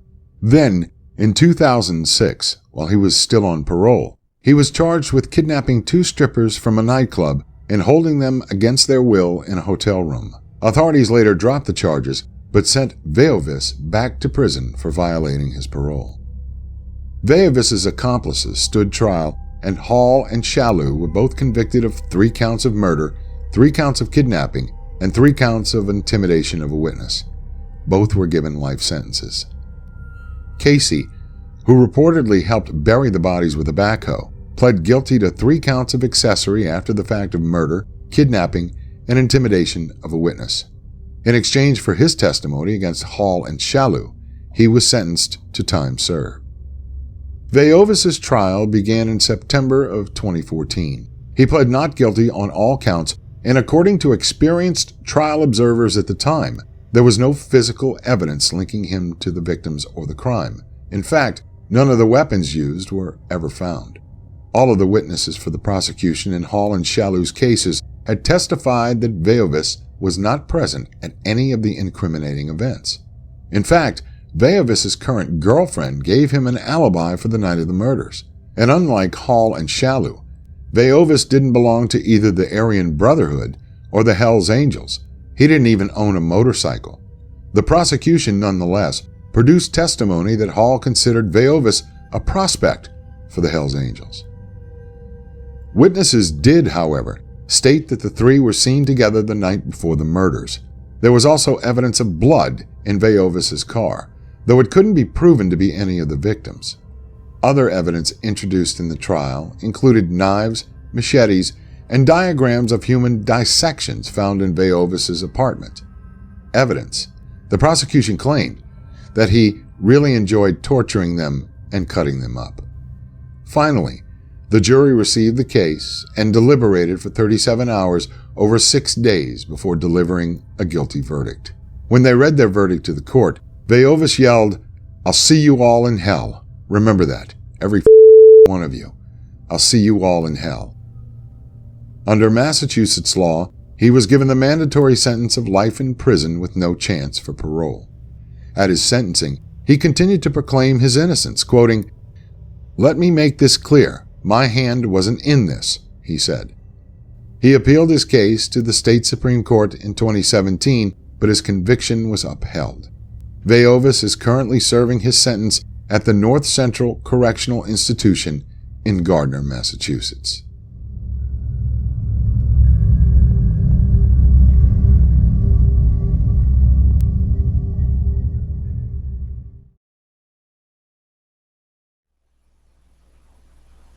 Then, in 2006, while he was still on parole, he was charged with kidnapping 2 strippers from a nightclub and holding them against their will in a hotel room. Authorities later dropped the charges, but sent Veiovis back to prison for violating his parole. Veiovis's accomplices stood trial, and Hall and Shalhoub were both convicted of 3 counts of murder, 3 counts of kidnapping, and 3 counts of intimidation of a witness. Both were given life sentences. Casey, who reportedly helped bury the bodies with a backhoe, pled guilty to 3 counts of accessory after the fact of murder, kidnapping, and intimidation of a witness. In exchange for his testimony against Hall and Shalhoub, he was sentenced to time served. Veiovis's trial began in September of 2014. He pled not guilty on all counts, and according to experienced trial observers at the time, there was no physical evidence linking him to the victims or the crime. In fact, none of the weapons used were ever found. All of the witnesses for the prosecution in Hall and Shalhoub's cases had testified that Veiovis was not present at any of the incriminating events. In fact, Veiovis's current girlfriend gave him an alibi for the night of the murders. And unlike Hall and Shalhoub, Veiovis didn't belong to either the Aryan Brotherhood or the Hells Angels. He didn't even own a motorcycle. The prosecution, nonetheless, produced testimony that Hall considered Veiovis a prospect for the Hells Angels. Witnesses did, however, state that the 3 were seen together the night before the murders. There was also evidence of blood in Veiovis's car, though it couldn't be proven to be any of the victims. Other evidence introduced in the trial included knives, machetes, and diagrams of human dissections found in Veiovis's apartment. Evidence, the prosecution claimed, that he really enjoyed torturing them and cutting them up. Finally, the jury received the case and deliberated for 37 hours over 6 days before delivering a guilty verdict. When they read their verdict to the court, Veiovis yelled, "I'll see you all in hell. Remember that, every one of you. I'll see you all in hell." Under Massachusetts law, he was given the mandatory sentence of life in prison with no chance for parole. At his sentencing, he continued to proclaim his innocence, quoting, "Let me make this clear. My hand wasn't in this," he said. He appealed his case to the state Supreme Court in 2017, but his conviction was upheld. Veiovis is currently serving his sentence at the North Central Correctional Institution in Gardner, Massachusetts.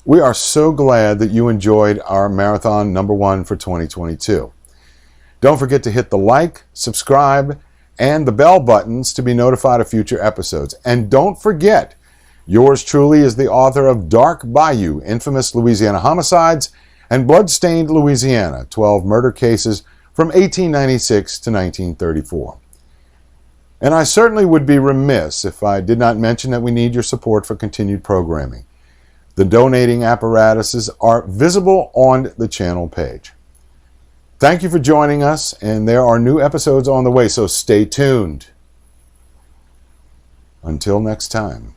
We are so glad that you enjoyed our Marathon #1 for 2022. Don't forget to hit the like, subscribe, and the bell buttons to be notified of future episodes. And don't forget, yours truly is the author of Dark Bayou, Infamous Louisiana Homicides, and Bloodstained Louisiana, 12 Murder Cases from 1896 to 1934. And I certainly would be remiss if I did not mention that we need your support for continued programming. The donating apparatuses are visible on the channel page. Thank you for joining us, and there are new episodes on the way, so stay tuned. Until next time.